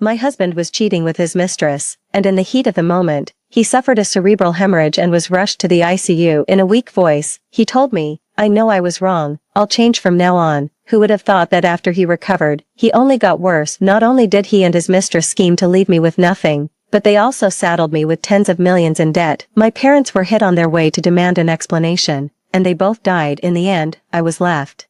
My husband was cheating with his mistress, and in the heat of the moment, he suffered a cerebral hemorrhage and was rushed to the ICU. In a weak voice, he told me, "I know I was wrong, I'll change from now on." Who would have thought that after he recovered, he only got worse? Not only did he and his mistress scheme to leave me with nothing, but they also saddled me with tens of millions in debt. My parents were hit on their way to demand an explanation, and they both died. In the end, I was left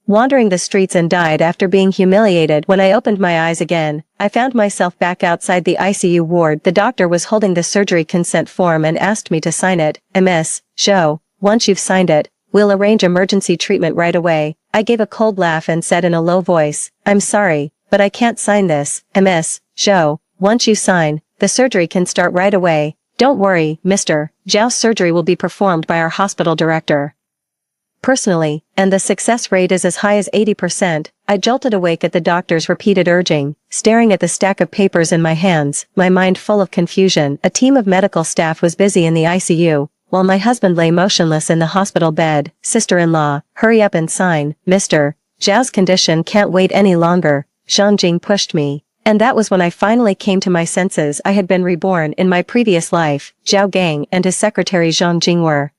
wandering the streets and died after being humiliated. When I opened my eyes again, I found myself back outside the ICU ward. The doctor was holding the surgery consent form and asked me to sign it. Miss Zhou, once you've signed it, we'll arrange emergency treatment right away. I gave a cold laugh and said in a low voice, "I'm sorry, but I can't sign this." Miss Zhou, once you sign, the surgery can start right away. Don't worry, Mr. Zhou's surgery will be performed by our hospital director personally, and the success rate is as high as 80%. I jolted awake at the doctor's repeated urging, staring at the stack of papers in my hands, my mind full of confusion. A team of medical staff was busy in the ICU, while my husband lay motionless in the hospital bed. "Sister-in-law, hurry up and sign, Mr. Zhou's condition can't wait any longer." Zhang Jing pushed me, and that was when I finally came to my senses. I had been reborn. In my previous life, Zhao Gang and his secretary Zhang Jing were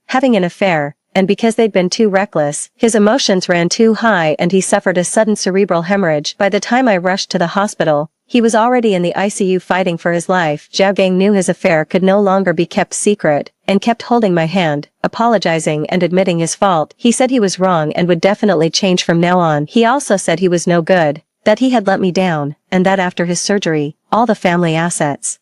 having an affair, and because they'd been too reckless, his emotions ran too high and he suffered a sudden cerebral hemorrhage. By the time I rushed to the hospital, he was already in the ICU fighting for his life. Zhao Gang knew his affair could no longer be kept secret, and kept holding my hand, apologizing and admitting his fault. He said he was wrong and would definitely change from now on. He also said he was no good, that he had let me down, and that after his surgery, all the family assets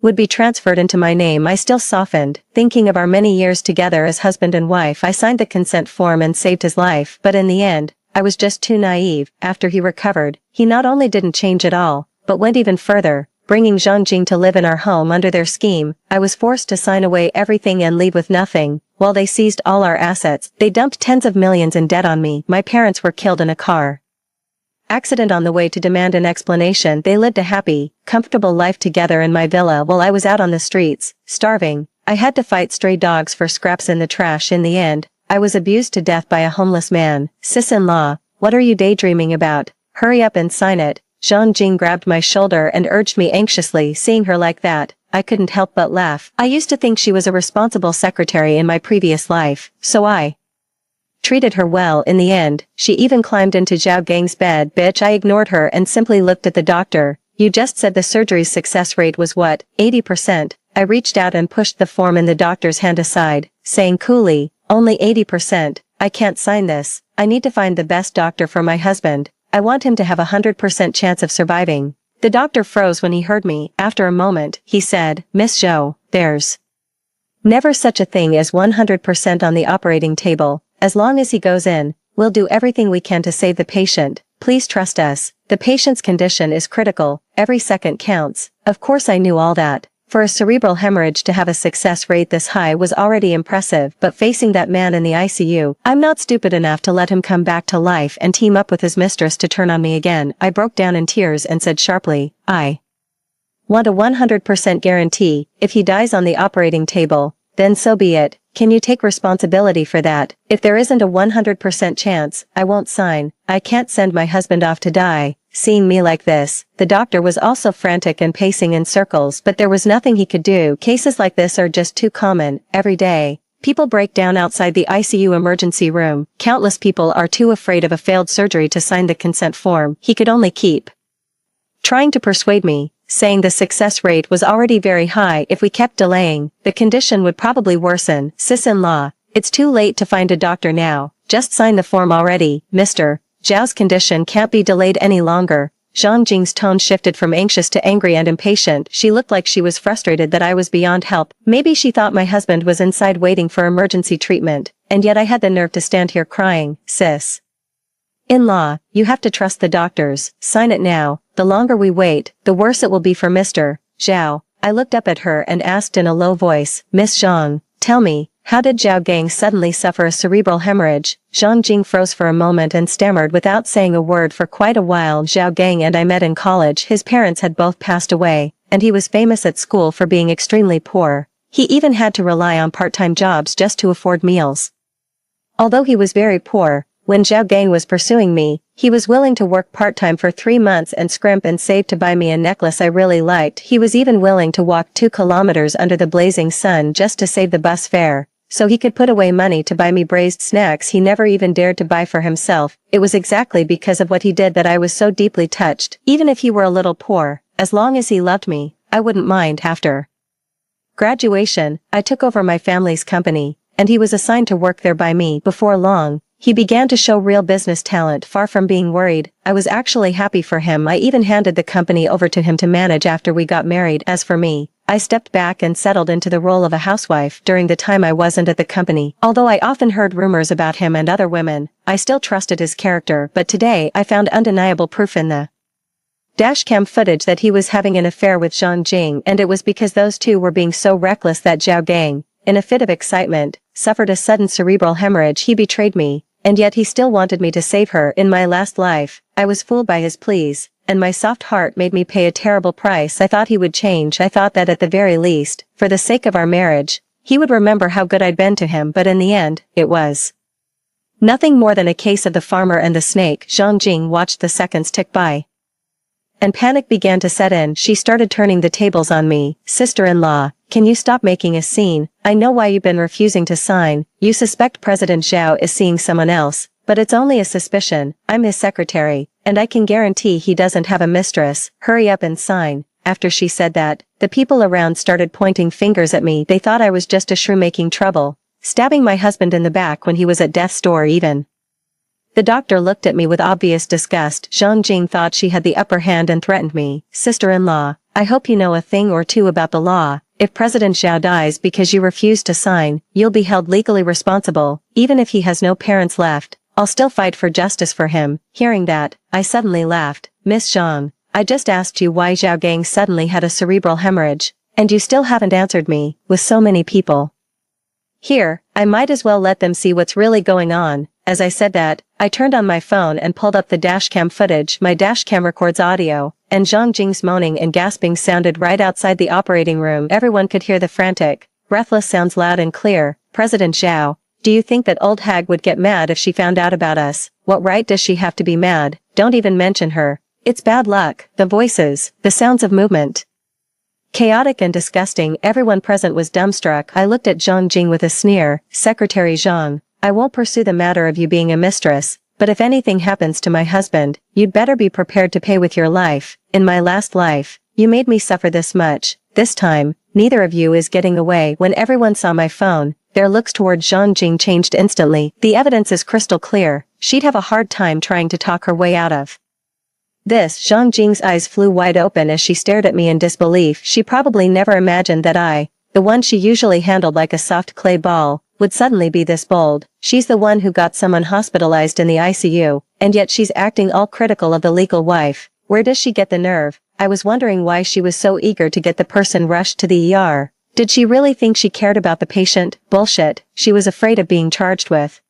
would be transferred into my name. I still softened, thinking of our many years together as husband and wife. I signed the consent form and saved his life, but in the end, I was just too naive. After he recovered, he not only didn't change at all, but went even further, bringing Zhang Jing to live in our home. Under their scheme, I was forced to sign away everything and leave with nothing. While they seized all our assets, they dumped tens of millions in debt on me. My parents were killed in a car accident on the way to demand an explanation. They lived a happy, comfortable life together in my villa while I was out on the streets, starving. I had to fight stray dogs for scraps in the trash. In the end, I was abused to death by a homeless man. "Sis-in-law, what are you daydreaming about? Hurry up and sign it." Zhang Jing grabbed my shoulder and urged me anxiously. Seeing her like that, I couldn't help but laugh. I used to think she was a responsible secretary in my previous life, so I treated her well. In the end, she even climbed into Zhao Gang's bed. "Bitch," I ignored her and simply looked at the doctor. "You just said the surgery's success rate was what, 80%? I reached out and pushed the form in the doctor's hand aside, saying coolly, "Only 80%, I can't sign this. I need to find the best doctor for my husband. I want him to have 100% chance of surviving." The doctor froze when he heard me. After a moment, he said, "Miss Zhou, there's never such a thing as 100% on the operating table. As long as he goes in, we'll do everything we can to save the patient. Please trust us. The patient's condition is critical. Every second counts." Of course I knew all that. For a cerebral hemorrhage to have a success rate this high was already impressive, but facing that man in the ICU, I'm not stupid enough to let him come back to life and team up with his mistress to turn on me again. I broke down in tears and said sharply, "I want a 100% guarantee. If he dies on the operating table, then so be it. Can you take responsibility for that? If there isn't a 100% chance, I won't sign. I can't send my husband off to die." Seeing me like this, the doctor was also frantic and pacing in circles, but there was nothing he could do. Cases like this are just too common. Every day, people break down outside the ICU emergency room. Countless people are too afraid of a failed surgery to sign the consent form. He could only keep trying to persuade me, saying the success rate was already very high. If we kept delaying, the condition would probably worsen. "Sis-in-law, it's too late to find a doctor now. Just sign the form already. Mr. Zhao's condition can't be delayed any longer." Zhang Jing's tone shifted from anxious to angry and impatient. She looked like she was frustrated that I was beyond help. Maybe she thought my husband was inside waiting for emergency treatment, and yet I had the nerve to stand here crying. "Sis-in-law, you have to trust the doctors. Sign it now. The longer we wait, the worse it will be for Mr. Zhao." I looked up at her and asked in a low voice, "Miss Zhang, tell me, how did Zhao Gang suddenly suffer a cerebral hemorrhage?" Zhang Jing froze for a moment and stammered without saying a word for quite a while. "Zhao Gang and I met in college. His parents had both passed away, and he was famous at school for being extremely poor. He even had to rely on part-time jobs just to afford meals. Although he was very poor, when Zhao Gang was pursuing me, He was willing to work part-time for 3 months and scrimp and save to buy me a necklace I really liked. He was even willing to walk 2 kilometers under the blazing sun just to save the bus fare, so he could put away money to buy me braised snacks he never even dared to buy for himself. It was exactly because of what he did that I was so deeply touched. Even if he were a little poor, as long as he loved me, I wouldn't mind. After graduation, I took over my family's company, and he was assigned to work there by me. Before long, he began to show real business talent. Far from being worried, I was actually happy for him. I even handed the company over to him to manage after we got married. As for me, I stepped back and settled into the role of a housewife during the time I wasn't at the company. Although I often heard rumors about him and other women, I still trusted his character. But today I found undeniable proof in the dashcam footage that he was having an affair with Zhang Jing, and it was because those two were being so reckless that Zhao Gang, in a fit of excitement, suffered a sudden cerebral hemorrhage. He betrayed me, and yet he still wanted me to save her. In my last life, I was fooled by his pleas, and my soft heart made me pay a terrible price. I thought he would change. I thought that at the very least, for the sake of our marriage, he would remember how good I'd been to him. But in the end, it was nothing more than a case of the farmer and the snake. Zhang Jing watched the seconds tick by, and panic began to set in. She started turning the tables on me. Sister-in-law, can you stop making a scene? I know why you've been refusing to sign. You suspect President Zhao is seeing someone else, but it's only a suspicion. I'm his secretary, and I can guarantee he doesn't have a mistress. Hurry up and sign. After she said that, the people around started pointing fingers at me. They thought I was just a shrew making trouble, stabbing my husband in the back when he was at death's door. Even the doctor looked at me with obvious disgust. Zhang Jing thought she had the upper hand and threatened me. Sister-in-law, I hope you know a thing or two about the law. If President Zhao dies because you refuse to sign, you'll be held legally responsible. Even if he has no parents left, I'll still fight for justice for him. Hearing that, I suddenly laughed. Miss Zhang, I just asked you why Zhao Gang suddenly had a cerebral hemorrhage, and you still haven't answered me. With so many people here, I might as well let them see what's really going on. As I said that, I turned on my phone and pulled up the dashcam footage. My dashcam records audio, and Zhang Jing's moaning and gasping sounded right outside the operating room. Everyone could hear the frantic, breathless sounds loud and clear. President Zhao, do you think that old hag would get mad if she found out about us? What right does she have to be mad? Don't even mention her. It's bad luck. The voices, the sounds of movement, chaotic and disgusting. Everyone present was dumbstruck. I looked at Zhang Jing with a sneer. Secretary Zhang, I won't pursue the matter of you being a mistress, but if anything happens to my husband, you'd better be prepared to pay with your life. In my last life, you made me suffer this much. This time, neither of you is getting away. When everyone saw my phone, their looks toward Zhang Jing changed instantly. The evidence is crystal clear. She'd have a hard time trying to talk her way out of this. Zhang Jing's eyes flew wide open as she stared at me in disbelief. She probably never imagined that I, the one she usually handled like a soft clay ball, would suddenly be this bold. She's the one who got someone hospitalized in the ICU, and yet she's acting all critical of the legal wife. Where does she get the nerve? I was wondering why she was so eager to get the person rushed to the ER. Did she really think she cared about the patient? Bullshit. She was afraid of being charged with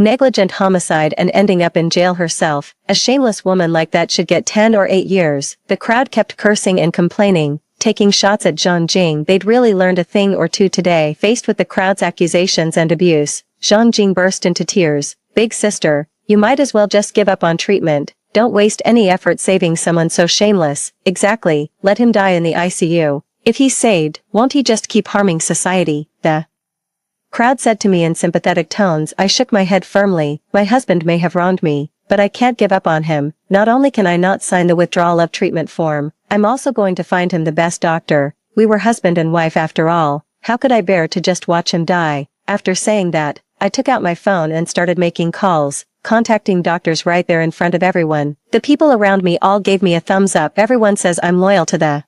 negligent homicide and ending up in jail herself. A shameless woman like that should get 10 or 8 years. The crowd kept cursing and complaining, taking shots at Zhang Jing. They'd really learned a thing or two today. Faced with the crowd's accusations and abuse, Zhang Jing burst into tears. Big sister, you might as well just give up on treatment. Don't waste any effort saving someone so shameless. Exactly, let him die in the ICU. If he's saved, won't he just keep harming society? The crowd said to me in sympathetic tones. I shook my head firmly. My husband may have wronged me, but I can't give up on him. Not only can I not sign the withdrawal of treatment form, I'm also going to find him the best doctor. We were husband and wife after all. How could I bear to just watch him die? After saying that, I took out my phone and started making calls, contacting doctors right there in front of everyone. The people around me all gave me a thumbs up. Everyone says I'm loyal to the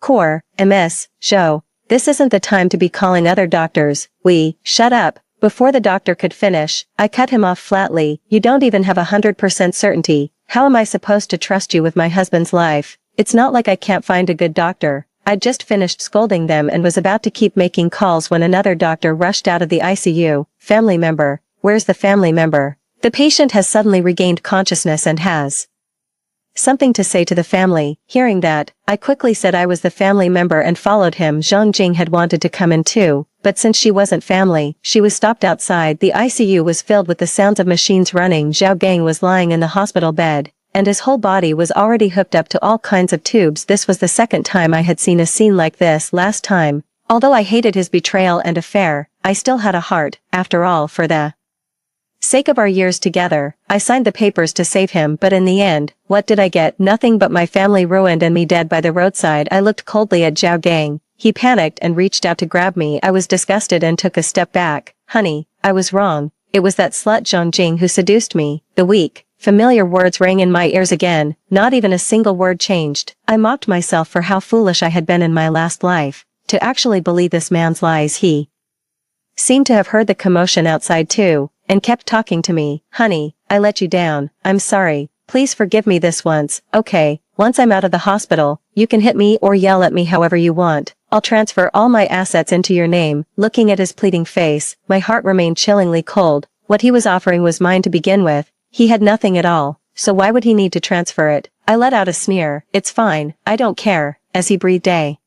core. Ms. Zhou, this isn't the time to be calling other doctors. Shut up. Before the doctor could finish, I cut him off flatly. You don't even have 100% certainty. How am I supposed to trust you with my husband's life? It's not like I can't find a good doctor. I'd just finished scolding them and was about to keep making calls when another doctor rushed out of the ICU. Family member. Where's the family member? The patient has suddenly regained consciousness and has something to say to the family. Hearing that, I quickly said I was the family member and followed him. Zhang Jing had wanted to come in too, but since she wasn't family, she was stopped outside. The ICU was filled with the sounds of machines running. Zhao Gang was lying in the hospital bed, and his whole body was already hooked up to all kinds of tubes. This was the second time I had seen a scene like this. Last time, although I hated his betrayal and affair, I still had a heart. After all, for the sake of our years together, I signed the papers to save him, but in the end, what did I get? Nothing but my family ruined and me dead by the roadside. I looked coldly at Zhao Gang. He panicked and reached out to grab me. I was disgusted and took a step back. Honey, I was wrong. It was that slut Zhang Jing who seduced me. The weak, familiar words rang in my ears again. Not even a single word changed. I mocked myself for how foolish I had been in my last life. To actually believe this man's lies. He seemed to have heard the commotion outside too, and kept talking to me. Honey, I let you down. I'm sorry. Please forgive me this once. Okay, once I'm out of the hospital, you can hit me or yell at me however you want. I'll transfer all my assets into your name. Looking at his pleading face, my heart remained chillingly cold. What he was offering was mine to begin with. He had nothing at all, so why would he need to transfer it? I let out a sneer. It's fine, I don't care, as he breathed a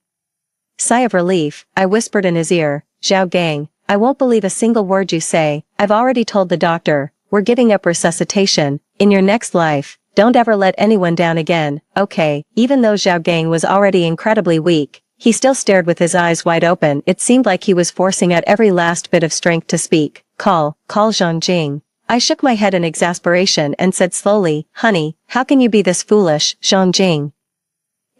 sigh of relief. I whispered in his ear, Zhao Gang, I won't believe a single word you say. I've already told the doctor, we're giving up resuscitation. In your next life, don't ever let anyone down again. Okay. Even though Zhao Gang was already incredibly weak, he still stared with his eyes wide open. It seemed like he was forcing out every last bit of strength to speak. Call Zhang Jing. I shook my head in exasperation and said slowly, honey, how can you be this foolish? Zhang Jing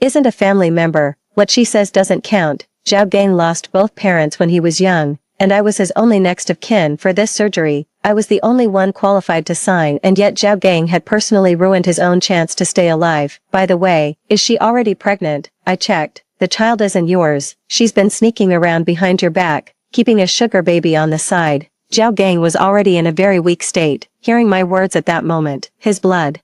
isn't a family member. What she says doesn't count. Zhao Gang lost both parents when he was young, and I was his only next of kin. For this surgery, I was the only one qualified to sign, and yet Zhao Gang had personally ruined his own chance to stay alive. By the way, is she already pregnant? I checked. The child isn't yours. She's been sneaking around behind your back, keeping a sugar baby on the side. Zhao Gang was already in a very weak state. Hearing my words at that moment, his blood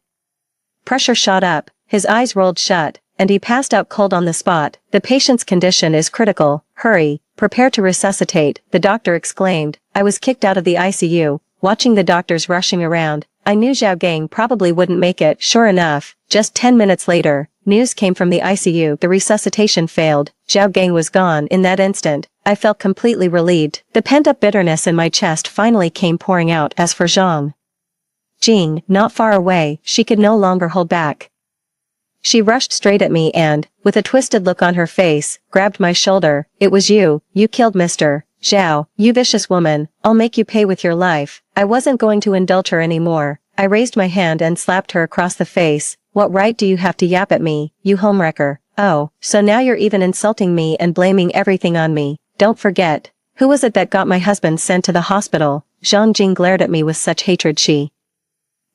pressure shot up, his eyes rolled shut, and he passed out cold on the spot. The patient's condition is critical. Hurry, prepare to resuscitate, the doctor exclaimed. I was kicked out of the ICU, watching the doctors rushing around. I knew Zhao Gang probably wouldn't make it. Sure enough, just 10 minutes later, news came from the ICU. The resuscitation failed. Zhao Gang was gone. In that instant, I felt completely relieved. The pent-up bitterness in my chest finally came pouring out. As for Zhang Jing, not far away, she could no longer hold back. She rushed straight at me and, with a twisted look on her face, grabbed my shoulder. It was you killed Mr. Zhao, you vicious woman, I'll make you pay with your life. I wasn't going to indulge her anymore. I raised my hand and slapped her across the face. What right do you have to yap at me, you homewrecker? Oh, so now you're even insulting me and blaming everything on me. Don't forget, who was it that got my husband sent to the hospital? Zhang Jing glared at me with such hatred she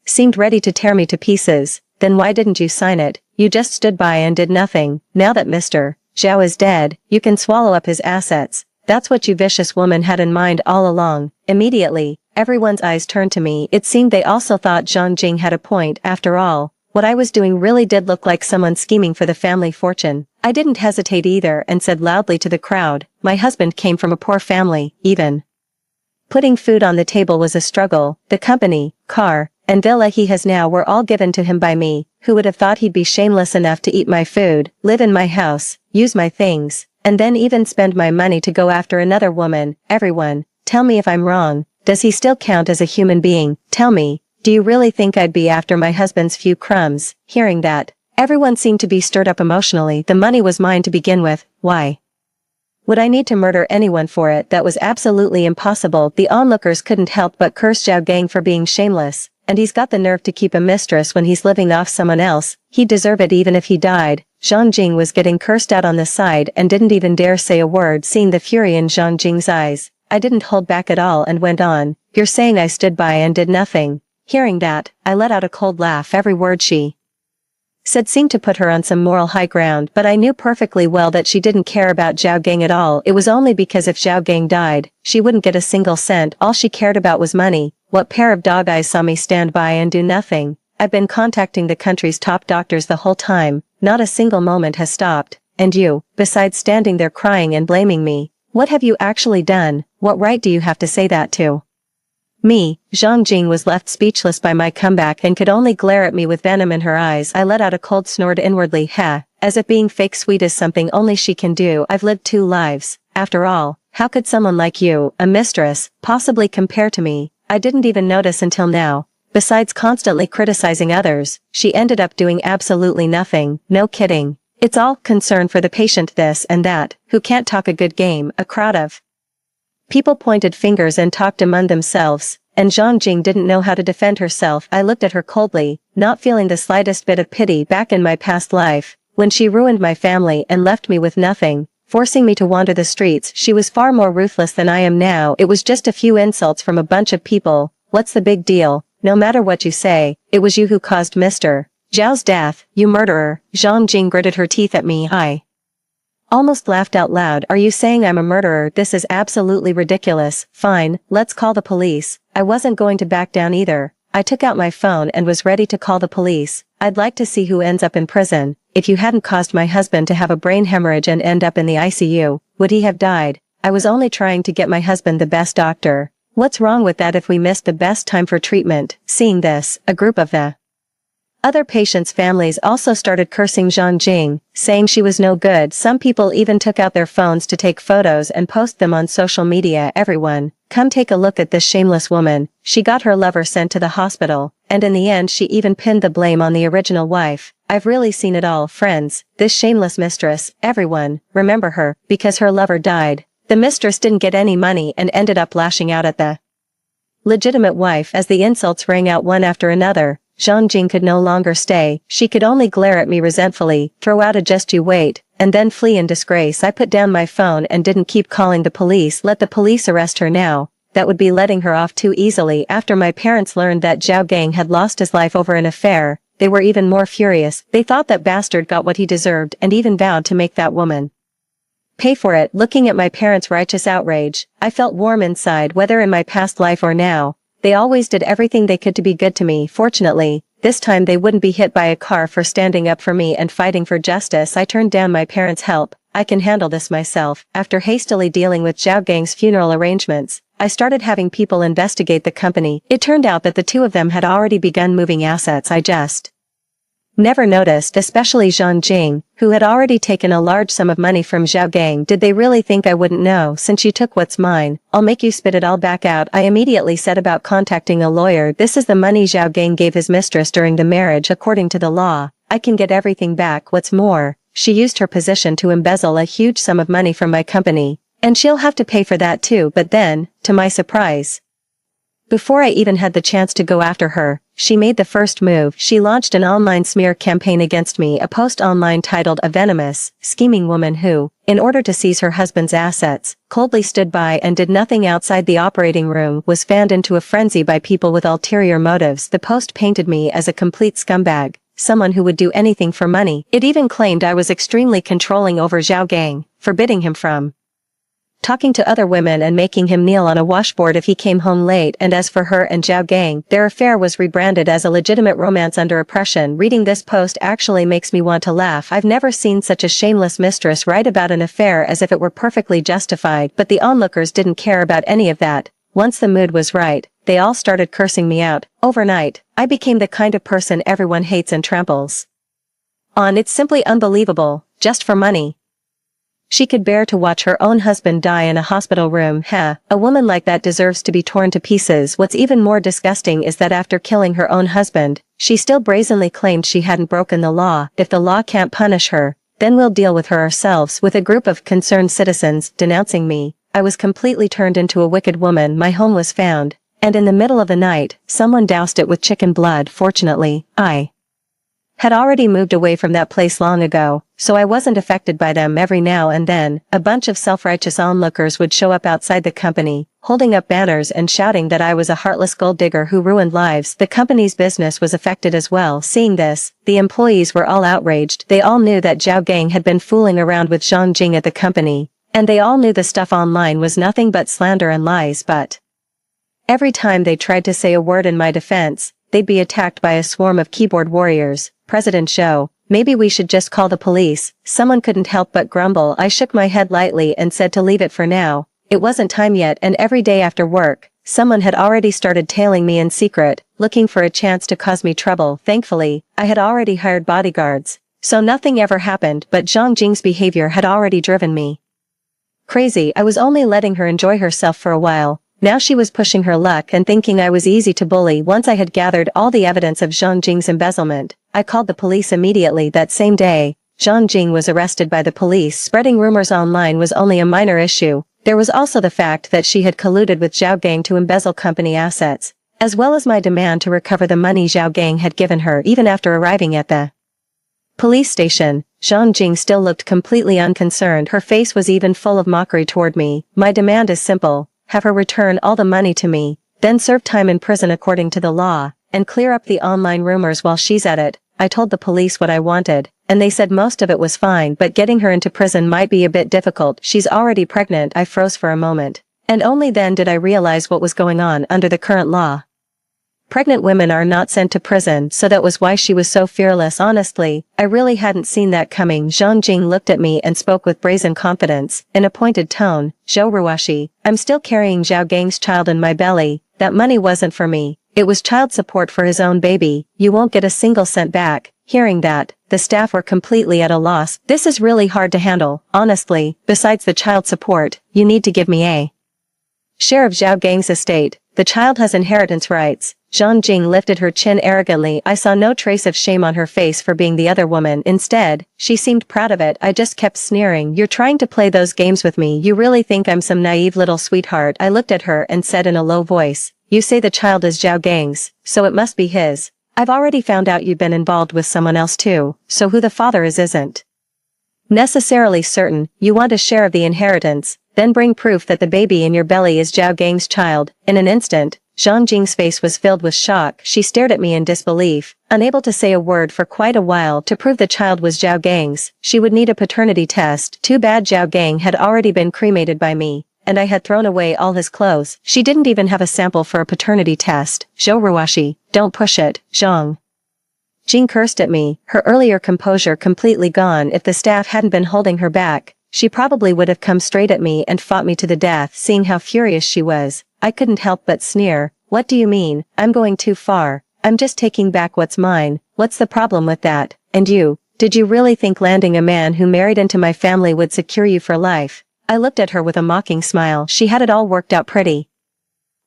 seemed ready to tear me to pieces. Then why didn't you sign it? You just stood by and did nothing. Now that Mr. Zhao is dead, you can swallow up his assets. That's what you vicious woman had in mind all along. Immediately, everyone's eyes turned to me. It seemed they also thought Zhang Jing had a point. After all, what I was doing really did look like someone scheming for the family fortune. I didn't hesitate either and said loudly to the crowd, my husband came from a poor family. Even putting food on the table was a struggle. The company, car, and villa he has now were all given to him by me. Who would have thought he'd be shameless enough to eat my food, live in my house, use my things, and then even spend my money to go after another woman? Everyone, tell me if I'm wrong. Does he still count as a human being? Tell me, do you really think I'd be after my husband's few crumbs? Hearing that, everyone seemed to be stirred up emotionally. The money was mine to begin with. Why would I need to murder anyone for it? That was absolutely impossible. The onlookers couldn't help but curse Zhao Gang for being shameless. And he's got the nerve to keep a mistress when he's living off someone else. He'd deserve it even if he died. Zhang Jing was getting cursed out on the side and didn't even dare say a word. Seeing the fury in Zhang Jing's eyes, I didn't hold back at all and went on. You're saying I stood by and did nothing? Hearing that, I let out a cold laugh. Every word she said seemed to put her on some moral high ground, but I knew perfectly well that she didn't care about Zhao Gang at all. It was only because if Zhao Gang died, she wouldn't get a single cent. All she cared about was money. What pair of dog eyes saw me stand by and do nothing? I've been contacting the country's top doctors the whole time. Not a single moment has stopped. And you, besides standing there crying and blaming me, what have you actually done? What right do you have to say that to Zhang Jing was left speechless by my comeback and could only glare at me with venom in her eyes. I let out a cold snort inwardly, as if being fake sweet is something only she can do. I've lived 2 lives. After all, how could someone like you, a mistress, possibly compare to me? I didn't even notice until now. Besides constantly criticizing others, she ended up doing absolutely nothing. No kidding. It's all concern for the patient, this and that, who can't talk a good game. A crowd of people pointed fingers and talked among themselves, and Zhang Jing didn't know how to defend herself. I looked at her coldly, not feeling the slightest bit of pity. Back in my past life, when she ruined my family and left me with nothing, forcing me to wander the streets, she was far more ruthless than I am now. It was just a few insults from a bunch of people. What's the big deal? No matter what you say, it was you who caused Mr. Zhao's death, you murderer. Zhang Jing gritted her teeth at me. I almost laughed out loud. Are you saying I'm a murderer? This is absolutely ridiculous. Fine, let's call the police. I wasn't going to back down either. I took out my phone and was ready to call the police. I'd like to see who ends up in prison. If you hadn't caused my husband to have a brain hemorrhage and end up in the ICU, would he have died? I was only trying to get my husband the best doctor. What's wrong with that if we missed the best time for treatment? Seeing this, a group of the other patients' families also started cursing Zhang Jing, saying she was no good. Some people even took out their phones to take photos and post them on social media. Everyone, come take a look at this shameless woman. She got her lover sent to the hospital, and in the end she even pinned the blame on the original wife. I've really seen it all, friends. This shameless mistress, everyone, remember her, because her lover died. The mistress didn't get any money and ended up lashing out at the legitimate wife as the insults rang out one after another. Zhang Jing could no longer stay. She could only glare at me resentfully, throw out a "just you wait," and then flee in disgrace. I put down my phone and didn't keep calling the police. Let the police arrest her now. That would be letting her off too easily. After my parents learned that Zhao Gang had lost his life over an affair, they were even more furious. They thought that bastard got what he deserved and even vowed to make that woman pay for it. Looking at my parents' righteous outrage, I felt warm inside. Whether in my past life or now, they always did everything they could to be good to me. Fortunately, this time they wouldn't be hit by a car for standing up for me and fighting for justice. I turned down my parents' help. I can handle this myself. After hastily dealing with Zhao Gang's funeral arrangements, I started having people investigate the company. It turned out that the 2 of them had already begun moving assets. I just never noticed, especially Zhang Jing, who had already taken a large sum of money from Zhao Gang. Did they really think I wouldn't know? Since you took what's mine, I'll make you spit it all back out. I immediately set about contacting a lawyer. This is the money Zhao Gang gave his mistress during the marriage. According to the law, I can get everything back. What's more, she used her position to embezzle a huge sum of money from my company, and she'll have to pay for that too. But then, to my surprise, before I even had the chance to go after her, she made the first move. She launched an online smear campaign against me, a post online titled "A Venomous, Scheming Woman Who, in order to seize her husband's assets, coldly stood by and did nothing outside the operating room," was fanned into a frenzy by people with ulterior motives. The post painted me as a complete scumbag, someone who would do anything for money. It even claimed I was extremely controlling over Zhao Gang, forbidding him from talking to other women and making him kneel on a washboard if he came home late. And as for her and Zhao Gang, their affair was rebranded as a legitimate romance under oppression. Reading this post actually makes me want to laugh. I've never seen such a shameless mistress write about an affair as if it were perfectly justified, but the onlookers didn't care about any of that. Once the mood was right, they all started cursing me out. Overnight, I became the kind of person everyone hates and tramples on. It's simply unbelievable. Just for money, she could bear to watch her own husband die in a hospital room. A woman like that deserves to be torn to pieces. What's even more disgusting is that after killing her own husband, she still brazenly claimed she hadn't broken the law. If the law can't punish her, then we'll deal with her ourselves. With a group of concerned citizens denouncing me, I was completely turned into a wicked woman. My home was found, and in the middle of the night, someone doused it with chicken blood. Fortunately, I had already moved away from that place long ago, so I wasn't affected by them. Every now and then, a bunch of self-righteous onlookers would show up outside the company, holding up banners and shouting that I was a heartless gold digger who ruined lives. The company's business was affected as well. Seeing this, the employees were all outraged. They all knew that Zhao Gang had been fooling around with Zhang Jing at the company, and they all knew the stuff online was nothing but slander and lies. But every time they tried to say a word in my defense, they'd be attacked by a swarm of keyboard warriors. President Zhou, maybe we should just call the police. Someone couldn't help but grumble. I shook my head lightly and said to leave it for now. It wasn't time yet, and every day after work, Someone had already started tailing me in secret, looking for a chance to cause me trouble. Thankfully, I had already hired bodyguards. So nothing ever happened, but Zhang Jing's behavior had already driven me crazy. I was only letting her enjoy herself for a while. Now she was pushing her luck and thinking I was easy to bully. Once I had gathered all the evidence of Zhang Jing's embezzlement, I called the police immediately. That same day, Zhang Jing was arrested by the police. Spreading rumors online was only a minor issue. There was also the fact that she had colluded with Zhao Gang to embezzle company assets, as well as my demand to recover the money Zhao Gang had given her. Even after arriving at the police station, Zhang Jing still looked completely unconcerned. Her face was even full of mockery toward me. My demand is simple: have her return all the money to me, then serve time in prison according to the law, and clear up the online rumors while she's at it. I told the police what I wanted, and they said most of it was fine, but getting her into prison might be a bit difficult. She's already pregnant. I froze for a moment, and only then did I realize what was going on. Under the current law, pregnant women are not sent to prison, so that was why she was so fearless. Honestly, I really hadn't seen that coming. Zhang Jing looked at me and spoke with brazen confidence, in a pointed tone. Zhou Ruoshi, I'm still carrying Zhao Gang's child in my belly. That money wasn't for me. It was child support for his own baby. You won't get a single cent back. Hearing that, the staff were completely at a loss. This is really hard to handle, honestly. Besides the child support, you need to give me a share of Zhao Gang's estate. The child has inheritance rights. Zhang Jing lifted her chin arrogantly. I saw no trace of shame on her face for being the other woman. Instead, she seemed proud of it. I just kept sneering. You're trying to play those games with me. You really think I'm some naive little sweetheart? I looked at her and said in a low voice, you say the child is Zhao Gang's, so it must be his. I've already found out you've been involved with someone else too, so who the father is isn't necessarily certain. You want a share of the inheritance, then bring proof that the baby in your belly is Zhao Gang's child. In an instant, Zhang Jing's face was filled with shock. She stared at me in disbelief, unable to say a word for quite a while. To prove the child was Zhao Gang's, she would need a paternity test. Too bad Zhao Gang had already been cremated by me, and I had thrown away all his clothes. She didn't even have a sample for a paternity test. Zhou Ruoshi, don't push it. Zhang Jing cursed at me, her earlier composure completely gone. If the staff hadn't been holding her back, she probably would have come straight at me and fought me to the death. Seeing how furious she was, I couldn't help but sneer. What do you mean? I'm going too far. I'm just taking back what's mine. What's the problem with that? And you, did you really think landing a man who married into my family would secure you for life? I looked at her with a mocking smile. She had it all worked out pretty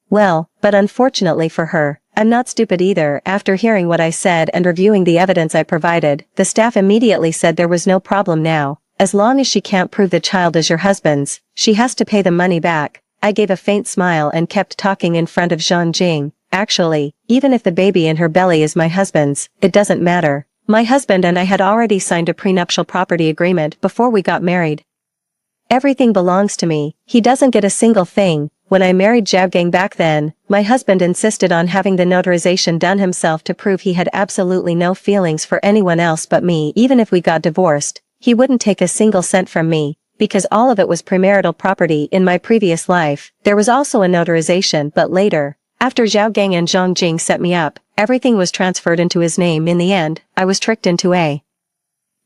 well, but unfortunately for her, I'm not stupid either. After hearing what I said and reviewing the evidence I provided, the staff immediately said there was no problem now. As long as she can't prove the child is your husband's, she has to pay the money back. I gave a faint smile and kept talking in front of Zhang Jing. Actually, even if the baby in her belly is my husband's, it doesn't matter. My husband and I had already signed a prenuptial property agreement before we got married. Everything belongs to me. He doesn't get a single thing. When I married Zhao Gang back then, my husband insisted on having the notarization done himself to prove he had absolutely no feelings for anyone else but me. Even if we got divorced, he wouldn't take a single cent from me, because all of it was premarital property in my previous life. There was also a notarization, but later, after Zhao Gang and Zhang Jing set me up, everything was transferred into his name. In the end, I was tricked into a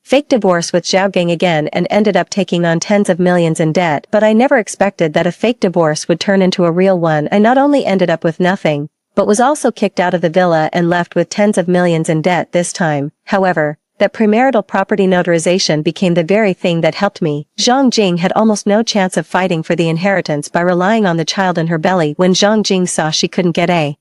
fake divorce with Zhao Gang again and ended up taking on tens of millions in debt. But I never expected that a fake divorce would turn into a real one. I not only ended up with nothing, but was also kicked out of the villa and left with tens of millions in debt this time. However, that premarital property notarization became the very thing that helped me. Zhang Jing had almost no chance of fighting for the inheritance by relying on the child in her belly. When Zhang Jing saw she couldn't get a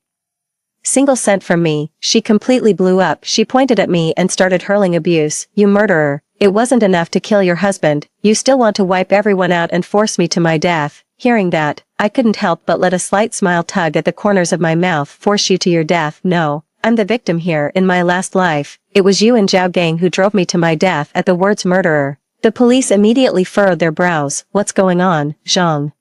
single cent from me, she completely blew up. She pointed at me and started hurling abuse. You murderer. It wasn't enough to kill your husband. You still want to wipe everyone out and force me to my death. Hearing that, I couldn't help but let a slight smile tug at the corners of my mouth. Force you to your death? No, I'm the victim here. In my last life, it was you and Zhao Gang who drove me to my death. At the words murderer, the police immediately furrowed their brows. What's going on? Zhang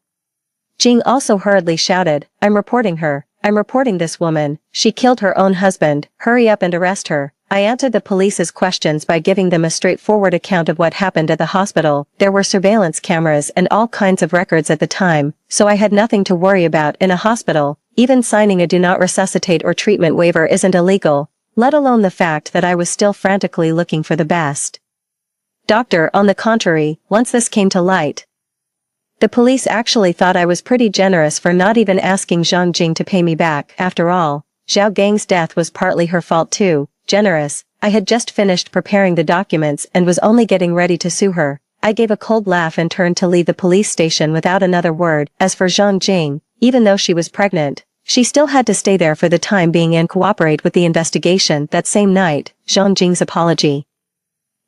Jing also hurriedly shouted, I'm reporting her. I'm reporting this woman. She killed her own husband. Hurry up and arrest her. I answered the police's questions by giving them a straightforward account of what happened at the hospital. There were surveillance cameras and all kinds of records at the time, so I had nothing to worry about. In a hospital, even signing a do not resuscitate or treatment waiver isn't illegal, let alone the fact that I was still frantically looking for the best doctor. On the contrary, once this came to light, The police actually thought I was pretty generous for not even asking Zhang Jing to pay me back. After all, Zhao Gang's death was partly her fault too. Generous. I had just finished preparing the documents and was only getting ready to sue her. I gave a cold laugh and turned to leave the police station without another word. As for Zhang Jing, even though she was pregnant, she still had to stay there for the time being and cooperate with the investigation. That same night, Zhang Jing's apology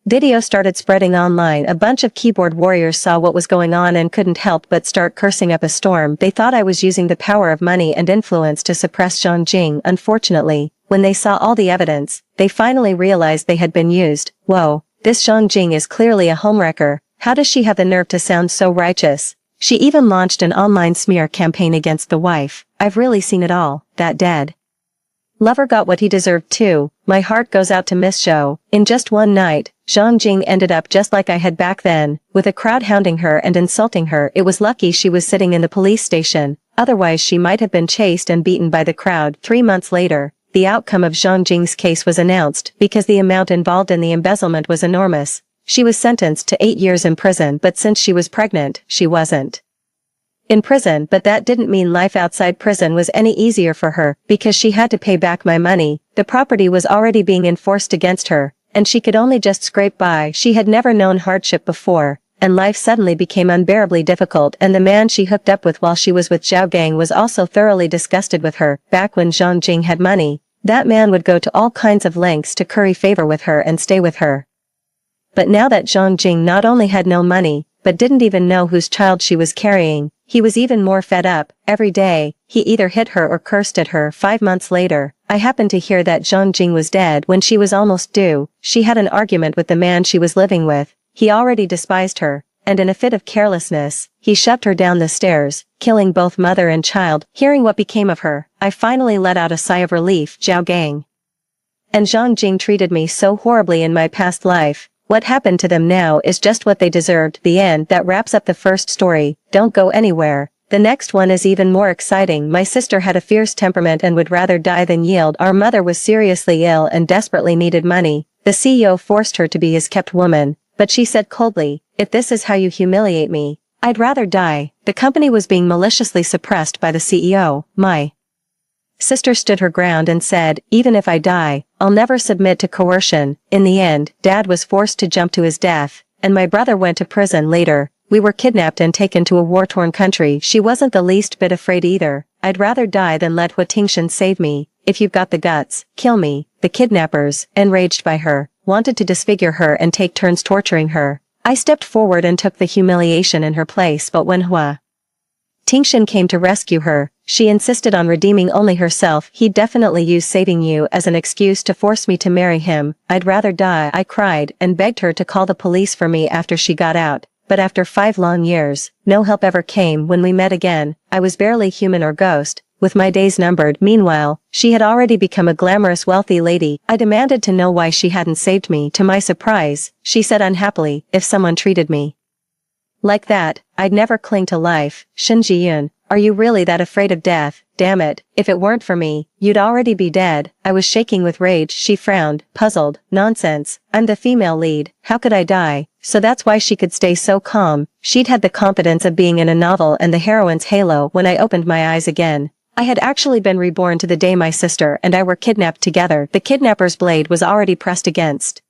video started spreading online. A bunch of keyboard warriors saw what was going on and couldn't help but start cursing up a storm. They thought I was using the power of money and influence to suppress Zhang Jing. Unfortunately, when they saw all the evidence, they finally realized they had been used. Whoa, this Zhang Jing is clearly a homewrecker. How does she have the nerve to sound so righteous? She even launched an online smear campaign against the wife. I've really seen it all. That dead lover got what he deserved too. My heart goes out to Miss Zhou. In just one night, Zhang Jing ended up just like I had back then, with a crowd hounding her and insulting her. It was lucky she was sitting in the police station, otherwise she might have been chased and beaten by the crowd. 3 months later, the outcome of Zhang Jing's case was announced. Because the amount involved in the embezzlement was enormous, she was sentenced to 8 years in prison. But since she was pregnant, she wasn't in prison. But that didn't mean life outside prison was any easier for her, because she had to pay back my money. The property was already being enforced against her, and she could only just scrape by. She had never known hardship before, and life suddenly became unbearably difficult. And the man she hooked up with while she was with Zhao Gang was also thoroughly disgusted with her. Back when Zhang Jing had money, that man would go to all kinds of lengths to curry favor with her and stay with her. But now that Zhang Jing not only had no money, but didn't even know whose child she was carrying, he was even more fed up. Every day, he either hit her or cursed at her. 5 months later, I happened to hear that Zhang Jing was dead. When she was almost due, she had an argument with the man she was living with. He already despised her, and in a fit of carelessness, he shoved her down the stairs, killing both mother and child. Hearing what became of her, I finally let out a sigh of relief. Zhao Gang and Zhang Jing treated me so horribly in my past life. What happened to them now is just what they deserved. The end. That wraps up the first story. Don't go anywhere. The next one is even more exciting. My sister had a fierce temperament and would rather die than yield. Our mother was seriously ill and desperately needed money. The CEO forced her to be his kept woman, but she said coldly, "If this is how you humiliate me, I'd rather die." The company was being maliciously suppressed by the CEO. My sister stood her ground and said, "Even if I die, I'll never submit to coercion." In the end, Dad was forced to jump to his death, and my brother went to prison. Later, we were kidnapped and taken to a war-torn country. She wasn't the least bit afraid either. "I'd rather die than let Hua Tingshan save me. If you've got the guts, kill me." The kidnappers, enraged by her, wanted to disfigure her and take turns torturing her. I stepped forward and took the humiliation in her place. But when Hua Tingshan came to rescue her, she insisted on redeeming only herself. "He'd definitely use saving you as an excuse to force me to marry him. I'd rather die." I cried and begged her to call the police for me after she got out. But after 5 long years, no help ever came. When we met again, I was barely human or ghost, with my days numbered. Meanwhile, she had already become a glamorous wealthy lady. I demanded to know why she hadn't saved me. To my surprise, she said unhappily, "If someone treated me like that, I'd never cling to life." Shen Jiyun, are you really that afraid of death? Damn it, if it weren't for me, you'd already be dead. I was shaking with rage. She frowned, puzzled. Nonsense, I'm the female lead. How could I die? So that's why she could stay so calm. She'd had the confidence of being in a novel and the heroine's halo. When I opened my eyes again, I had actually been reborn to the day my sister and I were kidnapped together. The kidnapper's blade was already pressed against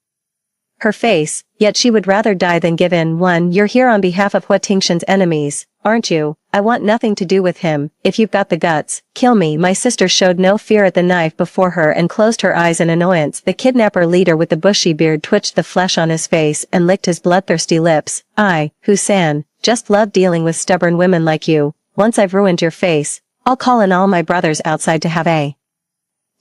her face, yet she would rather die than give in. You're here on behalf of Hua Tingshan's enemies, aren't you? I want nothing to do with him. If you've got the guts, kill me." My sister showed no fear at the knife before her and closed her eyes in annoyance. The kidnapper leader with the bushy beard twitched the flesh on his face and licked his bloodthirsty lips. "I, Husan, just love dealing with stubborn women like you. Once I've ruined your face, I'll call in all my brothers outside to have a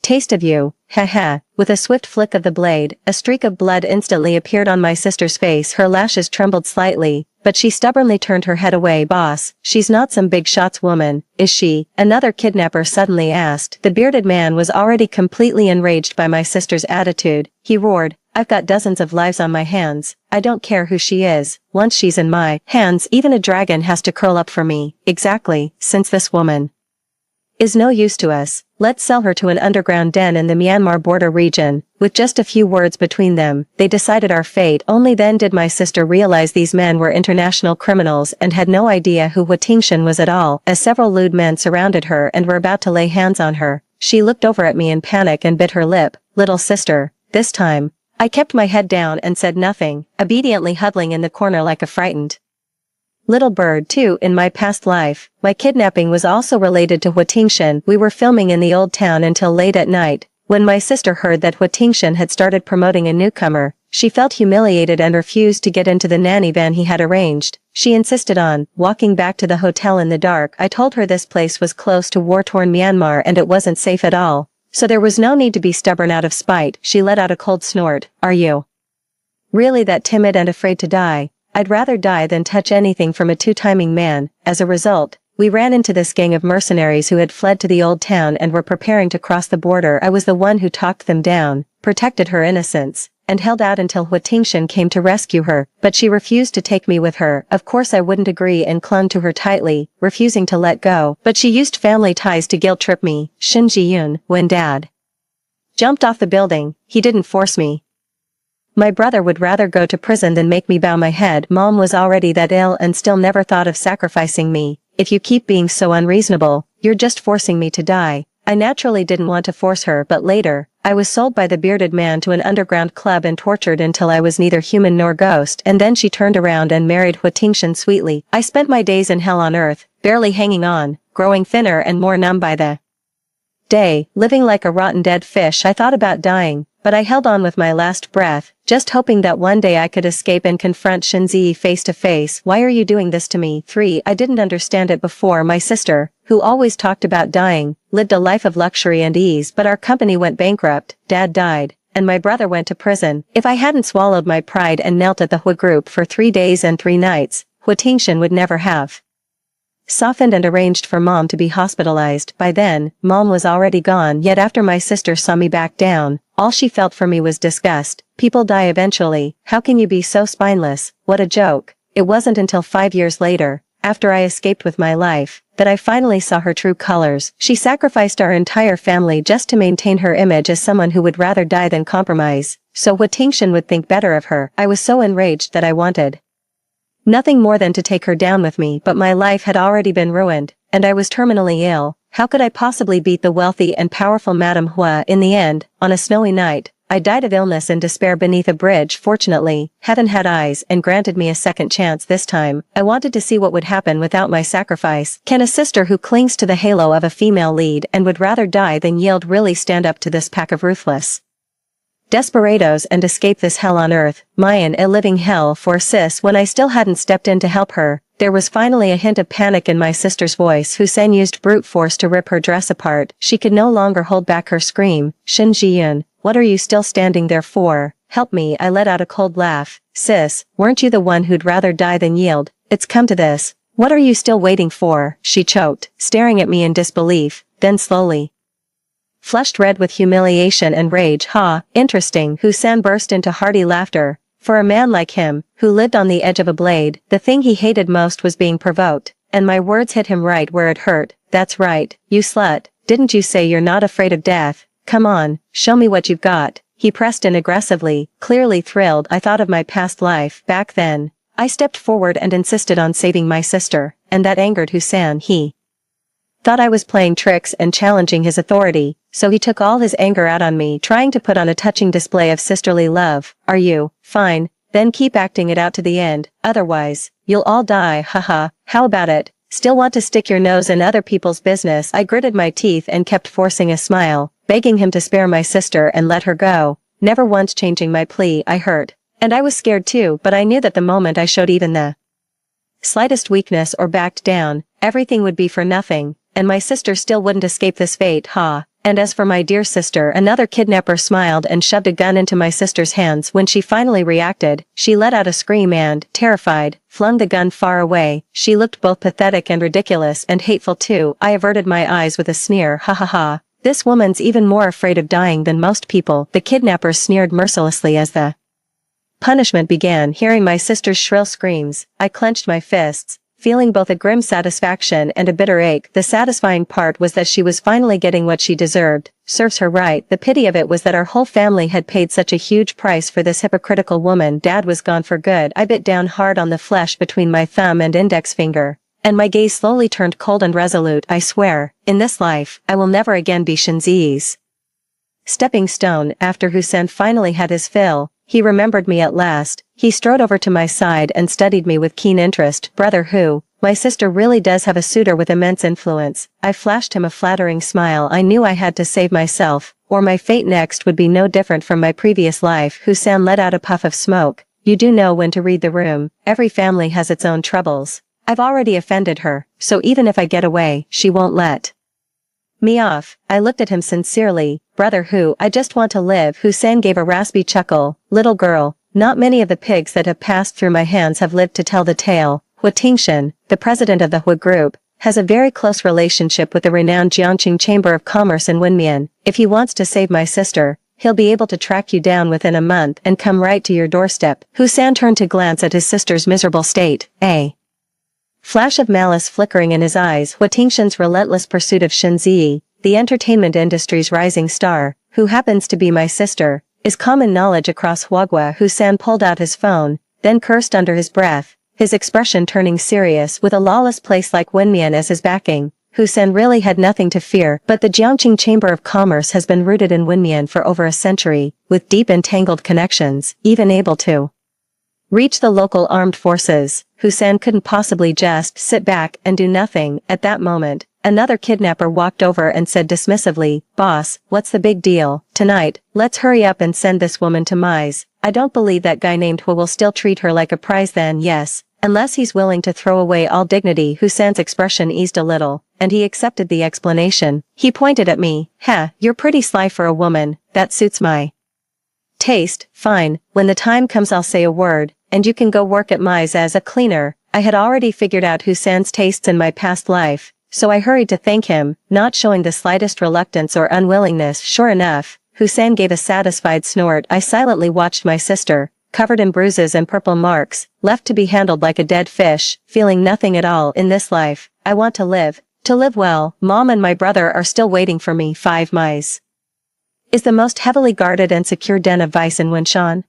taste of you." Haha. With a swift flick of the blade, a streak of blood instantly appeared on my sister's face. Her lashes trembled slightly, but she stubbornly turned her head away. "Boss, she's not some big shots woman, is she?" another kidnapper suddenly asked. The bearded man was already completely enraged by my sister's attitude. He roared, "I've got dozens of lives on my hands. I don't care who she is. Once she's in my hands, even a dragon has to curl up for me." "Exactly, since this woman is no use to us. Let's sell her to an underground den in the Myanmar border region." With just a few words between them, they decided our fate. Only then did my sister realize these men were international criminals and had no idea who Hua Tingshan was at all. As several lewd men surrounded her and were about to lay hands on her, she looked over at me in panic and bit her lip. "Little sister." This time, I kept my head down and said nothing, obediently huddling in the corner like a frightened little bird. Too, in my past life, my kidnapping was also related to Hua Tingshan. We were filming in the old town until late at night. When my sister heard that Hua Tingshan had started promoting a newcomer, she felt humiliated and refused to get into the nanny van he had arranged. She insisted on walking back to the hotel in the dark. I told her this place was close to war-torn Myanmar and it wasn't safe at all, so there was no need to be stubborn out of spite. She let out a cold snort. "Are you really that timid and afraid to die? I'd rather die than touch anything from a two-timing man." As a result, we ran into this gang of mercenaries who had fled to the old town and were preparing to cross the border. I was the one who talked them down, protected her innocence, and held out until Hua Tingshan came to rescue her, but she refused to take me with her. Of course I wouldn't agree and clung to her tightly, refusing to let go, but she used family ties to guilt-trip me. Shin Ji-yoon, when Dad jumped off the building, he didn't force me. My brother would rather go to prison than make me bow my head. Mom was already that ill and still never thought of sacrificing me. "If you keep being so unreasonable, you're just forcing me to die." I naturally didn't want to force her, but later, I was sold by the bearded man to an underground club and tortured until I was neither human nor ghost, and then she turned around and married Hua Tingshan sweetly. I spent my days in hell on earth, barely hanging on, growing thinner and more numb by the day, living like a rotten dead fish. I thought about dying, but I held on with my last breath, just hoping that one day I could escape and confront Shinzi face to face. "Why are you doing this to me?" 3. I didn't understand it before. My sister, who always talked about dying, lived a life of luxury and ease, but our company went bankrupt, Dad died, and my brother went to prison. If I hadn't swallowed my pride and knelt at the Hua group for 3 days and 3 nights, Hua Tingshan would never have softened and arranged for Mom to be hospitalized. By then, Mom was already gone, yet after my sister saw me back down, all she felt for me was disgust. "People die eventually. How can you be so spineless? What a joke." It wasn't until 5 years later, after I escaped with my life, that I finally saw her true colors. She sacrificed our entire family just to maintain her image as someone who would rather die than compromise, so Hua Tingshan would think better of her. I was so enraged that I wanted nothing more than to take her down with me, but my life had already been ruined, and I was terminally ill. How could I possibly beat the wealthy and powerful Madame Hua? In the end, on a snowy night, I died of illness and despair beneath a bridge. Fortunately, heaven had eyes and granted me a second chance. This time, I wanted to see what would happen without my sacrifice. Can a sister who clings to the halo of a female lead and would rather die than yield really stand up to this pack of ruthless desperados and escape this hell on earth? Mayan, a living hell for sis. When I still hadn't stepped in to help her, there was finally a hint of panic in my sister's voice. Hussein used brute force to rip her dress apart. She could no longer hold back her scream. "Shin Ji-yoon, what are you still standing there for? Help me." I let out a cold laugh. "Sis, weren't you the one who'd rather die than yield? It's come to this. What are you still waiting for?" She choked, staring at me in disbelief, then slowly flushed red with humiliation and rage. "Ha, interesting." Hussein burst into hearty laughter. For a man like him, who lived on the edge of a blade, the thing he hated most was being provoked, and my words hit him right where it hurt. "That's right, you slut. Didn't you say you're not afraid of death? Come on, show me what you've got." He pressed in aggressively, clearly thrilled. I thought of my past life. Back then, I stepped forward and insisted on saving my sister, and that angered Hussein. He thought I was playing tricks and challenging his authority, so he took all his anger out on me, trying to put on a touching display of sisterly love. "Are you? Fine, then keep acting it out to the end, otherwise, you'll all die. Haha, how about it? Still want to stick your nose in other people's business?" I gritted my teeth and kept forcing a smile, begging him to spare my sister and let her go, never once changing my plea. I hurt, and I was scared too, but I knew that the moment I showed even the slightest weakness or backed down, everything would be for nothing, and my sister still wouldn't escape this fate. Ha! And as for my dear sister, another kidnapper smiled and shoved a gun into my sister's hands. When she finally reacted, she let out a scream and, terrified, flung the gun far away. She looked both pathetic and ridiculous and hateful too. I averted my eyes with a sneer. "Ha ha ha. This woman's even more afraid of dying than most people." The kidnapper sneered mercilessly as the punishment began. Hearing my sister's shrill screams, I clenched my fists, feeling both a grim satisfaction and a bitter ache. The satisfying part was that she was finally getting what she deserved. Serves her right. The pity of it was that our whole family had paid such a huge price for this hypocritical woman. Dad was gone for good. I bit down hard on the flesh between my thumb and index finger, and my gaze slowly turned cold and resolute. I swear, in this life, I will never again be Shinzi's stepping stone. After Hussein finally had his fill, he remembered me at last. He strode over to my side and studied me with keen interest. Brother Hu, my sister really does have a suitor with immense influence. I flashed him a flattering smile. I knew I had to save myself, or my fate next would be no different from my previous life. Hussein let out a puff of smoke. You do know when to read the room. Every family has its own troubles. I've already offended her, so even if I get away, she won't let me off. I looked at him sincerely. Brother Hu, I just want to live. Hussein gave a raspy chuckle. Little girl, not many of the pigs that have passed through my hands have lived to tell the tale. Hua Tingshan, the president of the Hua Group, has a very close relationship with the renowned Jiangqing Chamber of Commerce in Wenmian. If he wants to save my sister, he'll be able to track you down within a month and come right to your doorstep. Hussein turned to glance at his sister's miserable state. A flash of malice flickering in his eyes. Hua Tingshan's relentless pursuit of Shinzi, the entertainment industry's rising star, who happens to be my sister, is common knowledge across Huagua. Hussein pulled out his phone, then cursed under his breath, his expression turning serious. With a lawless place like Wenmian as his backing, Hussein really had nothing to fear. But the Jiangqing Chamber of Commerce has been rooted in Wenmian for over a century, with deep entangled connections, even able to reach the local armed forces. Hussein couldn't possibly just sit back and do nothing. At that moment, another kidnapper walked over and said dismissively, Boss, what's the big deal? Tonight, let's hurry up and send this woman to Mize. I don't believe that guy named Hua will still treat her like a prize. Then yes, unless he's willing to throw away all dignity. Hussein's expression eased a little, and he accepted the explanation. He pointed at me. You're pretty sly for a woman. That suits my taste. Fine, when the time comes I'll say a word, and you can go work at Mize as a cleaner. I had already figured out Hussein's tastes in my past life, so I hurried to thank him, not showing the slightest reluctance or unwillingness. Sure enough, Hussein gave a satisfied snort. I silently watched my sister, covered in bruises and purple marks, left to be handled like a dead fish, feeling nothing at all. In this life, I want to live well. Mom and my brother are still waiting for me. 5 Mize is the most heavily guarded and secure den of vice in Wenshan.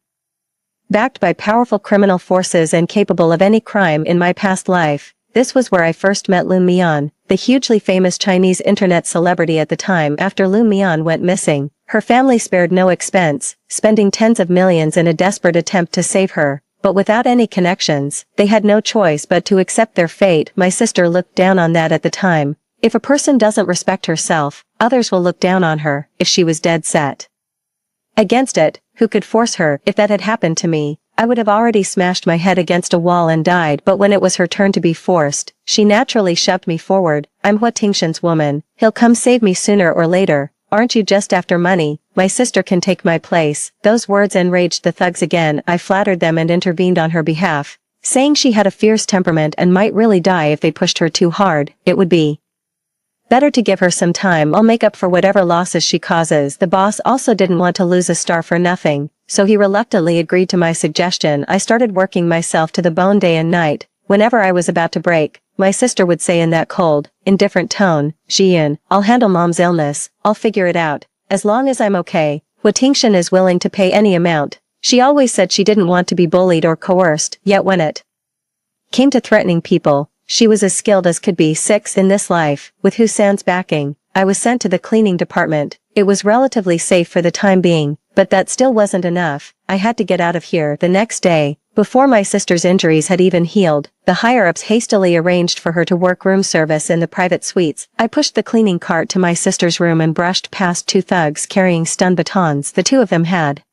Backed by powerful criminal forces and capable of any crime. In my past life, this was where I first met Lu Mian, the hugely famous Chinese internet celebrity at the time. After Lu Mian went missing, her family spared no expense, spending tens of millions in a desperate attempt to save her. But without any connections, they had no choice but to accept their fate. My sister looked down on that at the time. If a person doesn't respect herself, others will look down on her. If she was dead set against it, who could force her? If that had happened to me, I would have already smashed my head against a wall and died. But when it was her turn to be forced, she naturally shoved me forward. I'm Hua Tingshan's woman. He'll come save me sooner or later. Aren't you just after money? My sister can take my place. Those words enraged the thugs again. I flattered them and intervened on her behalf, saying she had a fierce temperament and might really die if they pushed her too hard. It would be better to give her some time. I'll make up for whatever losses she causes. The boss also didn't want to lose a star for nothing, so he reluctantly agreed to my suggestion. I started working myself to the bone day and night. Whenever I was about to break, my sister would say in that cold, indifferent tone, Jian, I'll handle Mom's illness. I'll figure it out. As long as I'm okay, Hua Tingshan is willing to pay any amount. She always said she didn't want to be bullied or coerced, yet when it came to threatening people, she was as skilled as could be. 6 In this life, with Hussein's backing, I was sent to the cleaning department. It was relatively safe for the time being, but that still wasn't enough. I had to get out of here the next day. Before my sister's injuries had even healed, the higher-ups hastily arranged for her to work room service in the private suites. I pushed the cleaning cart to my sister's room and brushed past 2 thugs carrying stun batons. The 2 of them had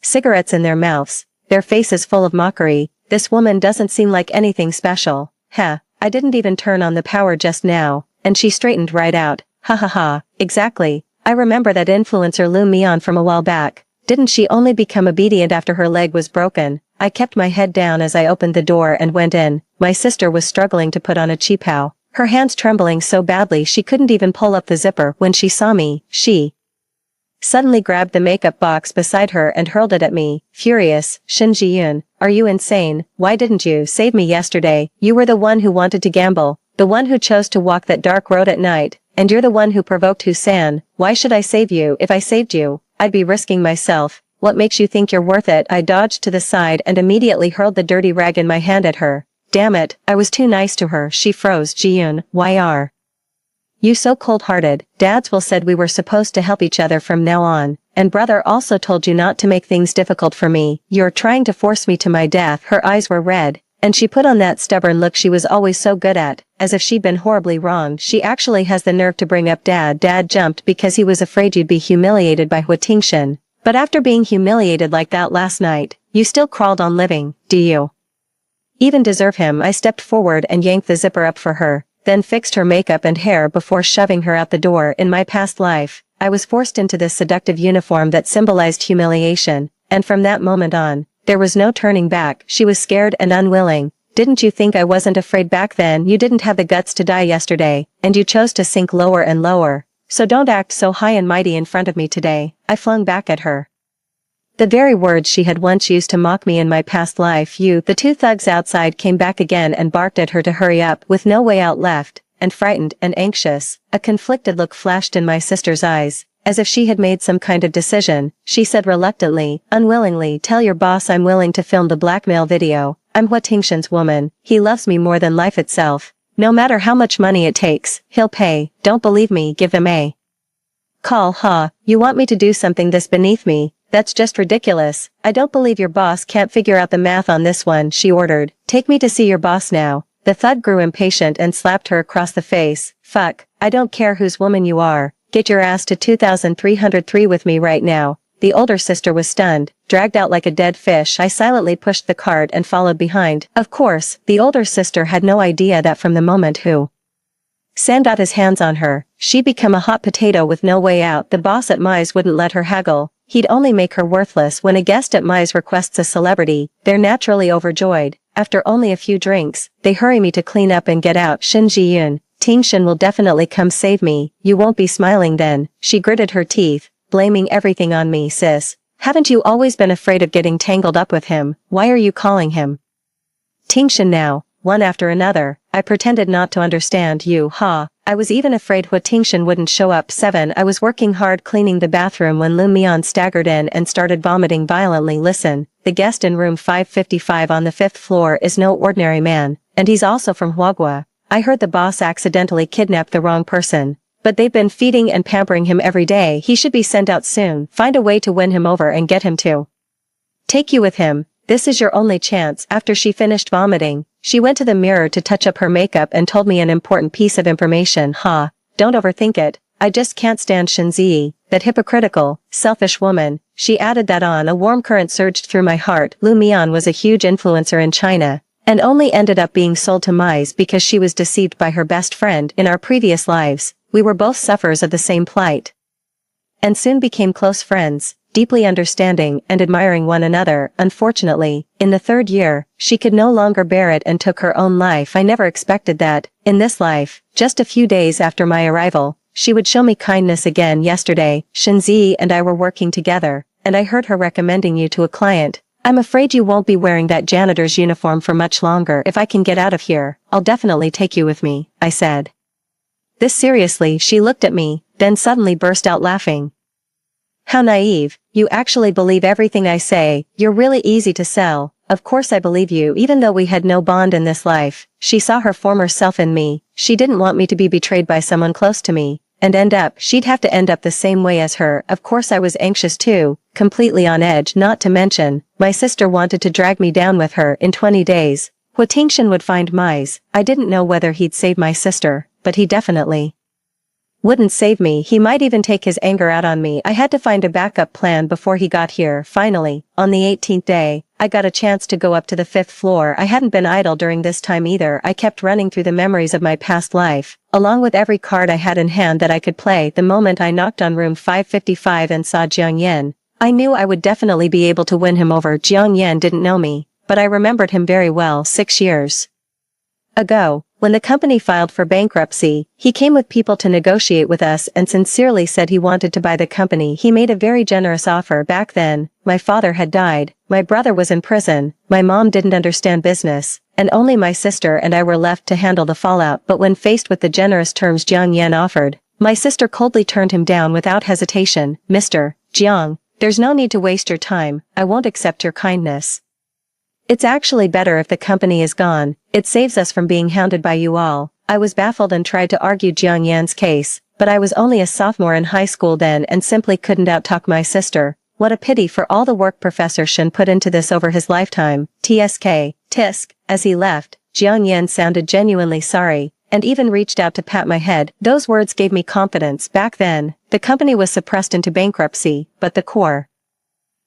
cigarettes in their mouths, their faces full of mockery. This woman doesn't seem like anything special. I didn't even turn on the power just now, and she straightened right out. Ha ha ha, exactly. I remember that influencer Lu Mian from a while back. Didn't she only become obedient after her leg was broken? I kept my head down as I opened the door and went in. My sister was struggling to put on a qipao, her hands trembling so badly she couldn't even pull up the zipper. When she saw me, she suddenly grabbed the makeup box beside her and hurled it at me, furious. Shin Ji-yoon, are you insane? Why didn't you save me yesterday? You were the one who wanted to gamble, the one who chose to walk that dark road at night, and you're the one who provoked Hoo-san. Why should I save you? If I saved you, I'd be risking myself. What makes you think you're worth it? I dodged to the side and immediately hurled the dirty rag in my hand at her. Damn it, I was too nice to her. She froze. Ji-yoon, why are you so cold-hearted? Dad's will said we were supposed to help each other from now on, and brother also told you not to make things difficult for me. You're trying to force me to my death. Her eyes were red, and she put on that stubborn look she was always so good at, as if she'd been horribly wronged. She actually has the nerve to bring up Dad. Dad jumped because he was afraid you'd be humiliated by Hua Tingshin. But after being humiliated like that last night, you still crawled on living. Do you even deserve him? I stepped forward and yanked the zipper up for her, then fixed her makeup and hair before shoving her out the door. In my past life, I was forced into this seductive uniform that symbolized humiliation, and from that moment on, there was no turning back. She was scared and unwilling. Didn't you think I wasn't afraid back then? You didn't have the guts to die yesterday, and you chose to sink lower and lower. So don't act so high and mighty in front of me today. I flung back at her the very words she had once used to mock me in my past life. The two thugs outside came back again and barked at her to hurry up. With no way out left, and frightened and anxious, a conflicted look flashed in my sister's eyes, as if she had made some kind of decision. She said reluctantly, unwillingly, tell your boss I'm willing to film the blackmail video. I'm Hua Tingshin's woman. He loves me more than life itself. No matter how much money it takes, he'll pay. Don't believe me? Give them a call. Ha, you want me to do something this beneath me? That's just ridiculous. I don't believe your boss can't figure out the math on this one, she ordered. Take me to see your boss now. The thug grew impatient and slapped her across the face. Fuck, I don't care whose woman you are. Get your ass to 2303 with me right now. The older sister was stunned, dragged out like a dead fish. I silently pushed the cart and followed behind. Of course, the older sister had no idea that from the moment Hoo-san got his hands on her, she'd become a hot potato with no way out. The boss at Mize wouldn't let her haggle. He'd only make her worthless. When a guest at Mize requests a celebrity, they're naturally overjoyed. After only a few drinks, they hurry me to clean up and get out. Shin Ji-yoon, Tingshin will definitely come save me. You won't be smiling then. She gritted her teeth, blaming everything on me. Sis, haven't you always been afraid of getting tangled up with him? Why are you calling him Tingshin now? One after another, I pretended not to understand. I was even afraid Hua Tingshin wouldn't show up. 7. I was working hard cleaning the bathroom when Lu Mian staggered in and started vomiting violently. Listen, the guest in room 555 on the 5th floor is no ordinary man, and he's also from Huagua. I heard the boss accidentally kidnapped the wrong person, but they've been feeding and pampering him every day. He should be sent out soon. Find a way to win him over and get him to take you with him. This is your only chance. After she finished vomiting, she went to the mirror to touch up her makeup and told me an important piece of information. Don't overthink it. I just can't stand Shinzi, that hypocritical, selfish woman. She added that on. A warm current surged through my heart. Lu Mian was a huge influencer in China, and only ended up being sold to Mize because she was deceived by her best friend. In our previous lives, we were both sufferers of the same plight, and soon became close friends, deeply understanding and admiring one another. Unfortunately, in the 3rd year, she could no longer bear it and took her own life. I never expected that, in this life, just a few days after my arrival, she would show me kindness again. Yesterday, Shinzi and I were working together, and I heard her recommending you to a client. I'm afraid you won't be wearing that janitor's uniform for much longer. If I can get out of here, I'll definitely take you with me, I said. This seriously. She looked at me, then suddenly burst out laughing. How naive, you actually believe everything I say. You're really easy to sell. Of course I believe you even though we had no bond in this life. She saw her former self in me. She didn't want me to be betrayed by someone close to me, and she'd have to end up the same way as her. Of course I was anxious too, completely on edge. Not to mention, my sister wanted to drag me down with her. In 20 days, Hua Tingshin would find Mize. I didn't know whether he'd save my sister, but he definitely wouldn't save me. He might even take his anger out on me. I had to find a backup plan before he got here. Finally, on the 18th day, I got a chance to go up to the 5th floor. I hadn't been idle during this time either. I kept running through the memories of my past life, along with every card I had in hand that I could play. The moment I knocked on room 555 and saw Jiang Yen, I knew I would definitely be able to win him over. Jiang Yen didn't know me, but I remembered him very well. 6 years ago, When the company filed for bankruptcy, he came with people to negotiate with us and sincerely said he wanted to buy the company. He made a very generous offer back then. My father had died, my brother was in prison, my mom didn't understand business, and only my sister and I were left to handle the fallout. But when faced with the generous terms Jiang Yan offered, my sister coldly turned him down without hesitation. Mr. Jiang, there's no need to waste your time, I won't accept your kindness. It's actually better if the company is gone, it saves us from being hounded by you all. I was baffled and tried to argue Jiang Yan's case, but I was only a sophomore in high school then and simply couldn't outtalk my sister. What a pity for all the work Professor Shen put into this over his lifetime. Tisk. As he left, Jiang Yan sounded genuinely sorry, and even reached out to pat my head. Those words gave me confidence. Back then, the company was suppressed into bankruptcy, but the core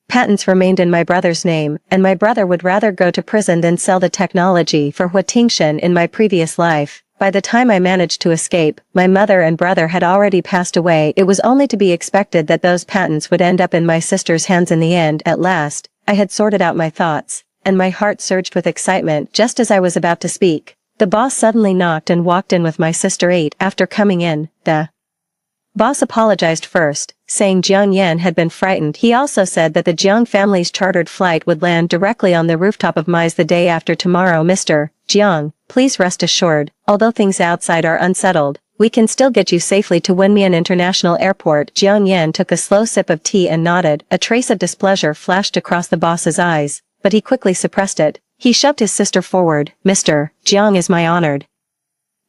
patents remained in my brother's name, and my brother would rather go to prison than sell the technology for Huatingxin in my previous life. By the time I managed to escape, my mother and brother had already passed away. It was only to be expected that those patents would end up in my sister's hands in the end. At last, I had sorted out my thoughts, and my heart surged with excitement. Just as I was about to speak, the boss suddenly knocked and walked in with my sister. After coming in, the boss apologized first, saying Jiang Yan had been frightened. He also said that the Jiang family's chartered flight would land directly on the rooftop of MICE the day after tomorrow. Mr. Jiang, please rest assured, although things outside are unsettled, we can still get you safely to Wenmian International Airport. Jiang Yan took a slow sip of tea and nodded. A trace of displeasure flashed across the boss's eyes, but he quickly suppressed it. He shoved his sister forward. Mr. Jiang is my honored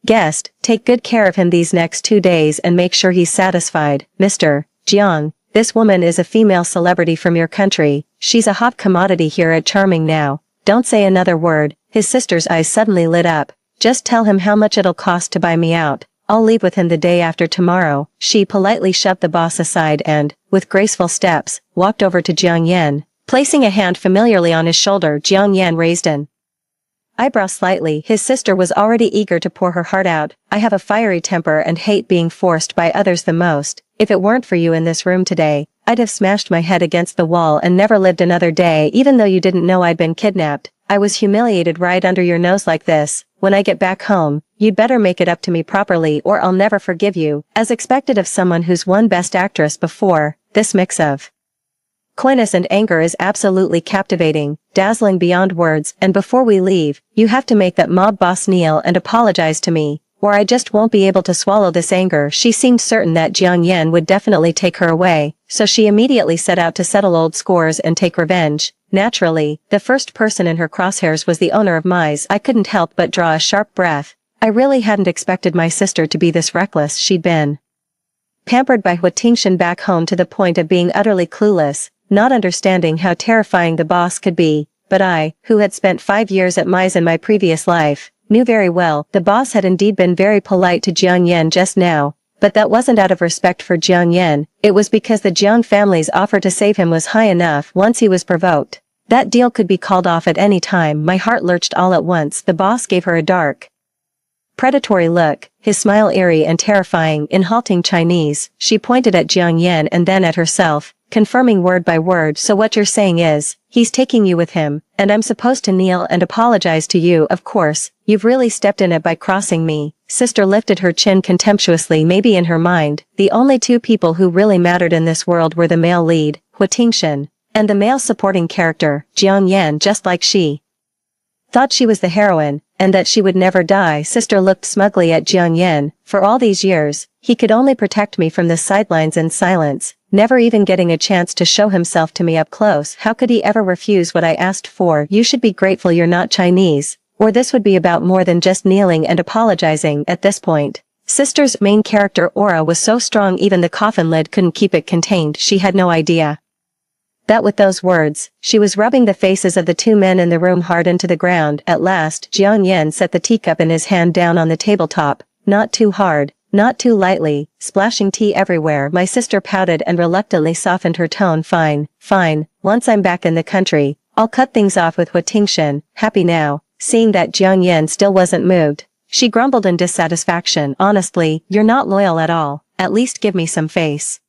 guest, take good care of him these next 2 days and make sure he's satisfied. Mr. Jiang, this woman is a female celebrity from your country, she's a hot commodity here at Charming now. Don't say another word. His sister's eyes suddenly lit up. Just tell him how much it'll cost to buy me out. I'll leave with him the day after tomorrow. She politely shoved the boss aside and, with graceful steps, walked over to Jiang Yan. Placing a hand familiarly on his shoulder, Jiang Yan raised an eyebrow slightly. His sister was already eager to pour her heart out. I have a fiery temper and hate being forced by others the most. If it weren't for you in this room today, I'd have smashed my head against the wall and never lived another day. Even though you didn't know I'd been kidnapped, I was humiliated right under your nose like this. When I get back home, you'd better make it up to me properly or I'll never forgive you. As expected of someone who's won Best Actress before, this mix of coyness and anger is absolutely captivating, dazzling beyond words. And before we leave, you have to make that mob boss kneel and apologize to me, or I just won't be able to swallow this anger. She seemed certain that Jiang Yan would definitely take her away, so she immediately set out to settle old scores and take revenge. Naturally, the first person in her crosshairs was the owner of MICE. I couldn't help but draw a sharp breath. I really hadn't expected my sister to be this reckless. She'd been pampered by Huatingxin back home to the point of being utterly clueless, not understanding how terrifying the boss could be. But I, who had spent 5 years at MICE in my previous life, knew very well the boss had indeed been very polite to Jiang Yan just now. But that wasn't out of respect for Jiang Yan, it was because the Jiang family's offer to save him was high enough. Once he was provoked, that deal could be called off at any time. My heart lurched all at once. The boss gave her a dark, predatory look, his smile eerie and terrifying. In halting Chinese, she pointed at Jiang Yan and then at herself, confirming word by word. So what you're saying is, he's taking you with him, and I'm supposed to kneel and apologize to you? Of course, you've really stepped in it by crossing me. Sister lifted her chin contemptuously. Maybe in her mind, the only two people who really mattered in this world were the male lead, Huatingxin, and the male supporting character, Jiang Yan. Just like she thought she was the heroine, and that she would never die. Sister looked smugly at Jiang Yan. For all these years, he could only protect me from the sidelines in silence, never even getting a chance to show himself to me up close. How could he ever refuse what I asked for? You should be grateful you're not Chinese, or this would be about more than just kneeling and apologizing. At this point, Sister's main character aura was so strong even the coffin lid couldn't keep it contained. She had no idea that with those words, she was rubbing the faces of the two men in the room hard into the ground. At last, Jiang Yan set the teacup in his hand down on the tabletop, not too hard, not too lightly, splashing tea everywhere. My sister pouted and reluctantly softened her tone. Fine. Once I'm back in the country, I'll cut things off with Huatingxin. Happy now, seeing that Jiang Yan still wasn't moved, she grumbled in dissatisfaction. Honestly, you're not loyal at all. At least give me some face.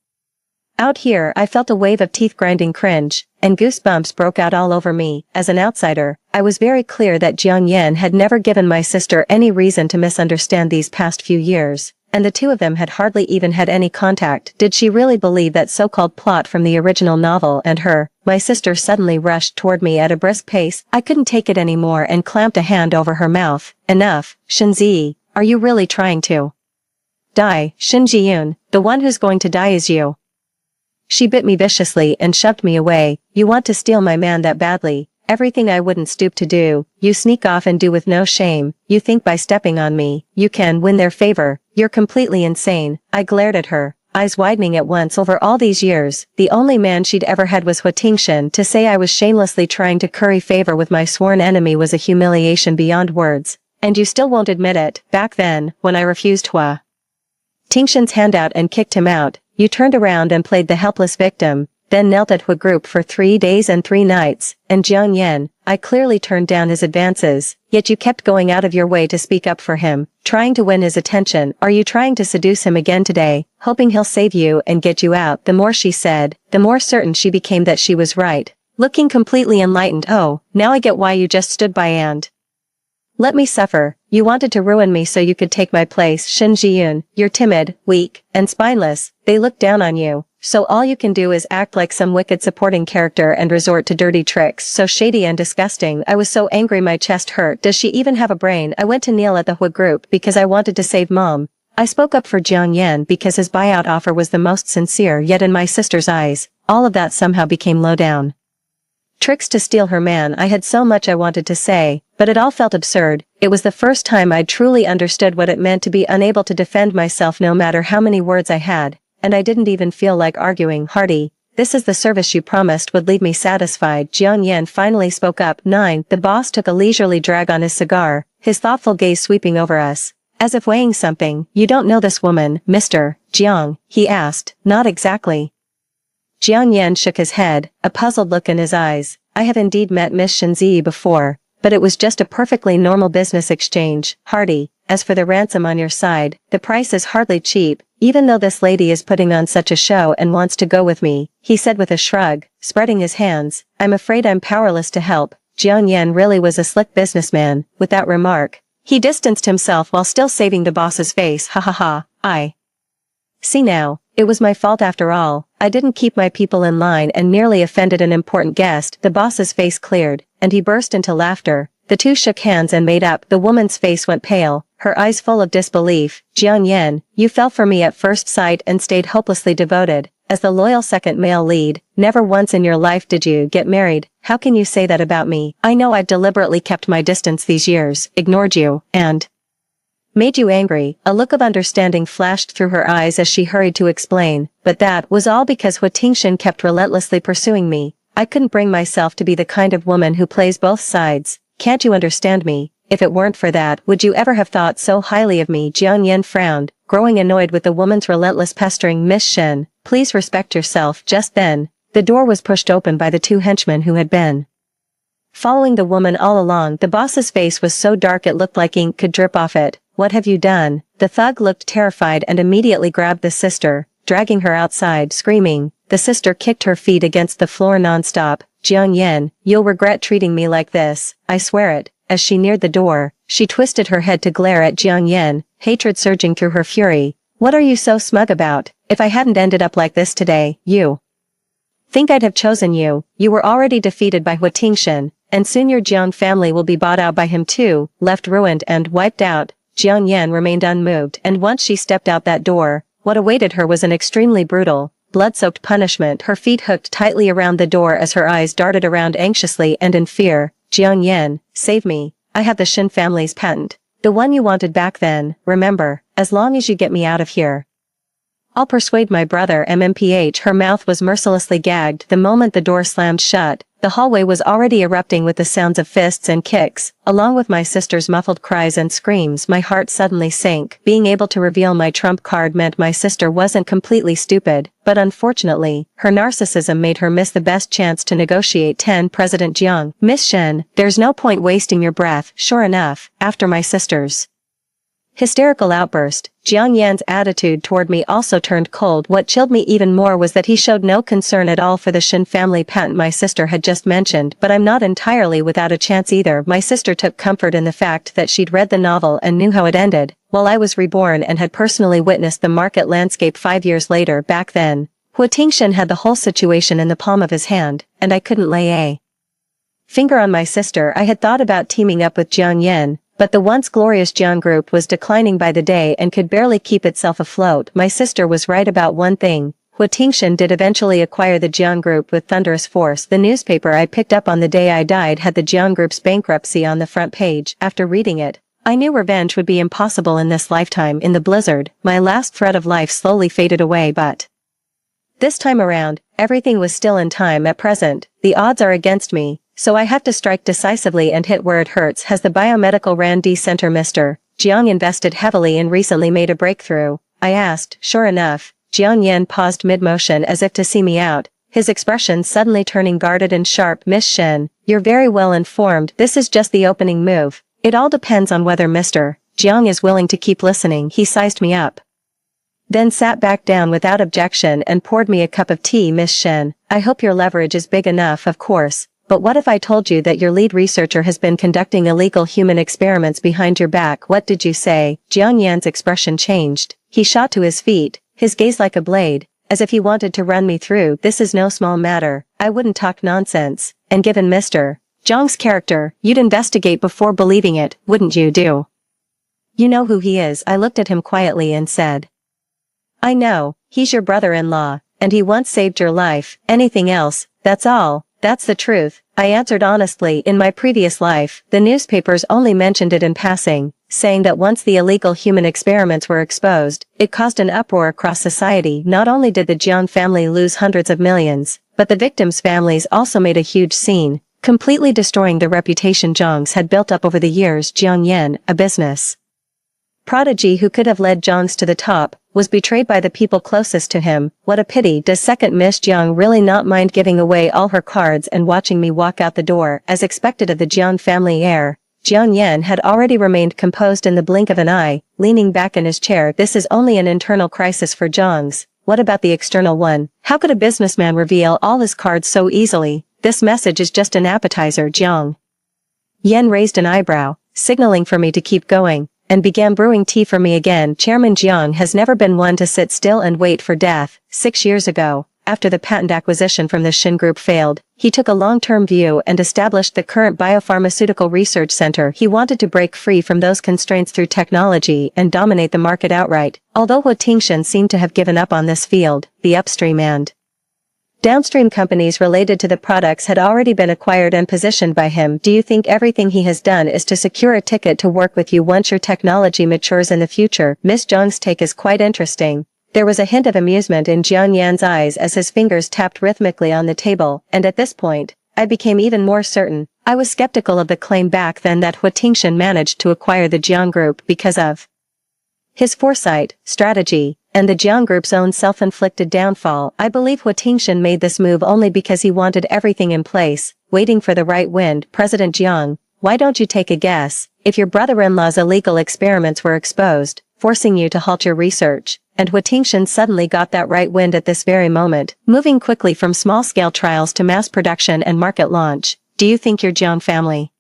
Out here I felt a wave of teeth-grinding cringe, and goosebumps broke out all over me. As an outsider, I was very clear that Jiang Yan had never given my sister any reason to misunderstand these past few years, and the two of them had hardly even had any contact. Did she really believe that so-called plot from the original novel and her? My sister suddenly rushed toward me at a brisk pace. I couldn't take it anymore and clamped a hand over her mouth. Enough, Shinzi, are you really trying to die? Shin Ji-yoon, the one who's going to die is you. She bit me viciously and shoved me away. You want to steal my man that badly. Everything I wouldn't stoop to do, you sneak off and do with no shame. You think by stepping on me, you can win their favor. You're completely insane. I glared at her, eyes widening at once. Over all these years, the only man she'd ever had was Hua Tingshan. To say I was shamelessly trying to curry favor with my sworn enemy was a humiliation beyond words. And you still won't admit it. Back then, when I refused Hua Tingshan's handout and kicked him out, you turned around and played the helpless victim, then knelt at Hua Group for 3 days and 3 nights, and Jiang Yan, I clearly turned down his advances, yet you kept going out of your way to speak up for him, trying to win his attention. Are you trying to seduce him again today, hoping he'll save you and get you out? The more she said, the more certain she became that she was right, looking completely enlightened. Oh, now I get why you just stood by and let me suffer. You wanted to ruin me so you could take my place. Shin Ji-yoon, you're timid, weak, and spineless. They look down on you, so all you can do is act like some wicked supporting character and resort to dirty tricks. So shady and disgusting. I was so angry my chest hurt. Does she even have a brain? I went to kneel at the Hua Group because I wanted to save Mom. I spoke up for Jiang Yan because his buyout offer was the most sincere, yet in my sister's eyes, all of that somehow became low down tricks to steal her man. I had so much I wanted to say, but it all felt absurd. It was the first time I'd truly understood what it meant to be unable to defend myself no matter how many words I had, and I didn't even feel like arguing. Hardy, this is the service you promised would leave me satisfied. Jiang Yan finally spoke up. 9. The boss took a leisurely drag on his cigar, his thoughtful gaze sweeping over us, as if weighing something. You don't know this woman, Mr. Jiang? He asked. Not exactly. Jiang Yan shook his head, a puzzled look in his eyes. I have indeed met Miss Shinzi before, but it was just a perfectly normal business exchange. Hardy, as for the ransom on your side, the price is hardly cheap, even though this lady is putting on such a show and wants to go with me, he said with a shrug, spreading his hands. I'm afraid I'm powerless to help. Jiang Yan really was a slick businessman. With that remark, he distanced himself while still saving the boss's face. Ha ha ha, I see now. It was my fault after all. I didn't keep my people in line and nearly offended an important guest. The boss's face cleared, and he burst into laughter. The two shook hands and made up. The woman's face went pale, her eyes full of disbelief. Jiang Yan, you fell for me at first sight and stayed hopelessly devoted, as the loyal second male lead. Never once in your life did you get married. How can you say that about me? I know I've deliberately kept my distance these years, ignored you, and made you angry. A look of understanding flashed through her eyes as she hurried to explain, but that was all because Hua Tingshan kept relentlessly pursuing me. I couldn't bring myself to be the kind of woman who plays both sides. Can't you understand me? If it weren't for that, would you ever have thought so highly of me? Jiang Yan frowned, growing annoyed with the woman's relentless pestering. Miss Shen, please respect yourself. Just then, the door was pushed open by the two henchmen who had been following the woman all along. The boss's face was so dark it looked like ink could drip off it. What have you done? The thug looked terrified and immediately grabbed the sister, dragging her outside, screaming. The sister kicked her feet against the floor non-stop. Jiang Yan, you'll regret treating me like this, I swear it. As she neared the door, she twisted her head to glare at Jiang Yan, hatred surging through her fury. What are you so smug about? If I hadn't ended up like this today, you think I'd have chosen you? You were already defeated by Hua Tingshan, and soon your Jiang family will be bought out by him too. Left ruined and wiped out, Jiang Yan remained unmoved, and once she stepped out that door, what awaited her was an extremely brutal, blood-soaked punishment. Her feet hooked tightly around the door as her eyes darted around anxiously and in fear. Jiang Yan, save me. I have the Shin family's patent. The one you wanted back then, remember, as long as you get me out of here, I'll persuade my brother. MMPH. Her mouth was mercilessly gagged the moment the door slammed shut. The hallway was already erupting with the sounds of fists and kicks, along with my sister's muffled cries and screams. My heart suddenly sank. Being able to reveal my trump card meant my sister wasn't completely stupid, but unfortunately, her narcissism made her miss the best chance to negotiate. 10. President Jiang. Miss Shen, there's no point wasting your breath. Sure enough, after my sister's Hysterical outburst. Jiang Yan's attitude toward me also turned cold. What chilled me even more was that he showed no concern at all for the Shin family patent my sister had just mentioned, but I'm not entirely without a chance either. My sister took comfort in the fact that she'd read the novel and knew how it ended, while I was reborn and had personally witnessed the market landscape 5 years later. Back then, Hua Tingshan had the whole situation in the palm of his hand, and I couldn't lay a finger on my sister. I had thought about teaming up with Jiang Yan, but the once glorious Jiang Group was declining by the day and could barely keep itself afloat. My sister was right about one thing. Hua Tingshan did eventually acquire the Jiang Group with thunderous force. The newspaper I picked up on the day I died had the Jiang Group's bankruptcy on the front page. After reading it, I knew revenge would be impossible in this lifetime. In the blizzard, my last thread of life slowly faded away, but this time around, everything was still in time. At present, the odds are against me, so I have to strike decisively and hit where it hurts. Has the biomedical R&D center Mr. Jiang invested heavily and recently made a breakthrough? I asked. Sure enough, Jiang Yan paused mid-motion as if to see me out, his expression suddenly turning guarded and sharp. Miss Shen, you're very well informed. This is just the opening move. It all depends on whether Mr. Jiang is willing to keep listening. He sized me up, then sat back down without objection and poured me a cup of tea. Miss Shen, I hope your leverage is big enough. Of course. But what if I told you that your lead researcher has been conducting illegal human experiments behind your back? What did you say? Jiang Yan's expression changed. He shot to his feet, his gaze like a blade, as if he wanted to run me through. This is no small matter. I wouldn't talk nonsense. And given Mr. Jiang's character, you'd investigate before believing it, wouldn't you? Do you know who he is? I looked at him quietly and said, I know, he's your brother-in-law, and he once saved your life. Anything else? That's all. That's the truth, I answered honestly. In my previous life, the newspapers only mentioned it in passing, saying that once the illegal human experiments were exposed, it caused an uproar across society. Not only did the Jiang family lose hundreds of millions, but the victims' families also made a huge scene, completely destroying the reputation Jiang's had built up over the years. Jiang Yan, a business prodigy who could have led Jiang's to the top, was betrayed by the people closest to him. What a pity. Does second Miss Jiang really not mind giving away all her cards and watching me walk out the door? As expected of the Jiang family heir, Jiang Yan had already remained composed in the blink of an eye, leaning back in his chair. This is only an internal crisis for Jiang's. What about the external one? How could a businessman reveal all his cards so easily? This message is just an appetizer. Jiang Yan raised an eyebrow, signaling for me to keep going, and began brewing tea for me again. Chairman Jiang has never been one to sit still and wait for death. 6 years ago, after the patent acquisition from the Shin Group failed, he took a long-term view and established the current biopharmaceutical research center. He wanted to break free from those constraints through technology and dominate the market outright. Although Hua Tingshan seemed to have given up on this field, the upstream and downstream companies related to the products had already been acquired and positioned by him. Do you think everything he has done is to secure a ticket to work with you once your technology matures in the future? Miss Jiang's take is quite interesting. There was a hint of amusement in Jiang Yan's eyes as his fingers tapped rhythmically on the table, and at this point, I became even more certain. I was skeptical of the claim back then that Hua Tingshan managed to acquire the Jiang Group because of his foresight, strategy, and the Jiang Group's own self-inflicted downfall. I believe Hua Tingshan made this move only because he wanted everything in place, waiting for the right wind. President Jiang, why don't you take a guess? If your brother-in-law's illegal experiments were exposed, forcing you to halt your research, and Hua Tingshan suddenly got that right wind at this very moment, moving quickly from small-scale trials to mass production and market launch, do you think your Jiang family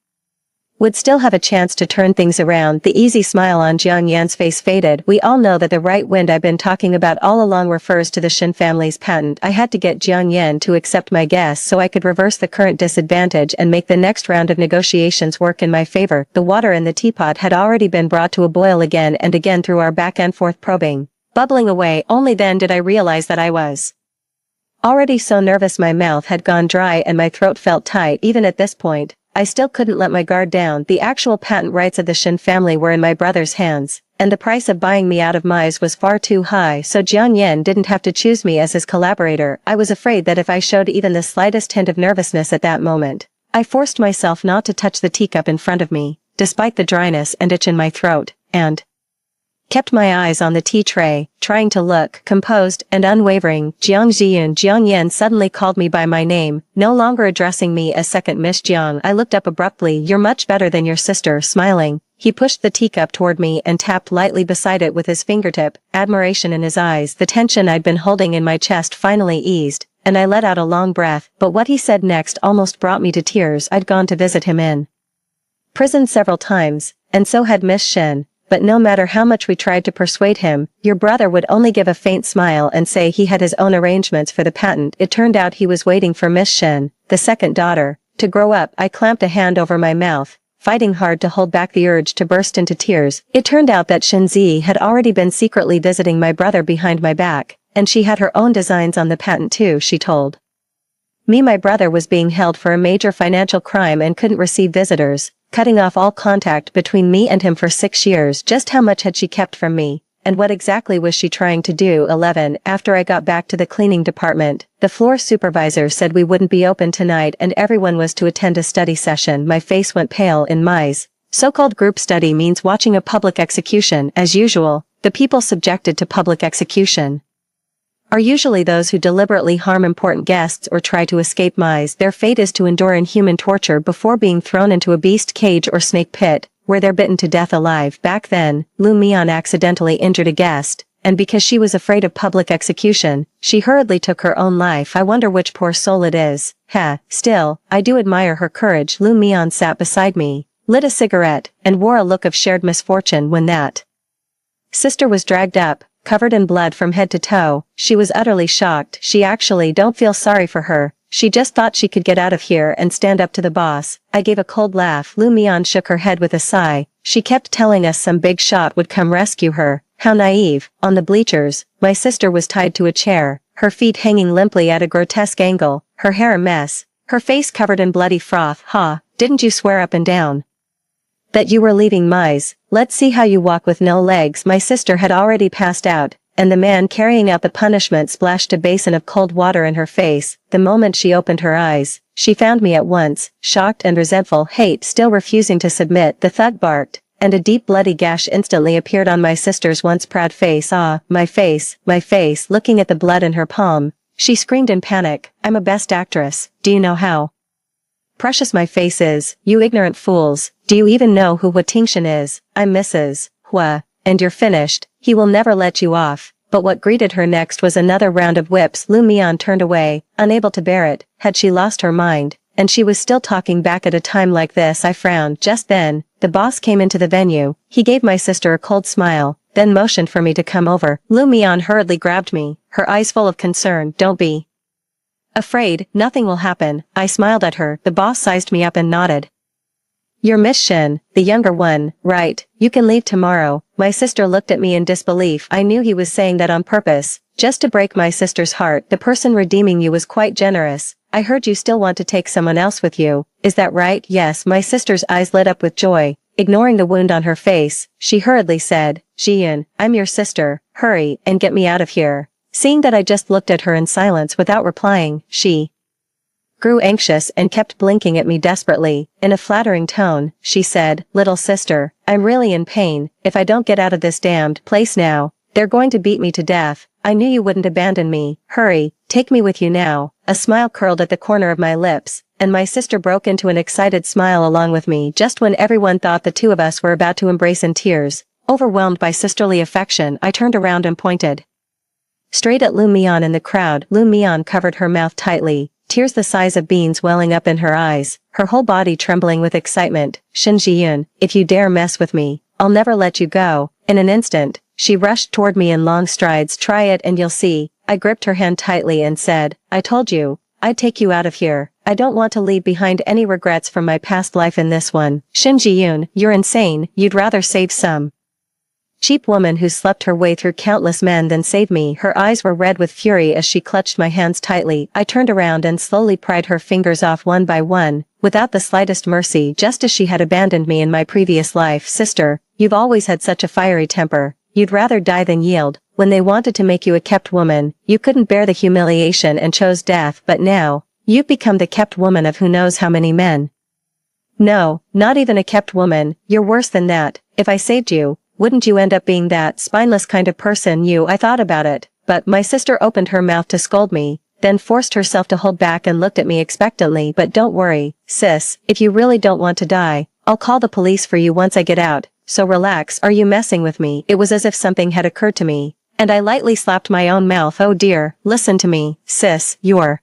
would still have a chance to turn things around? The easy smile on Jiang Yan's face faded. We all know that the right wind I've been talking about all along refers to the Shin family's patent. I had to get Jiang Yan to accept my guess so I could reverse the current disadvantage and make the next round of negotiations work in my favor. The water in the teapot had already been brought to a boil again and again through our back-and-forth probing, bubbling away. Only then did I realize that I was already so nervous my mouth had gone dry and my throat felt tight. Even at this point, I still couldn't let my guard down. The actual patent rights of the Shin family were in my brother's hands, and the price of buying me out of Mize was far too high, so Jiang Yan didn't have to choose me as his collaborator. I was afraid that if I showed even the slightest hint of nervousness at that moment, I forced myself not to touch the teacup in front of me, despite the dryness and itch in my throat, and Kept my eyes on the tea tray, trying to look composed and unwavering. Jiang Ziyun. Jiang Yan suddenly called me by my name, no longer addressing me as second Miss Jiang. I looked up abruptly. You're much better than your sister. Smiling, he pushed the teacup toward me and tapped lightly beside it with his fingertip, admiration in his eyes. The tension I'd been holding in my chest finally eased, and I let out a long breath. But what he said next almost brought me to tears. I'd gone to visit him in prison several times, and so had Miss Shen. But no matter how much we tried to persuade him, your brother would only give a faint smile and say he had his own arrangements for the patent. It turned out he was waiting for Miss Shen, the second daughter, to grow up. I clamped a hand over my mouth, fighting hard to hold back the urge to burst into tears. It turned out that Shenzi had already been secretly visiting my brother behind my back, and she had her own designs on the patent too, she told me. My brother was being held for a major financial crime and couldn't receive visitors, cutting off all contact between me and him for 6 years. Just how much had she kept from me, and what exactly was she trying to do? 11. After I got back to the cleaning department, the floor supervisor said we wouldn't be open tonight and everyone was to attend a study session. My face went pale. In Mai's so-called group study means watching a public execution. As usual, the people subjected to public execution are usually those who deliberately harm important guests or try to escape Mai's. Their fate is to endure inhuman torture before being thrown into a beast cage or snake pit, where they're bitten to death alive. Back then, Lu Mian accidentally injured a guest, and because she was afraid of public execution, she hurriedly took her own life. I wonder which poor soul it is. Still, I do admire her courage. Lu Mian sat beside me, lit a cigarette, and wore a look of shared misfortune. When that sister was dragged up, covered in blood from head to toe, she was utterly shocked. She actually don't feel sorry for her. She just thought she could get out of here and stand up to the boss. I gave a cold laugh. Lu Mian shook her head with a sigh. She kept telling us some big shot would come rescue her. How naive. On the bleachers, my sister was tied to a chair, her feet hanging limply at a grotesque angle, her hair a mess, her face covered in bloody froth. Didn't you swear up and down that you were leaving Mai's? Let's see how you walk with no legs. My sister had already passed out, and the man carrying out the punishment splashed a basin of cold water in her face. The moment she opened her eyes, she found me at once, shocked and resentful. Hate still refusing to submit, the thug barked, and a deep bloody gash instantly appeared on my sister's once proud face. My face. Looking at the blood in her palm, she screamed in panic, I'm a best actress. Do you know how precious my face is? You ignorant fools. Do you even know who Hua Tingshan is? I'm Mrs. Hua, and you're finished. He will never let you off. But what greeted her next was another round of whips. Lu Mian turned away, unable to bear it. Had she lost her mind? And she was still talking back at a time like this. I frowned. Just then, the boss came into the venue. He gave my sister a cold smile, then motioned for me to come over. Lu Mian hurriedly grabbed me, her eyes full of concern. Don't be afraid, nothing will happen. I smiled at her. The boss sized me up and nodded. You're Miss Shen, the younger one, right? You can leave tomorrow. My sister looked at me in disbelief. I knew he was saying that on purpose, just to break my sister's heart. The person redeeming you was quite generous. I heard you still want to take someone else with you. Is that right? Yes. My sister's eyes lit up with joy. Ignoring the wound on her face, she hurriedly said, Jian, I'm your sister. Hurry, and get me out of here. Seeing that I just looked at her in silence without replying, she grew anxious and kept blinking at me desperately. In a flattering tone, she said, Little sister, I'm really in pain. If I don't get out of this damned place now, they're going to beat me to death. I knew you wouldn't abandon me. Hurry, take me with you now. A smile curled at the corner of my lips, and my sister broke into an excited smile along with me. Just when everyone thought the two of us were about to embrace in tears, overwhelmed by sisterly affection, I turned around and pointed straight at Lu Mian in the crowd. Lu Mian covered her mouth tightly, tears the size of beans welling up in her eyes, her whole body trembling with excitement. Shen Jiyun, if you dare mess with me, I'll never let you go. In an instant, she rushed toward me in long strides. Try it and you'll see. I gripped her hand tightly and said, I told you, I'd take you out of here. I don't want to leave behind any regrets from my past life in this one. Shen Jiyun, you're insane. You'd rather save some cheap woman who slept her way through countless men than save me. Her eyes were red with fury as she clutched my hands tightly. I turned around and slowly pried her fingers off one by one, without the slightest mercy, just as she had abandoned me in my previous life. Sister, you've always had such a fiery temper. You'd rather die than yield. When they wanted to make you a kept woman, you couldn't bear the humiliation and chose death. But now, you've become the kept woman of who knows how many men. No, not even a kept woman. You're worse than that. If I saved you, wouldn't you end up being that spineless kind of person I thought about it, but my sister opened her mouth to scold me, then forced herself to hold back and looked at me expectantly. But don't worry, sis, if you really don't want to die, I'll call the police for you once I get out, so relax. Are you messing with me? It was as if something had occurred to me, and I lightly slapped my own mouth. Oh dear, listen to me, sis, you're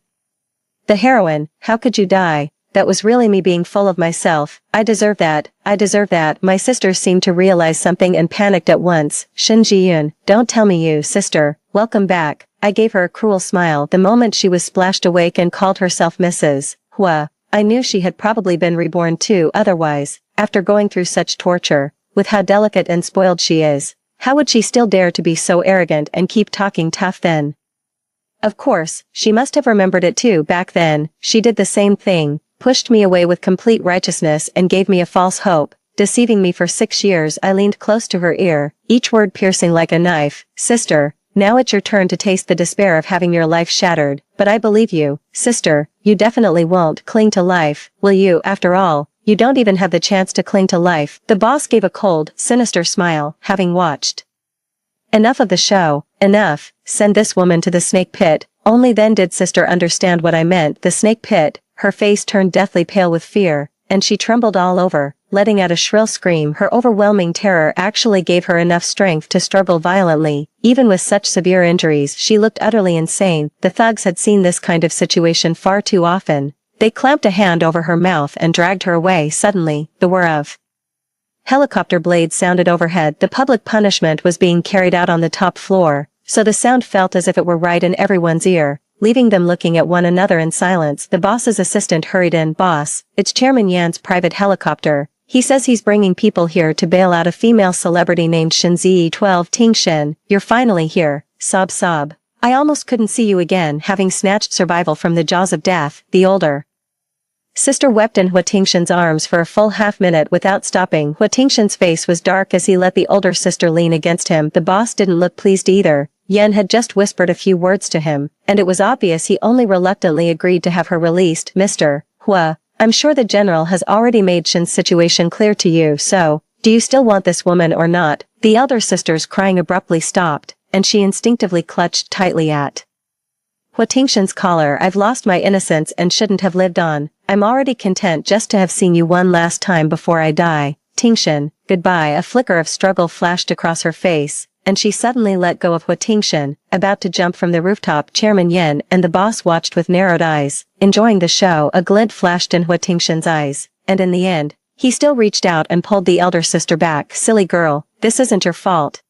the heroine. How could you die? That was really me being full of myself. I deserve that. I deserve that. My sister seemed to realize something and panicked at once. Shin Ji-yoon, don't tell me you, sister. Welcome back. I gave her a cruel smile the moment she was splashed awake and called herself Mrs. Hua. I knew she had probably been reborn too, otherwise, after going through such torture, with how delicate and spoiled she is, how would she still dare to be so arrogant and keep talking tough then? Of course, she must have remembered it too back then. She did the same thing, pushed me away with complete righteousness and gave me a false hope, deceiving me for 6 years. I leaned close to her ear, each word piercing like a knife. Sister, now it's your turn to taste the despair of having your life shattered, but I believe you, sister, you definitely won't cling to life, will you? After all, you don't even have the chance to cling to life. The boss gave a cold, sinister smile, having watched enough of the show. Enough, send this woman to the snake pit. Only then did sister understand what I meant. The snake pit. Her face turned deathly pale with fear, and she trembled all over, letting out a shrill scream. Her overwhelming terror actually gave her enough strength to struggle violently. Even with such severe injuries, she looked utterly insane. The thugs had seen this kind of situation far too often. They clamped a hand over her mouth and dragged her away. Suddenly, the whir of helicopter blades sounded overhead. The public punishment was being carried out on the top floor, so the sound felt as if it were right in everyone's ear, leaving them looking at one another in silence. The boss's assistant hurried in. Boss, it's Chairman Yan's private helicopter. He says he's bringing people here to bail out a female celebrity named Shinzi 12 Tingshin. You're finally here. Sob sob. I almost couldn't see you again, having snatched survival from the jaws of death. The older sister wept in Hua Tingshin's arms for a full half-minute without stopping. Hua Tingshin's face was dark as he let the older sister lean against him. The boss didn't look pleased either. Yan had just whispered a few words to him, and it was obvious he only reluctantly agreed to have her released. Mr. Hua, I'm sure the general has already made Shin's situation clear to you, so, do you still want this woman or not? The elder sister's crying abruptly stopped, and she instinctively clutched tightly at Hua Tingshin's collar. I've lost my innocence and shouldn't have lived on. I'm already content just to have seen you one last time before I die. Tingshin, goodbye. A flicker of struggle flashed across her face, and she suddenly let go of Hua Tingshin, about to jump from the rooftop. Chairman Yan and the boss watched with narrowed eyes, enjoying the show. A glint flashed in Hua Tingshin's eyes, and in the end, he still reached out and pulled the elder sister back. Silly girl, this isn't your fault.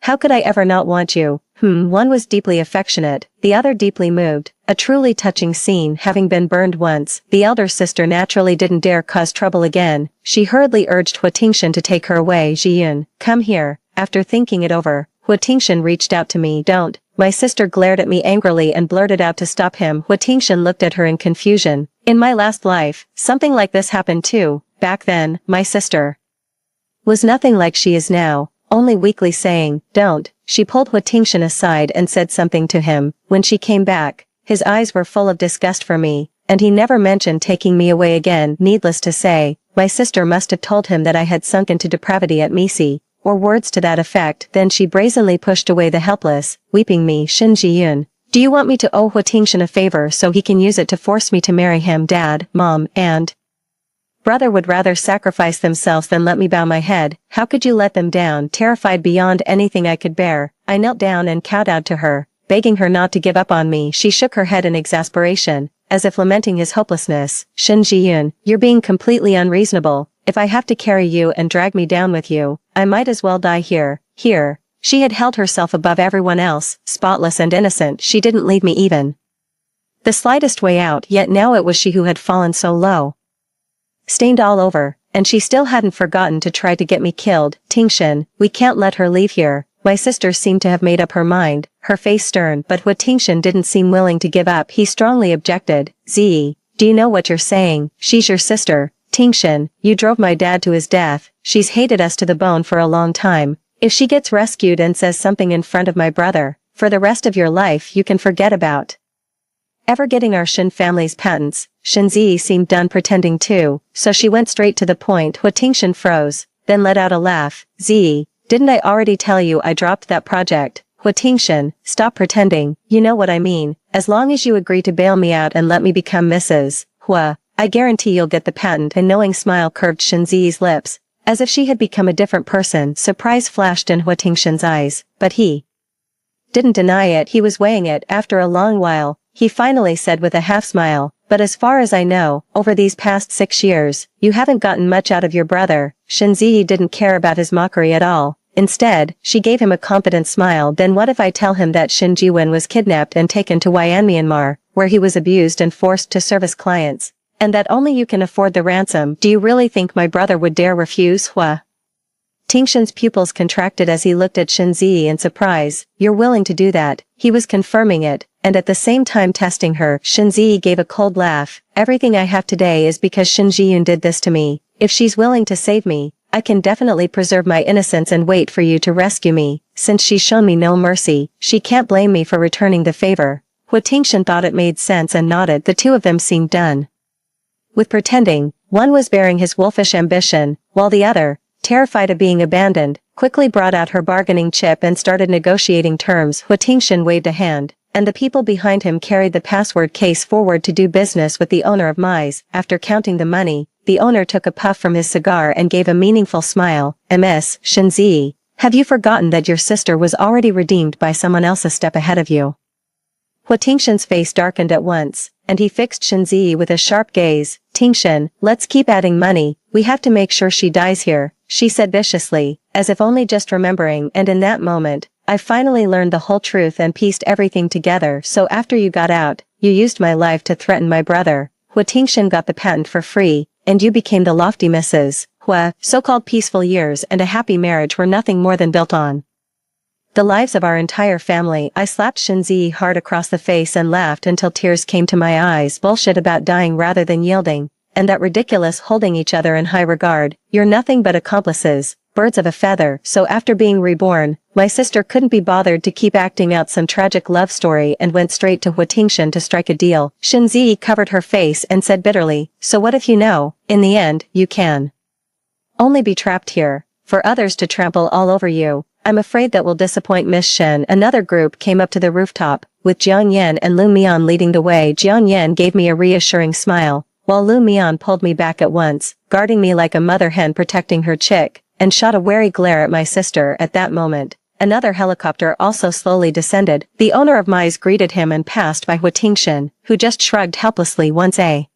How could I ever not want you? One was deeply affectionate, the other deeply moved, a truly touching scene. Having been burned once, the elder sister naturally didn't dare cause trouble again. She hurriedly urged Hua Tingshin to take her away. Ji-yoon, come here. After thinking it over, Hua Tingshin reached out to me. Don't. My sister glared at me angrily and blurted out to stop him. Hua Tingshin looked at her in confusion. In my last life, something like this happened too. Back then, my sister was nothing like she is now, only weakly saying, don't. She pulled Hua Tingshin aside and said something to him. When she came back, his eyes were full of disgust for me, and he never mentioned taking me away again. Needless to say, my sister must have told him that I had sunk into depravity at Misi, or words to that effect. Then she brazenly pushed away the helpless, weeping me. Shin Ji-yoon, do you want me to owe Hua Tingshin a favor so he can use it to force me to marry him? Dad, Mom, and brother would rather sacrifice themselves than let me bow my head. How could you let them down? Terrified beyond anything I could bear, I knelt down and kowtowed to her, begging her not to give up on me. She shook her head in exasperation, as if lamenting his hopelessness. Shin Ji-yoon, you're being completely unreasonable. If I have to carry you and drag me down with you, I might as well die here. Here. She had held herself above everyone else, spotless and innocent. She didn't leave me even the slightest way out, yet now it was she who had fallen so low, stained all over, and she still hadn't forgotten to try to get me killed. Tingshin, we can't let her leave here. My sister seemed to have made up her mind, her face stern, but Hua Tingshin didn't seem willing to give up. He strongly objected. Zi, do you know what you're saying? She's your sister. Tingshin, you drove my dad to his death. She's hated us to the bone for a long time. If she gets rescued and says something in front of my brother, for the rest of your life you can forget about ever getting our Shin family's patents. Shinzi seemed done pretending too, so she went straight to the point. Hua Tingshin froze, then let out a laugh. Zi, Didn't I already tell you I dropped that project? Hua Tingshan, stop pretending, you know what I mean. As long as you agree to bail me out and let me become Mrs. Hua, I guarantee you'll get the patent. A knowing smile curved Shenzi's lips. As if she had become a different person, surprise flashed in Hua Tingshan's eyes, but he didn't deny it. He was weighing it. After a long while, he finally said with a half smile, but as far as I know, over these past 6 years, you haven't gotten much out of your brother. Shenzi didn't care about his mockery at all. Instead, she gave him a confident smile. Then what if I tell him that Shin Jiwen was kidnapped and taken to Myanmar, where he was abused and forced to service clients, and that only you can afford the ransom? Do you really think my brother would dare refuse? Hua Tingshan's pupils contracted as he looked at Shenzi in surprise. You're willing to do that? He was confirming it, and at the same time testing her. Shenzi gave a cold laugh. Everything I have today is because Shin Jiyun did this to me. If she's willing to save me, I can definitely preserve my innocence and wait for you to rescue me. Since she's shown me no mercy, she can't blame me for returning the favor. Hua Tingshan thought it made sense and nodded. The two of them seemed done with pretending. One was bearing his wolfish ambition, while the other, terrified of being abandoned, quickly brought out her bargaining chip and started negotiating terms. Hua Tingshan waved a hand, and the people behind him carried the password case forward to do business with the owner of Mize. After counting the money, the owner took a puff from his cigar and gave a meaningful smile. Ms. Shenzi, have you forgotten that your sister was already redeemed by someone else a step ahead of you? Hua Tingshan's face darkened at once, and he fixed Shenzi with a sharp gaze. Tingshan, let's keep adding money, we have to make sure she dies here, she said viciously, as if only just remembering. And in that moment, I finally learned the whole truth and pieced everything together. So after you got out, you used my life to threaten my brother. Hua Tingshan got the patent for free, and you became the lofty Mrs. Hua. So-called peaceful years and a happy marriage were nothing more than built on the lives of our entire family. I slapped Shenzi hard across the face and laughed until tears came to my eyes. Bullshit about dying rather than yielding, and that ridiculous holding each other in high regard. You're nothing but accomplices, birds of a feather. So after being reborn, my sister couldn't be bothered to keep acting out some tragic love story and went straight to Hua Tingshan to strike a deal. Shenzi covered her face and said bitterly, so what if you know, in the end, you can only be trapped here, for others to trample all over you? I'm afraid that will disappoint Miss Shen. Another group came up to the rooftop, with Jiang Yan and Lu Mian leading the way. Jiang Yan gave me a reassuring smile, while Lu Mian pulled me back at once, guarding me like a mother hen protecting her chick, and shot a wary glare at my sister. At that moment, another helicopter also slowly descended. The owner of Mize greeted him and passed by Hua Tingshan, who just shrugged helplessly. Once a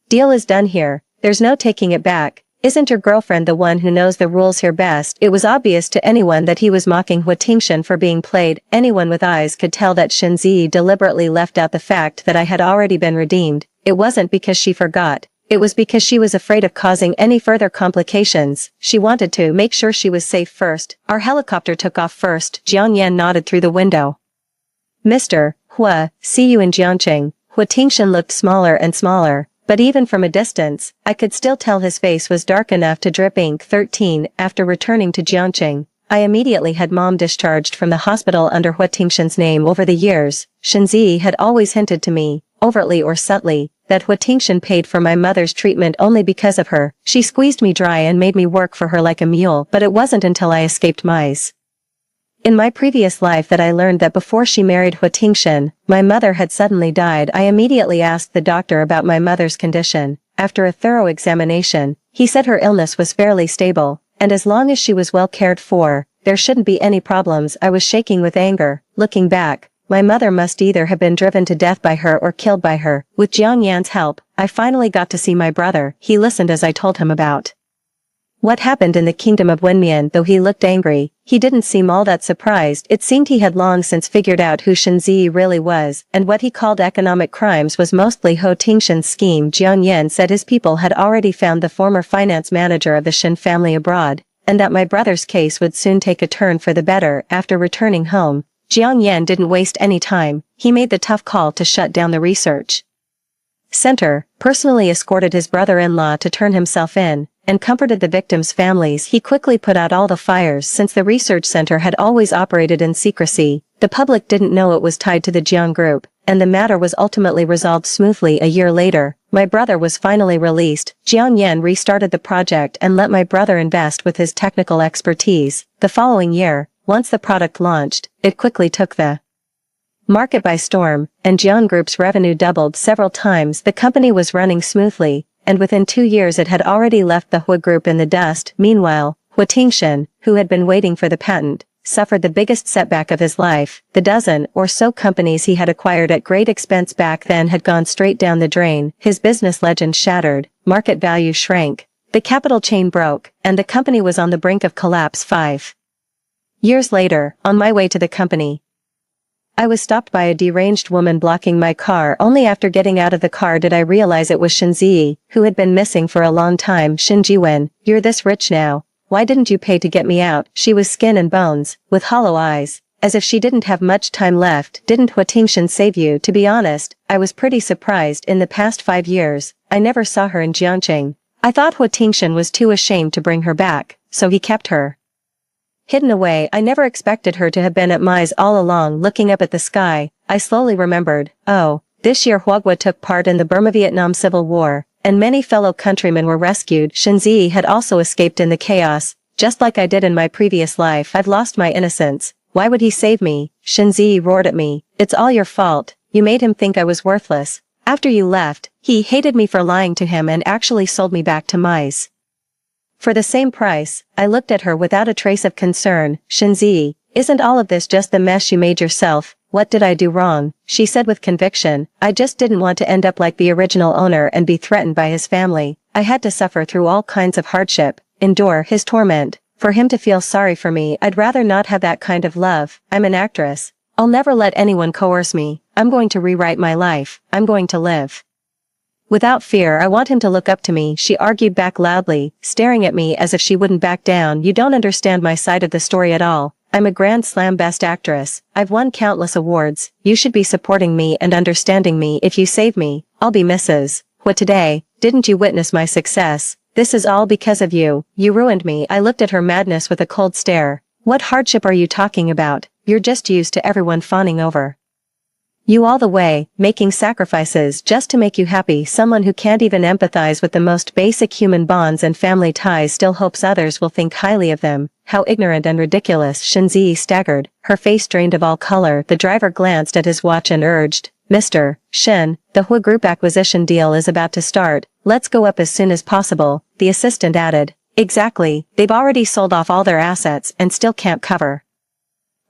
deal is done here, there's no taking it back. Isn't your girlfriend the one who knows the rules here best? It was obvious to anyone that he was mocking Hua Tingshan for being played. Anyone with eyes could tell that Shenzi deliberately left out the fact that I had already been redeemed. It wasn't because she forgot. It was because she was afraid of causing any further complications. She wanted to make sure she was safe first. Our helicopter took off first. Jiang Yan nodded through the window. Mr. Hua, see you in Jiangqing. Hua Tingshan looked smaller and smaller, but even from a distance, I could still tell his face was dark enough to drip ink. 13. After returning to Jiangqing, I immediately had Mom discharged from the hospital under Hua Tingshan's name. Over the years, Shenzi had always hinted to me, overtly or subtly, that Hua Tingshan paid for my mother's treatment only because of her. She squeezed me dry and made me work for her like a mule. But it wasn't until I escaped Mize in my previous life that I learned that before she married Hua Tingshan, my mother had suddenly died. I immediately asked the doctor about my mother's condition. After a thorough examination, he said her illness was fairly stable, and as long as she was well cared for, there shouldn't be any problems. I was shaking with anger. Looking back, my mother must either have been driven to death by her or killed by her. With Jiang Yan's help, I finally got to see my brother. He listened as I told him about what happened in the kingdom of Wenmian. Though he looked angry, he didn't seem all that surprised. It seemed he had long since figured out who Shenzi really was, and what he called economic crimes was mostly Hua Tingshan's scheme. Jiang Yan said his people had already found the former finance manager of the Shen family abroad, and that my brother's case would soon take a turn for the better. After returning home, Jiang Yan didn't waste any time. He made the tough call to shut down the research center, personally escorted his brother-in-law to turn himself in, and comforted the victims' families. He quickly put out all the fires. Since the research center had always operated in secrecy, the public didn't know it was tied to the Jiang group, and the matter was ultimately resolved smoothly a year later. My brother was finally released. Jiang Yan restarted the project and let my brother invest with his technical expertise. The following year, once the product launched, it quickly took the market by storm, and Jiang Group's revenue doubled several times. The company was running smoothly, and within 2 years it had already left the Hui Group in the dust. Meanwhile, Hu Tingshan, who had been waiting for the patent, suffered the biggest setback of his life. The dozen or so companies he had acquired at great expense back then had gone straight down the drain. His business legend shattered, market value shrank, the capital chain broke, and the company was on the brink of collapse. 5 years later, on my way to the company, I was stopped by a deranged woman blocking my car. Only after getting out of the car did I realize it was Shen Ziyi, who had been missing for a long time. Shen Jiwen, you're this rich now. Why didn't you pay to get me out? She was skin and bones, with hollow eyes, as if she didn't have much time left. Didn't Hu Tingshan save you? To be honest, I was pretty surprised. In the past 5 years, I never saw her in Jiangqing. I thought Hu Tingshan was too ashamed to bring her back, so he kept her hidden away. I never expected her to have been at Mize all along. Looking up at the sky, I slowly remembered, oh, this year Huogua took part in the Burma-Vietnam Civil War, and many fellow countrymen were rescued. Shen Ziyi had also escaped in the chaos, just like I did in my previous life. I'd lost my innocence. Why would he save me? Shen Ziyi roared at me. It's all your fault. You made him think I was worthless. After you left, he hated me for lying to him and actually sold me back to Mize for the same price. I looked at her without a trace of concern. Shen Ziyi, isn't all of this just the mess you made yourself? What did I do wrong? She said with conviction. I just didn't want to end up like the original owner and be threatened by his family. I had to suffer through all kinds of hardship, endure his torment, for him to feel sorry for me. I'd rather not have that kind of love. I'm an actress. I'll never let anyone coerce me. I'm going to rewrite my life. I'm going to live without fear. I want him to look up to me, she argued back loudly, staring at me as if she wouldn't back down. You don't understand my side of the story at all. I'm a Grand Slam Best Actress. I've won countless awards. You should be supporting me and understanding me. If you save me, I'll be Mrs. What today? Didn't you witness my success? This is all because of you. You ruined me. I looked at her madness with a cold stare. What hardship are you talking about? You're just used to everyone fawning over you all the way, making sacrifices just to make you happy. Someone who can't even empathize with the most basic human bonds and family ties still hopes others will think highly of them. How ignorant and ridiculous. Shen Ziyi staggered, her face drained of all color. The driver glanced at his watch and urged, Mr. Shen, the Hui Group acquisition deal is about to start. Let's go up as soon as possible. The assistant added, exactly, they've already sold off all their assets and still can't cover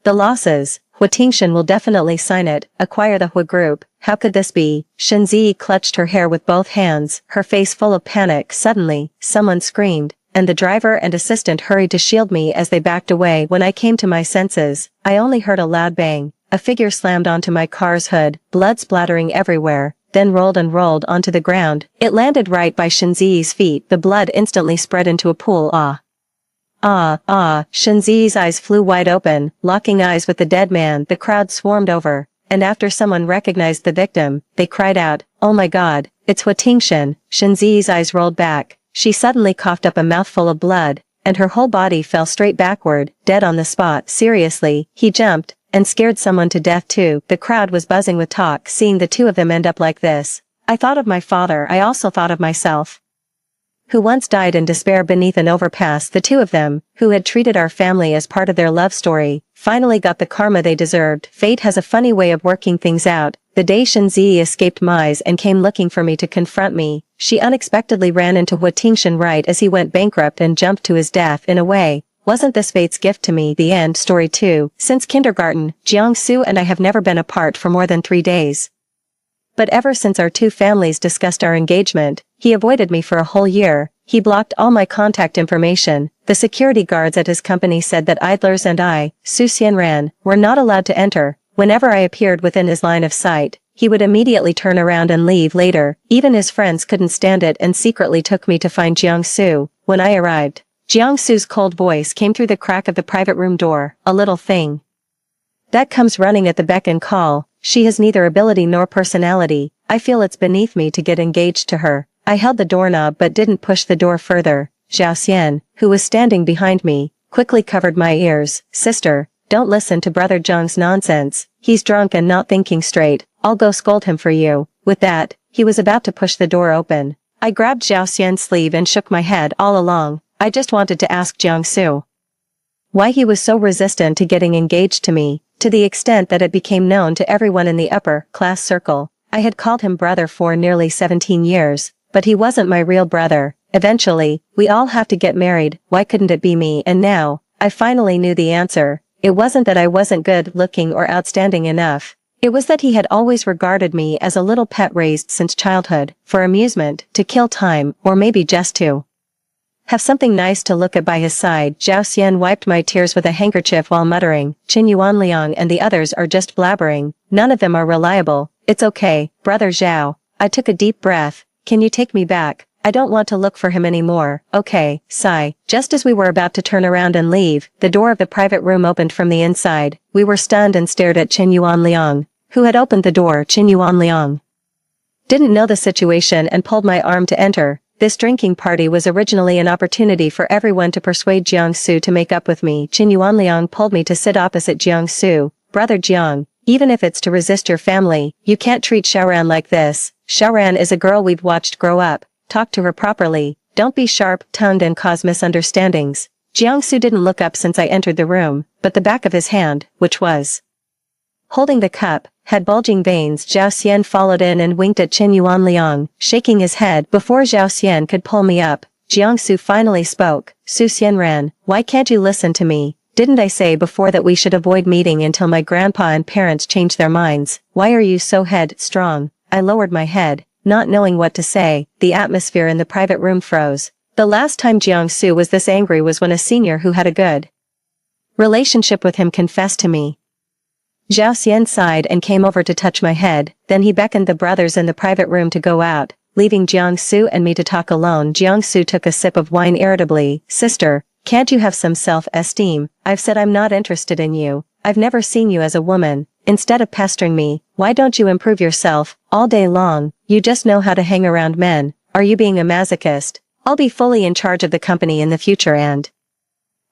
the losses. Hu Tingshan will definitely sign it, acquire the Hui Group. How could this be? Shen Ziyi clutched her hair with both hands, her face full of panic. Suddenly, someone screamed, and the driver and assistant hurried to shield me as they backed away. When I came to my senses, I only heard a loud bang. A figure slammed onto my car's hood, blood splattering everywhere, then rolled and rolled onto the ground. It landed right by Shen Ziyi's feet. The blood instantly spread into a pool. Shen Ziyi's eyes flew wide open, locking eyes with the dead man. The crowd swarmed over, and after someone recognized the victim, they cried out, oh my god, it's Hu Tingshan. Shen Ziyi's eyes rolled back. She suddenly coughed up a mouthful of blood, and her whole body fell straight backward, dead on the spot. Seriously, he jumped, and scared someone to death too. The crowd was buzzing with talk. Seeing the two of them end up like this, I thought of my father. I also thought of myself, who once died in despair beneath an overpass. The two of them, who had treated our family as part of their love story, finally got the karma they deserved. Fate has a funny way of working things out. The day Shen Ziyi escaped Mize and came looking for me to confront me, she unexpectedly ran into Hu Tingshan right as he went bankrupt and jumped to his death. In a way, wasn't this fate's gift to me? The end. Story 2. Since kindergarten, Jiangsu and I have never been apart for more than 3 days. But ever since our two families discussed our engagement, he avoided me for a whole year. He blocked all my contact information. The security guards at his company said that idlers and I, Su Xianran, were not allowed to enter. Whenever I appeared within his line of sight, he would immediately turn around and leave later. Even his friends couldn't stand it and secretly took me to find Jiangsu. When I arrived, Jiangsu's cold voice came through the crack of the private room door. A little thing that comes running at the beck and call. She has neither ability nor personality. I feel it's beneath me to get engaged to her. I held the doorknob but didn't push the door further. Zhao Xian, who was standing behind me, quickly covered my ears. Sister, don't listen to Brother Jiang's nonsense, he's drunk and not thinking straight, I'll go scold him for you." With that, he was about to push the door open. I grabbed Zhao Xian's sleeve and shook my head. All along, I just wanted to ask Jiangsu why he was so resistant to getting engaged to me, to the extent that it became known to everyone in the upper class circle. I had called him brother for nearly 17 years, but he wasn't my real brother. Eventually, we all have to get married, why couldn't it be me? And now, I finally knew the answer. It wasn't that I wasn't good looking or outstanding enough. It was that he had always regarded me as a little pet raised since childhood, for amusement, to kill time, or maybe just to have something nice to look at by his side. Zhao Xian wiped my tears with a handkerchief while muttering, "Qin Yuanliang and the others are just blabbering, none of them are reliable." "It's okay, Brother Zhao." I took a deep breath. "Can you take me back? I don't want to look for him anymore." "Okay, sigh." Just as we were about to turn around and leave, the door of the private room opened from the inside. We were stunned and stared at Qin Yuanliang. Who had opened the door? Qin Yuanliang didn't know the situation and pulled my arm to enter. This drinking party was originally an opportunity for everyone to persuade Jiangsu to make up with me. Qin Yuanliang pulled me to sit opposite Jiangsu. "Brother Jiang, even if it's to resist your family, you can't treat Xiaoran like this. Xiaoran is a girl we've watched grow up. Talk to her properly. Don't be sharp-tongued and cause misunderstandings." Jiangsu didn't look up since I entered the room, but the back of his hand, which was holding the cup, had bulging veins. Zhao Xian followed in and winked at Qin Yuanliang, shaking his head. Before Zhao Xian could pull me up, Jiangsu finally spoke. "Su Xianran, why can't you listen to me? Didn't I say before that we should avoid meeting until my grandpa and parents change their minds? Why are you so headstrong?" I lowered my head, not knowing what to say. The atmosphere in the private room froze. The last time Jiangsu was this angry was when a senior who had a good relationship with him confessed to me. Zhao Xian sighed and came over to touch my head, then he beckoned the brothers in the private room to go out, leaving Jiangsu and me to talk alone. Jiangsu took a sip of wine irritably. "Sister, can't you have some self-esteem? I've said I'm not interested in you. I've never seen you as a woman. Instead of pestering me, why don't you improve yourself? All day long, you just know how to hang around men. Are you being a masochist? I'll be fully in charge of the company in the future and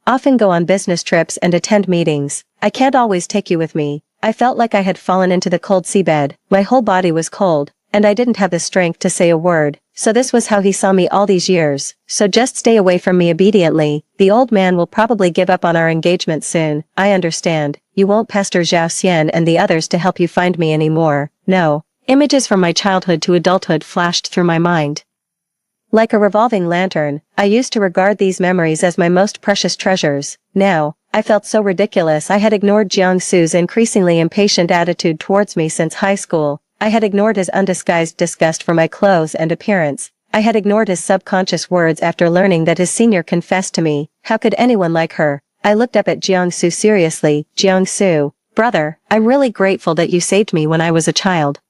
often go on business trips and attend meetings. I can't always take you with me." I felt like I had fallen into the cold seabed. My whole body was cold, and I didn't have the strength to say a word. So this was how he saw me all these years. "So just stay away from me obediently. The old man will probably give up on our engagement soon. I understand. You won't pester Zhao Xian and the others to help you find me anymore." No. Images from my childhood to adulthood flashed through my mind. Like a revolving lantern, I used to regard these memories as my most precious treasures. Now, I felt so ridiculous. I had ignored Jiangsu's increasingly impatient attitude towards me since high school. I had ignored his undisguised disgust for my clothes and appearance. I had ignored his subconscious words after learning that his senior confessed to me. How could anyone like her? I looked up at Jiangsu seriously. "Jiangsu, brother, I'm really grateful that you saved me when I was a child.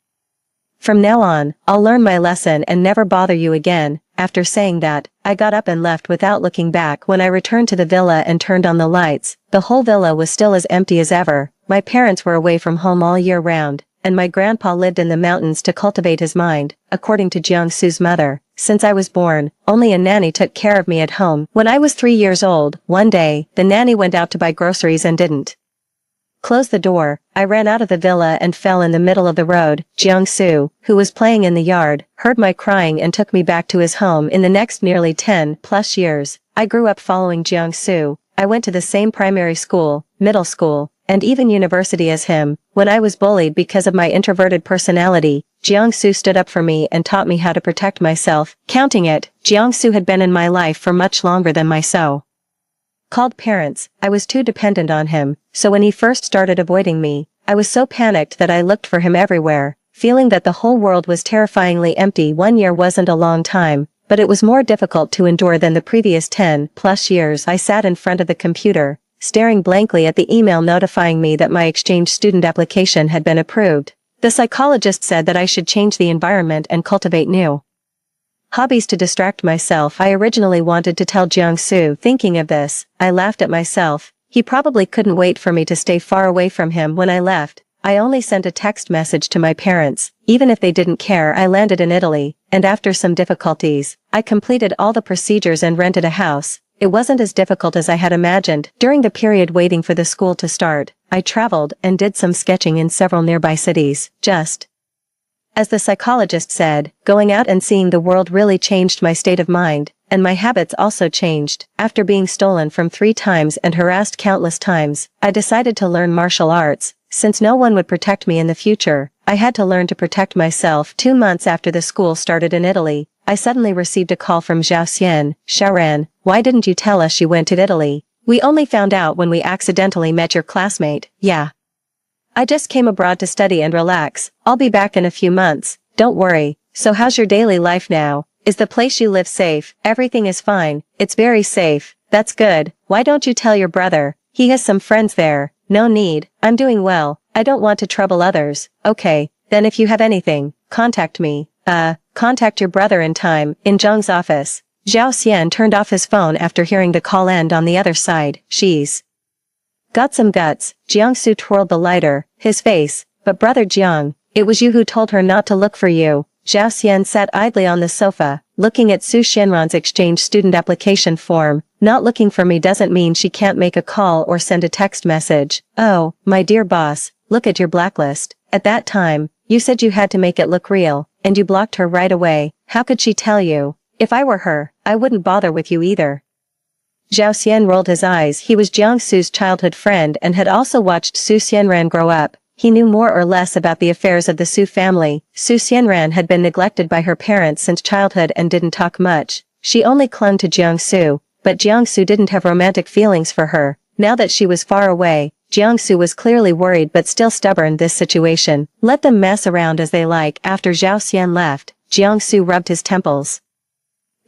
From now on, I'll learn my lesson and never bother you again." After saying that, I got up and left without looking back. When I returned to the villa and turned on the lights, the whole villa was still as empty as ever. My parents were away from home all year round, and my grandpa lived in the mountains to cultivate his mind, according to Jiangsu's mother. Since I was born, only a nanny took care of me at home. When I was 3 years old, one day, the nanny went out to buy groceries and didn't close the door. I ran out of the villa and fell in the middle of the road. Jiangsu, who was playing in the yard, heard my crying and took me back to his home. In the next nearly 10+ years, I grew up following Jiangsu. I went to the same primary school, middle school, and even university as him. When I was bullied because of my introverted personality, Jiangsu stood up for me and taught me how to protect myself. Counting it, Jiangsu had been in my life for much longer than my so-called parents. I was too dependent on him, so when he first started avoiding me, I was so panicked that I looked for him everywhere, feeling that the whole world was terrifyingly empty. 1 year wasn't a long time, but it was more difficult to endure than the previous 10+ years. I sat in front of the computer, staring blankly at the email notifying me that my exchange student application had been approved. The psychologist said that I should change the environment and cultivate new hobbies to distract myself. I originally wanted to tell Jiangsu. Thinking of this, I laughed at myself. He probably couldn't wait for me to stay far away from him. When I left, I only sent a text message to my parents. Even if they didn't care, I landed in Italy, and after some difficulties, I completed all the procedures and rented a house. it wasn't as difficult as I had imagined. During the period waiting for the school to start, I traveled and did some sketching in several nearby cities. Just as the psychologist said, going out and seeing the world really changed my state of mind, and my habits also changed. After being stolen from 3 times and harassed countless times, I decided to learn martial arts. Since no one would protect me in the future, I had to learn to protect myself. 2 months after the school started in Italy, I suddenly received a call from Zhao Xian. Shaoran, why didn't you tell us she went to Italy? We only found out when we accidentally met your classmate. Yeah. I just came abroad to study and relax. I'll be back in a few months. Don't worry. So how's your daily life now? Is the place you live safe? Everything is fine. It's very safe. That's good. Why don't you tell your brother? He has some friends there. No need. I'm doing well. I don't want to trouble others. Okay. Then if you have anything, contact me. Contact your brother in time. In Zhang's office. Zhao Xian turned off his phone after hearing the call end on the other side. She's got some guts. Jiangsu twirled the lighter, his face. But brother Jiang, it was you who told her not to look for you. Zhao Xian sat idly on the sofa, looking at Su Xianran's exchange student application form. Not looking for me doesn't mean she can't make a call or send a text message. Oh, my dear boss, look at your blacklist. At that time, you said you had to make it look real, and you blocked her right away. How could she tell you? If I were her, I wouldn't bother with you either. Zhao Xian rolled his eyes. He was Jiangsu's childhood friend and had also watched Su Xianran grow up. He knew more or less about the affairs of the Su family. Su Xianran had been neglected by her parents since childhood and didn't talk much. She only clung to Jiangsu, but Jiangsu didn't have romantic feelings for her. Now that she was far away, Jiangsu was clearly worried but still stubborn. This situation. Let them mess around as they like. After Zhao Xian left, Jiangsu rubbed his temples.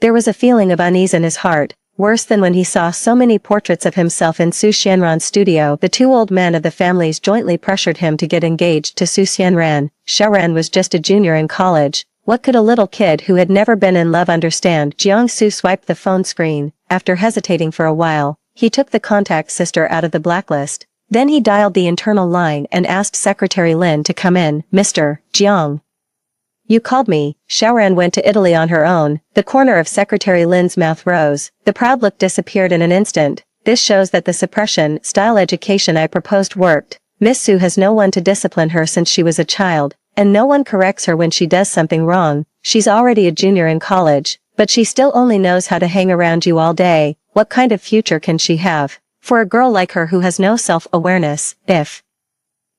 There was a feeling of unease in his heart, worse than when he saw so many portraits of himself in Su Xianran's studio. The 2 old men of the families jointly pressured him to get engaged to Su Xianran. Shaoran was just a junior in college. What could a little kid who had never been in love understand? Jiangsu swiped the phone screen. After hesitating for a while, he took the contact sister out of the blacklist. Then he dialed the internal line and asked Secretary Lin to come in. Mr. Jiang. You called me. Shaoran went to Italy on her own. The corner of Secretary Lin's mouth rose. The proud look disappeared in an instant. This shows that the suppression-style education I proposed worked. Miss Su has no one to discipline her since she was a child, and no one corrects her when she does something wrong. She's already a junior in college, but she still only knows how to hang around you all day. What kind of future can she have? For a girl like her who has no self-awareness, if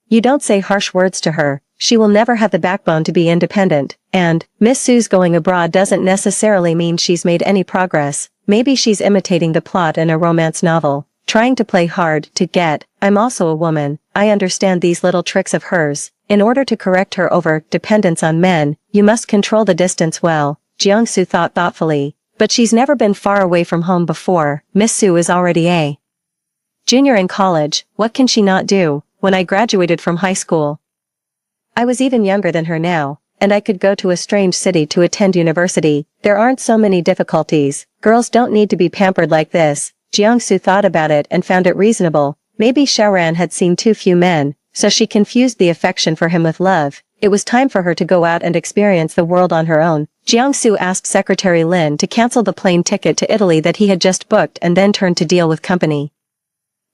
you don't say harsh words to her, she will never have the backbone to be independent. And, Miss Su's going abroad doesn't necessarily mean she's made any progress. Maybe she's imitating the plot in a romance novel, trying to play hard to get. I'm also a woman. I understand these little tricks of hers. In order to correct her over-dependence on men, you must control the distance well. Jiangsu thought thoughtfully. But she's never been far away from home before. Miss Su is already a junior in college. What can she not do? When I graduated from high school, I was even younger than her now, and I could go to a strange city to attend university. There aren't so many difficulties. Girls don't need to be pampered like this. Jiangsu thought about it and found it reasonable. Maybe Shaoran had seen too few men, so she confused the affection for him with love. It was time for her to go out and experience the world on her own. Jiangsu asked Secretary Lin to cancel the plane ticket to Italy that he had just booked and then turned to deal with company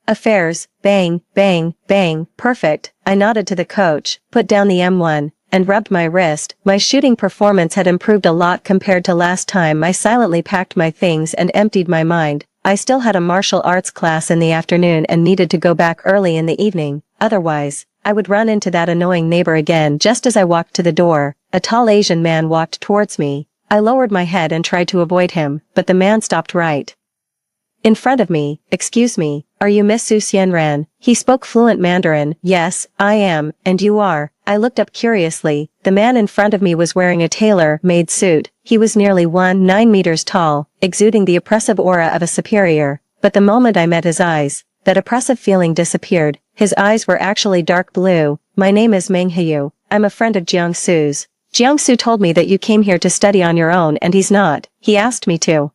affairs. Bang, bang, bang. Perfect. I nodded to the coach, put down the M1, and rubbed my wrist. My shooting performance had improved a lot compared to last time. I silently packed my things and emptied my mind. I still had a martial arts class in the afternoon and needed to go back early in the evening. Otherwise, I would run into that annoying neighbor again. Just as I walked to the door, a tall Asian man walked towards me. I lowered my head and tried to avoid him, but the man stopped right in front of me. Excuse me, are you Miss Su Xianran? He spoke fluent Mandarin. Yes, I am, and you are. I looked up curiously. The man in front of me was wearing a tailor-made suit. He was nearly 9 meters tall, exuding the oppressive aura of a superior. But the moment I met his eyes, that oppressive feeling disappeared. His eyes were actually dark blue. My name is Meng Heyu. I'm a friend of Jiangsu's. Jiangsu told me that you came here to study on your own and he's not. He asked me to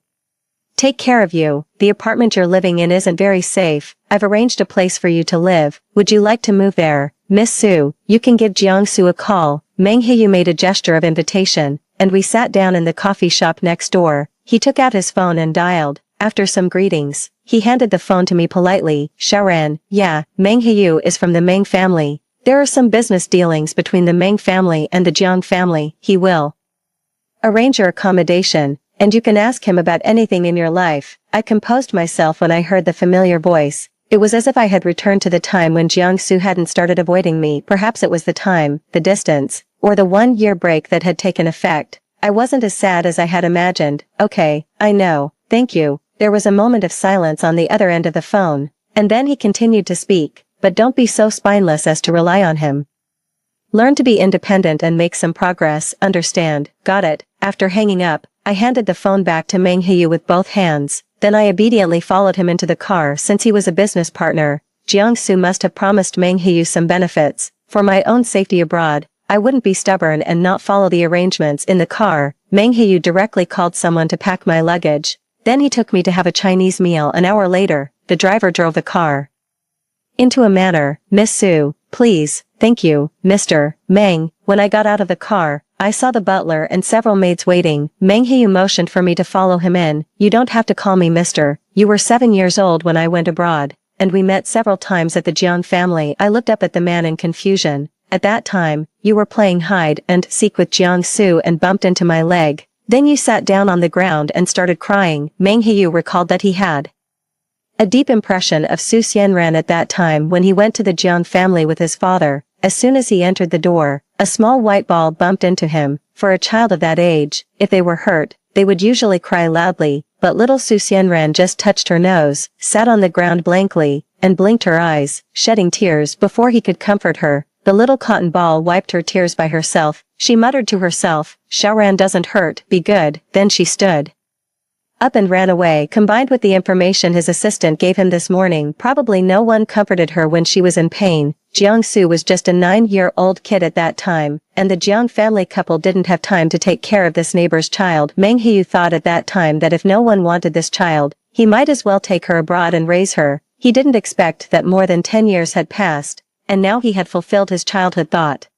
take care of you. The apartment you're living in isn't very safe. I've arranged a place for you to live. Would you like to move there? Miss Su, you can give Jiangsu a call. Meng Heyu made a gesture of invitation, and we sat down in the coffee shop next door. He took out his phone and dialed. After some greetings, he handed the phone to me politely. Shaoran, yeah, Meng Hyu is from the Meng family. There are some business dealings between the Meng family and the Jiang family. He will arrange your accommodation, and you can ask him about anything in your life. I composed myself when I heard the familiar voice. It was as if I had returned to the time when Jiangsu hadn't started avoiding me. Perhaps it was the time, the distance, or the 1-year break that had taken effect. I wasn't as sad as I had imagined. Okay, I know, thank you. There was a moment of silence on the other end of the phone, and then he continued to speak, but don't be so spineless as to rely on him. Learn to be independent and make some progress, understand? Got it. After hanging up, I handed the phone back to Meng Hyu with both hands. Then I obediently followed him into the car. Since he was a business partner, Jiangsu must have promised Meng Hyu some benefits. For my own safety abroad, I wouldn't be stubborn and not follow the arrangements. In the car, Meng Hyu directly called someone to pack my luggage. Then he took me to have a Chinese meal. An hour later, the driver drove the car into a manor. Miss Su, please, thank you, Mr. Meng. When I got out of the car, I saw the butler and several maids waiting. Meng Hyu motioned for me to follow him in. You don't have to call me Mr. You were 7 years old when I went abroad, and we met several times at the Jiang family. I looked up at the man in confusion. At that time, you were playing hide and seek with Jiangsu and bumped into my leg. Then you sat down on the ground and started crying. Meng Hyu recalled that he had a deep impression of Su Xianran at that time when he went to the Jiang family with his father. As soon as he entered the door, a small white ball bumped into him. For a child of that age, if they were hurt, they would usually cry loudly, but little Su Xianran just touched her nose, sat on the ground blankly, and blinked her eyes, shedding tears before he could comfort her. The little cotton ball wiped her tears by herself. She muttered to herself, Shaoran doesn't hurt, be good. Then she stood up and ran away. Combined with the information his assistant gave him this morning, probably no one comforted her when she was in pain. Jiangsu was just a 9-year-old kid at that time, and the Jiang family couple didn't have time to take care of this neighbor's child. Meng Hyu thought at that time that if no one wanted this child, he might as well take her abroad and raise her. He didn't expect that more than 10 years had passed, and now he had fulfilled his childhood thought.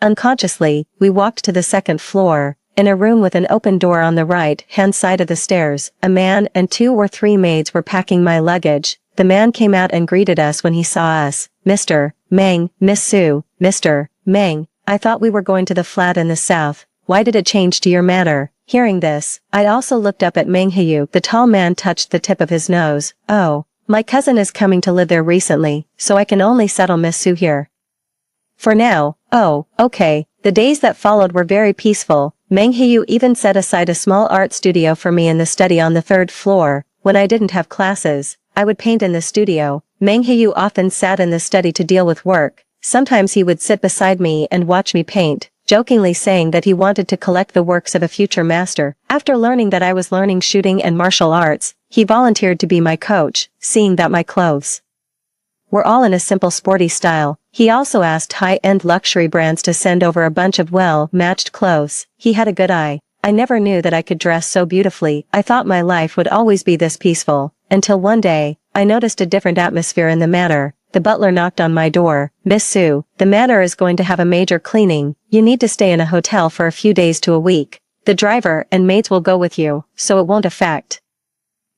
Unconsciously, we walked to the second floor. In a room with an open door on the right-hand side of the stairs, a man and 2 or 3 maids were packing my luggage. The man came out and greeted us when he saw us. Mr. Meng, Miss Su, Mr. Meng, I thought we were going to the flat in the south. Why did it change to your manor? Hearing this, I also looked up at Meng Hyu. The tall man touched the tip of his nose. Oh, my cousin is coming to live there recently, so I can only settle Miss Su here for now. Oh, okay. The days that followed were very peaceful. Meng Hyu even set aside a small art studio for me in the study on the 3rd floor. When I didn't have classes, I would paint in the studio. Meng Hyu often sat in the study to deal with work. Sometimes he would sit beside me and watch me paint, jokingly saying that he wanted to collect the works of a future master. After learning that I was learning shooting and martial arts, he volunteered to be my coach. Seeing that my clothes were all in a simple sporty style, he also asked high-end luxury brands to send over a bunch of well-matched clothes. He had a good eye. I never knew that I could dress so beautifully. I thought my life would always be this peaceful, until one day, I noticed a different atmosphere in the manor. The butler knocked on my door. Miss Su, the manor is going to have a major cleaning. You need to stay in a hotel for a few days to a week. The driver and maids will go with you, so it won't affect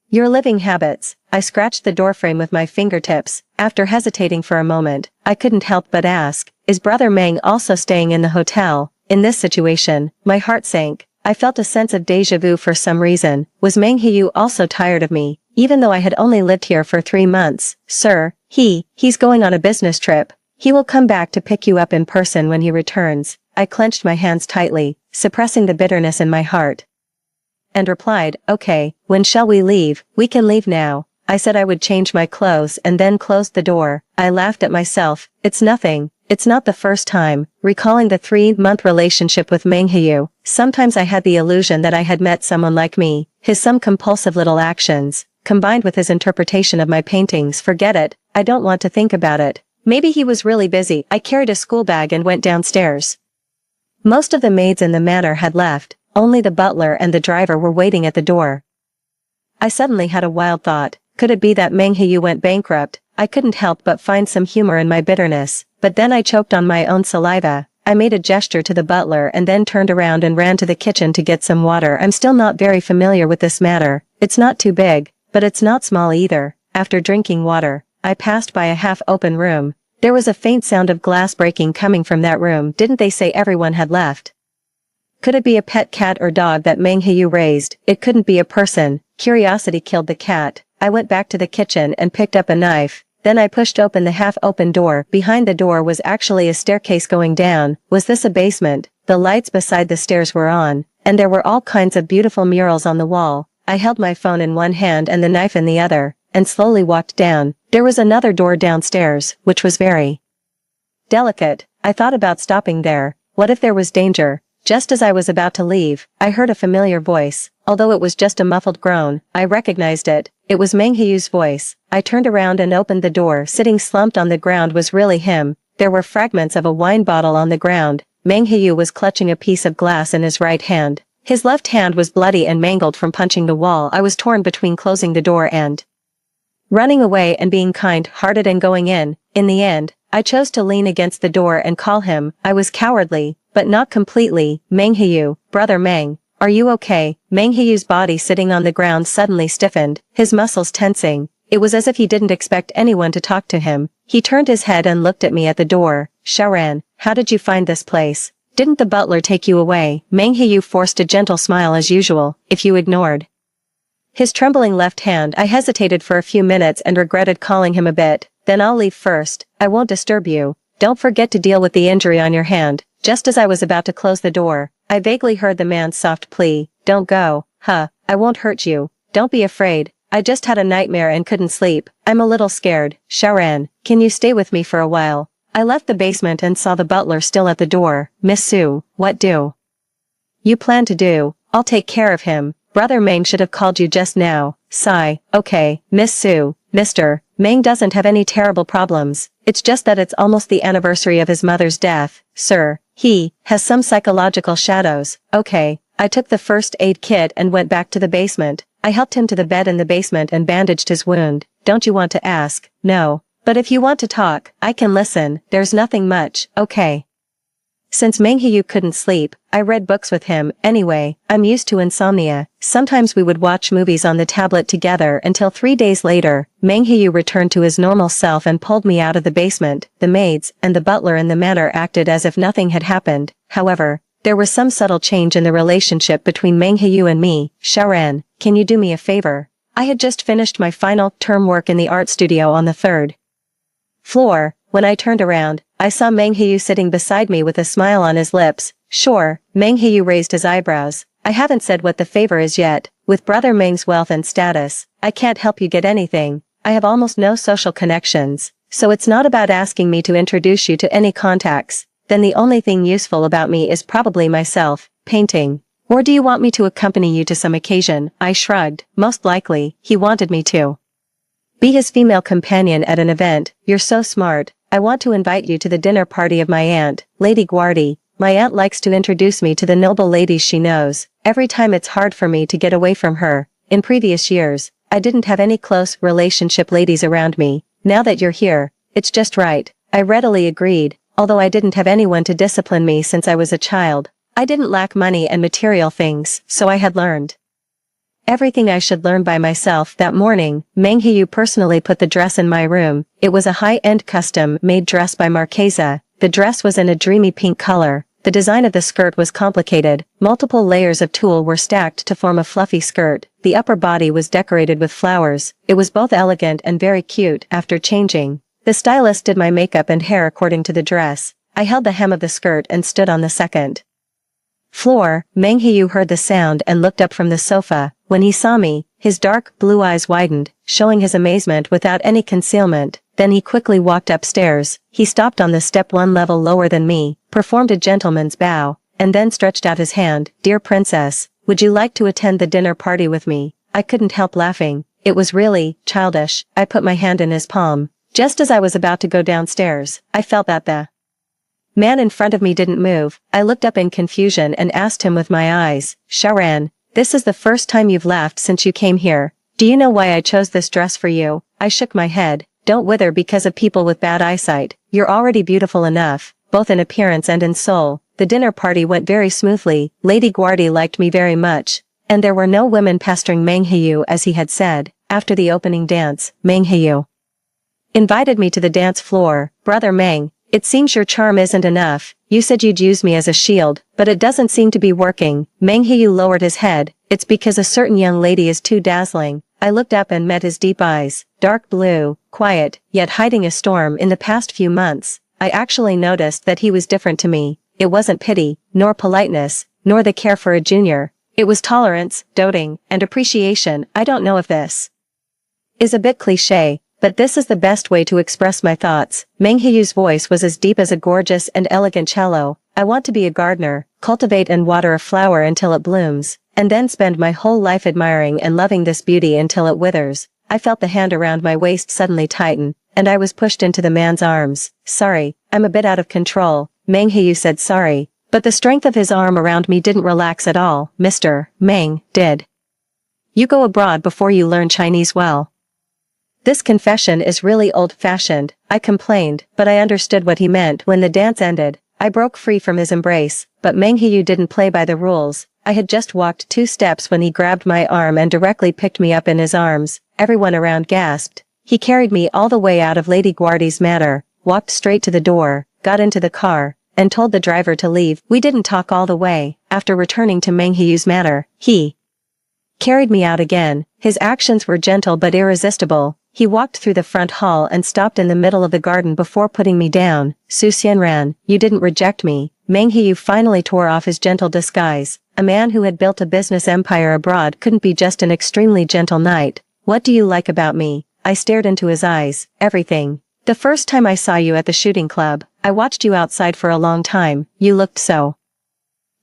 your living habits. I scratched the doorframe with my fingertips. After hesitating for a moment, I couldn't help but ask, is Brother Meng also staying in the hotel? In this situation, my heart sank. I felt a sense of déjà vu for some reason. Was Meng Hyu also tired of me, even though I had only lived here for 3 months? Sir, he's going on a business trip. He will come back to pick you up in person when he returns. I clenched my hands tightly, suppressing the bitterness in my heart, and replied, okay, when shall we leave? We can leave now. I said I would change my clothes and then closed the door. I laughed at myself. It's nothing. It's not the first time. Recalling the 3-month relationship with Meng Hyu, sometimes I had the illusion that I had met someone like me. Some compulsive little actions, combined with his interpretation of my paintings. Forget it. I don't want to think about it. Maybe he was really busy. I carried a school bag and went downstairs. Most of the maids in the manor had left. Only the butler and the driver were waiting at the door. I suddenly had a wild thought. Could it be that Meng Hyu went bankrupt? I couldn't help but find some humor in my bitterness, but then I choked on my own saliva. I made a gesture to the butler and then turned around and ran to the kitchen to get some water. I'm still not very familiar with this matter. It's not too big, but it's not small either. After drinking water, I passed by a half-open room. There was a faint sound of glass breaking coming from that room. Didn't they say everyone had left? Could it be a pet cat or dog that Meng Heyu raised? It couldn't be a person. Curiosity killed the cat. I went back to the kitchen and picked up a knife. Then I pushed open the half-open door. Behind the door was actually a staircase going down. Was this a basement? The lights beside the stairs were on, and there were all kinds of beautiful murals on the wall. I held my phone in one hand and the knife in the other, and slowly walked down. There was another door downstairs, which was very delicate. I thought about stopping there. What if there was danger? Just as I was about to leave, I heard a familiar voice. Although it was just a muffled groan, I recognized it. It was Meng Heyu's voice. I turned around and opened the door. Sitting slumped on the ground was really him. There were fragments of a wine bottle on the ground. Meng Heyu was clutching a piece of glass in his right hand. His left hand was bloody and mangled from punching the wall. I was torn between closing the door and running away and being kind-hearted and going in. In the end, I chose to lean against the door and call him. I was cowardly, but not completely. Meng Heyu, brother Meng, are you okay? Meng Heyu's body sitting on the ground suddenly stiffened, his muscles tensing. It was as if he didn't expect anyone to talk to him. He turned his head and looked at me at the door. Shaoran, how did you find this place? Didn't the butler take you away? Meng Heyu forced a gentle smile as usual. If you ignored his trembling left hand, I hesitated for a few minutes and regretted calling him a bit. Then I'll leave first. I won't disturb you. Don't forget to deal with the injury on your hand. Just as I was about to close the door, I vaguely heard the man's soft plea. Don't go. I won't hurt you. Don't be afraid. I just had a nightmare and couldn't sleep. I'm a little scared. Shaoran, can you stay with me for a while? I left the basement and saw the butler still at the door. Miss Su, what do you plan to do? I'll take care of him. Brother Meng should have called you just now. Sigh. Okay, Miss Su. Mr. Meng doesn't have any terrible problems. It's just that it's almost the anniversary of his mother's death. Sir, he has some psychological shadows. Okay. I took the first aid kit and went back to the basement. I helped him to the bed in the basement and bandaged his wound. Don't you want to ask? No. But if you want to talk, I can listen. There's nothing much. Okay. Since Meng Heyu couldn't sleep, I read books with him. Anyway, I'm used to insomnia. Sometimes we would watch movies on the tablet together until 3 days later, Meng Heyu returned to his normal self and pulled me out of the basement. The maids and the butler in the manor acted as if nothing had happened. However, there was some subtle change in the relationship between Meng Heyu and me. Shaoran, can you do me a favor? I had just finished my final term work in the art studio on the third floor. When I turned around, I saw Meng Heyu sitting beside me with a smile on his lips. Sure. Meng Heyu raised his eyebrows. I haven't said what the favor is yet. With brother Meng's wealth and status, I can't help you get anything. I have almost no social connections, so it's not about asking me to introduce you to any contacts. Then the only thing useful about me is probably myself, painting. Or do you want me to accompany you to some occasion? I shrugged. Most likely, he wanted me to be his female companion at an event. You're so smart. I want to invite you to the dinner party of my aunt, Lady Guardi. My aunt likes to introduce me to the noble ladies she knows. Every time it's hard for me to get away from her. In previous years, I didn't have any close relationship ladies around me. Now that you're here, it's just right. I readily agreed, although I didn't have anyone to discipline me since I was a child. I didn't lack money and material things, so I had learned everything I should learn by myself. That morning, Meng Heyu personally put the dress in my room. It was a high-end custom-made dress by Marchesa. The dress was in a dreamy pink color. The design of the skirt was complicated. Multiple layers of tulle were stacked to form a fluffy skirt. The upper body was decorated with flowers. It was both elegant and very cute. After changing, the stylist did my makeup and hair according to the dress. I held the hem of the skirt and stood on the second floor. Meng Heyu heard the sound and looked up from the sofa. When he saw me, his dark blue eyes widened, showing his amazement without any concealment. Then he quickly walked upstairs. He stopped on the step one level lower than me, performed a gentleman's bow, and then stretched out his hand. Dear princess, would you like to attend the dinner party with me? I couldn't help laughing. It was really childish. I put my hand in his palm. Just as I was about to go downstairs, I felt that the man in front of me didn't move. I looked up in confusion and asked him with my eyes, Shaoran, this is the first time you've laughed since you came here. Do you know why I chose this dress for you? I shook my head. Don't wither because of people with bad eyesight. You're already beautiful enough, both in appearance and in soul. The dinner party went very smoothly. Lady Guardi liked me very much, And there were no women pestering Mang Hyu as he had said. After the opening dance, Mang Hyu invited me to the dance floor. Brother Mang, it seems your charm isn't enough. You said you'd use me as a shield, but it doesn't seem to be working. Mang Hyu lowered his head. It's because a certain young lady is too dazzling. I looked up and met his deep eyes, dark blue, quiet, yet hiding a storm. In the past few months, I actually noticed that he was different to me. It wasn't pity, nor politeness, nor the care for a junior. It was tolerance, doting, and appreciation. I don't know if this is a bit cliché, but this is the best way to express my thoughts. Mang Hyu's voice was as deep as a gorgeous and elegant cello. I want to be a gardener, cultivate and water a flower until it blooms, and then spend my whole life admiring and loving this beauty until it withers. I felt the hand around my waist suddenly tighten, and I was pushed into the man's arms. Sorry, I'm a bit out of control. Mang Hyu said sorry, but the strength of his arm around me didn't relax at all. Mr. Mang, did you go abroad before you learn Chinese well? This confession is really old-fashioned, I complained, but I understood what he meant. When the dance ended, I broke free from his embrace, but Mang Hyu didn't play by the rules. I had just walked 2 steps when he grabbed my arm and directly picked me up in his arms. Everyone around gasped. He carried me all the way out of Lady Guardy's manor, walked straight to the door, got into the car, and told the driver to leave. We didn't talk all the way. After returning to Mang Hyu's manor, he carried me out again. His actions were gentle but irresistible. He walked through the front hall and stopped in the middle of the garden before putting me down. Su Xianran, you didn't reject me. Mang Hyu finally tore off his gentle disguise. A man who had built a business empire abroad couldn't be just an extremely gentle knight. What do you like about me? I stared into his eyes. Everything. The first time I saw you at the shooting club, I watched you outside for a long time. You looked so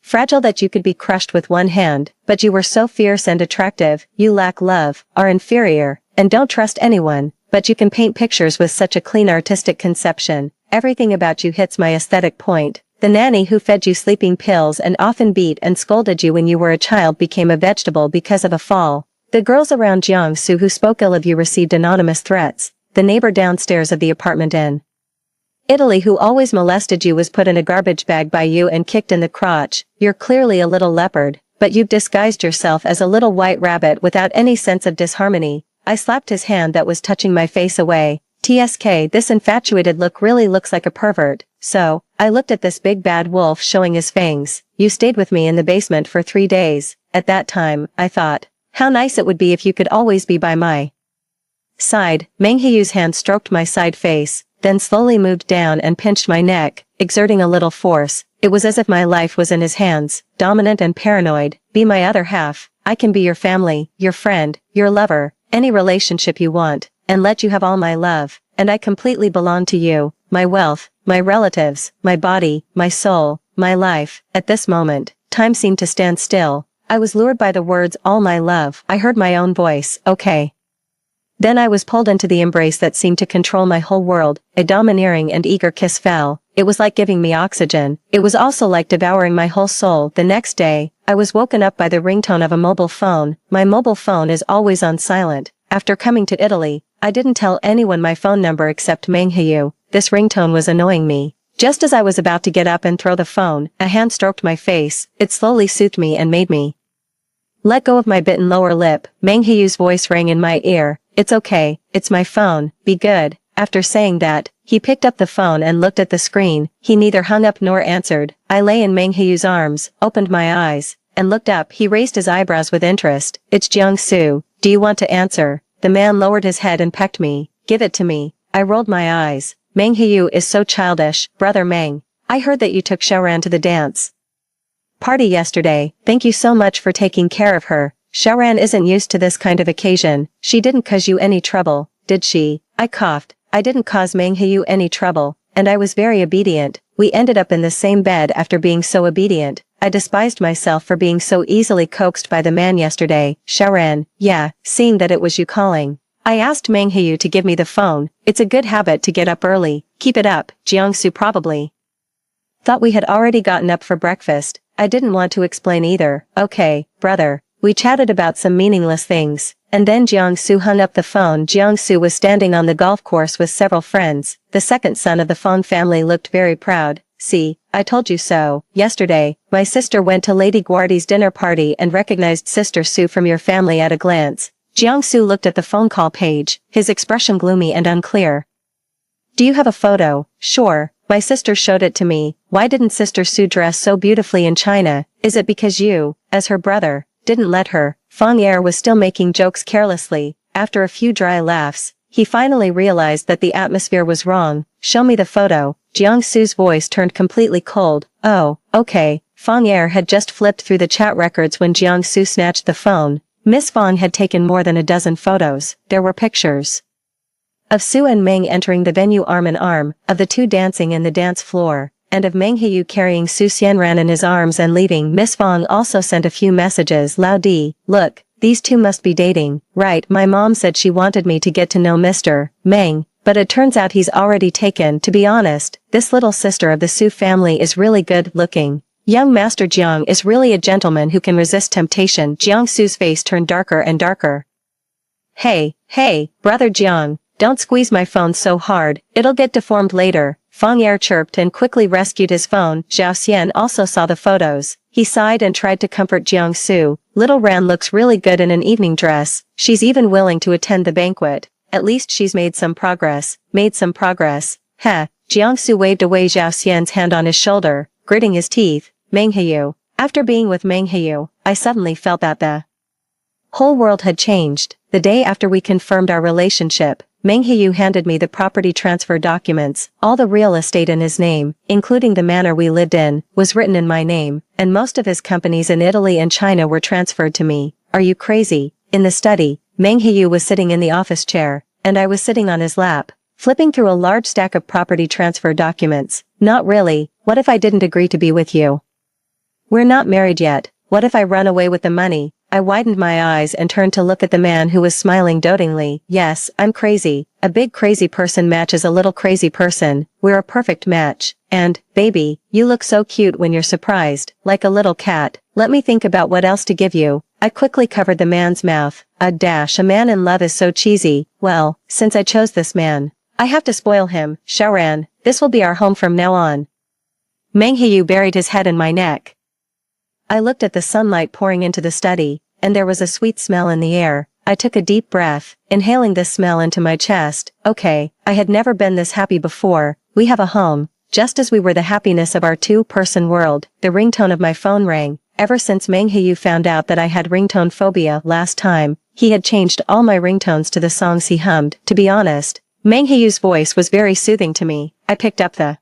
fragile that you could be crushed with one hand, but you were so fierce and attractive. You lack love, are inferior, and don't trust anyone, but you can paint pictures with such a clean artistic conception. Everything about you hits my aesthetic point. The nanny who fed you sleeping pills and often beat and scolded you when you were a child became a vegetable because of a fall. The girls around Jiangsu who spoke ill of you received anonymous threats. The neighbor downstairs of the apartment in Italy who always molested you was put in a garbage bag by you and kicked in the crotch. You're clearly a little leopard, but you've disguised yourself as a little white rabbit without any sense of disharmony. I slapped his hand that was touching my face away. TSK, this infatuated look really looks like a pervert. So, I looked at this big bad wolf showing his fangs. You stayed with me in the basement for 3 days. At that time, I thought, how nice it would be if you could always be by my side. Mang Hyu's hand stroked my side face, then slowly moved down and pinched my neck, exerting a little force. It was as if my life was in his hands, dominant and paranoid. Be my other half. I can be your family, your friend, your lover, any relationship you want, and let you have all my love, and I completely belong to you, my wealth, my relatives, my body, my soul, my life. At this moment, time seemed to stand still. I was lured by the words all my love. I heard my own voice, okay. Then I was pulled into the embrace that seemed to control my whole world. A domineering and eager kiss fell. It was like giving me oxygen. It was also like devouring my whole soul. The next day, I was woken up by the ringtone of a mobile phone. My mobile phone is always on silent. After coming to Italy, I didn't tell anyone my phone number except Mang Hyu. This ringtone was annoying me. Just as I was about to get up and throw the phone, a hand stroked my face. It slowly soothed me and made me let go of my bitten lower lip. Mang Hyu's voice rang in my ear. It's okay, it's my phone, be good. After saying that, he picked up the phone and looked at the screen. He neither hung up nor answered. I lay in Mang Hyu's arms, opened my eyes, and looked up. He raised his eyebrows with interest. It's Jiangsu. Do you want to answer? The man lowered his head and pecked me. Give it to me. I rolled my eyes. Mang Hyu is so childish. Brother Mang, I heard that you took Xiaoran to the dance party yesterday. Thank you so much for taking care of her. Xiaoran isn't used to this kind of occasion. She didn't cause you any trouble, did she? I coughed. I didn't cause Mang Hyu any trouble, and I was very obedient. We ended up in the same bed after being so obedient. I despised myself for being so easily coaxed by the man yesterday. Xiaoran, yeah, seeing that it was you calling. I asked Mang Hyu to give me the phone. It's a good habit to get up early. Keep it up. Jiangsu probably thought we had already gotten up for breakfast. I didn't want to explain either. Okay, brother. We chatted about some meaningless things, and then Jiangsu hung up the phone. Jiangsu was standing on the golf course with several friends. The second son of the Fong family looked very proud. See, I told you so. Yesterday, my sister went to Lady Guardy's dinner party and recognized Sister Sue from your family at a glance. Jiangsu looked at the phone call page, his expression gloomy and unclear. Do you have a photo? Sure, my sister showed it to me. Why didn't Sister Sue dress so beautifully in China? Is it because you, as her brother, didn't let her? Feng Yer was still making jokes carelessly. After a few dry laughs, he finally realized that the atmosphere was wrong. Show me the photo. Jiangsu's voice turned completely cold. Oh, okay. Feng Yer had just flipped through the chat records when Jiangsu snatched the phone. Miss Feng had taken more than a dozen photos. There were pictures of Sue and Meng entering the venue arm in arm, of the two dancing in the dance floor, and of Meng Heyu carrying Su Xianran in his arms and leaving. Miss Feng also sent a few messages. Lao Di, look, these two must be dating, right? My mom said she wanted me to get to know Mr. Meng, but it turns out he's already taken. To be honest, this little sister of the Su family is really good looking. Young Master Jiang is really a gentleman who can resist temptation. Jiangsu's face turned darker and darker. Hey, brother Jiang, don't squeeze my phone so hard, it'll get deformed later. Feng Yer chirped and quickly rescued his phone. Zhao Xian also saw the photos. He sighed and tried to comfort Jiangsu. Little Ran looks really good in an evening dress. She's even willing to attend the banquet. At least she's made some progress. Heh. Jiangsu waved away Zhao Xian's hand on his shoulder, gritting his teeth. Meng Heyu. After being with Meng Heyu, I suddenly felt that the whole world had changed. The day after we confirmed our relationship, Meng Heyu handed me the property transfer documents. All the real estate in his name, including the manor we lived in, was written in my name, and most of his companies in Italy and China were transferred to me. Are you crazy? In the study, Meng Heyu was sitting in the office chair, and I was sitting on his lap, flipping through a large stack of property transfer documents. Not really. What if I didn't agree to be with you? We're not married yet. What if I run away with the money? I widened my eyes and turned to look at the man who was smiling dotingly. Yes, I'm crazy. A big crazy person matches a little crazy person. We're a perfect match. And, baby, you look so cute when you're surprised, like a little cat. Let me think about what else to give you. I quickly covered the man's mouth. A man in love is so cheesy. Well, since I chose this man, I have to spoil him. Shaoran, this will be our home from now on. Meng Heyu buried his head in my neck. I looked at the sunlight pouring into the study, and there was a sweet smell in the air. I took a deep breath, inhaling this smell into my chest. Okay, I had never been this happy before. We have a home, just as we were the happiness of our two-person world. The ringtone of my phone rang. Ever since Meng Heyu found out that I had ringtone phobia last time, he had changed all my ringtones to the songs he hummed. To be honest, Meng Heyu's voice was very soothing to me. I picked up the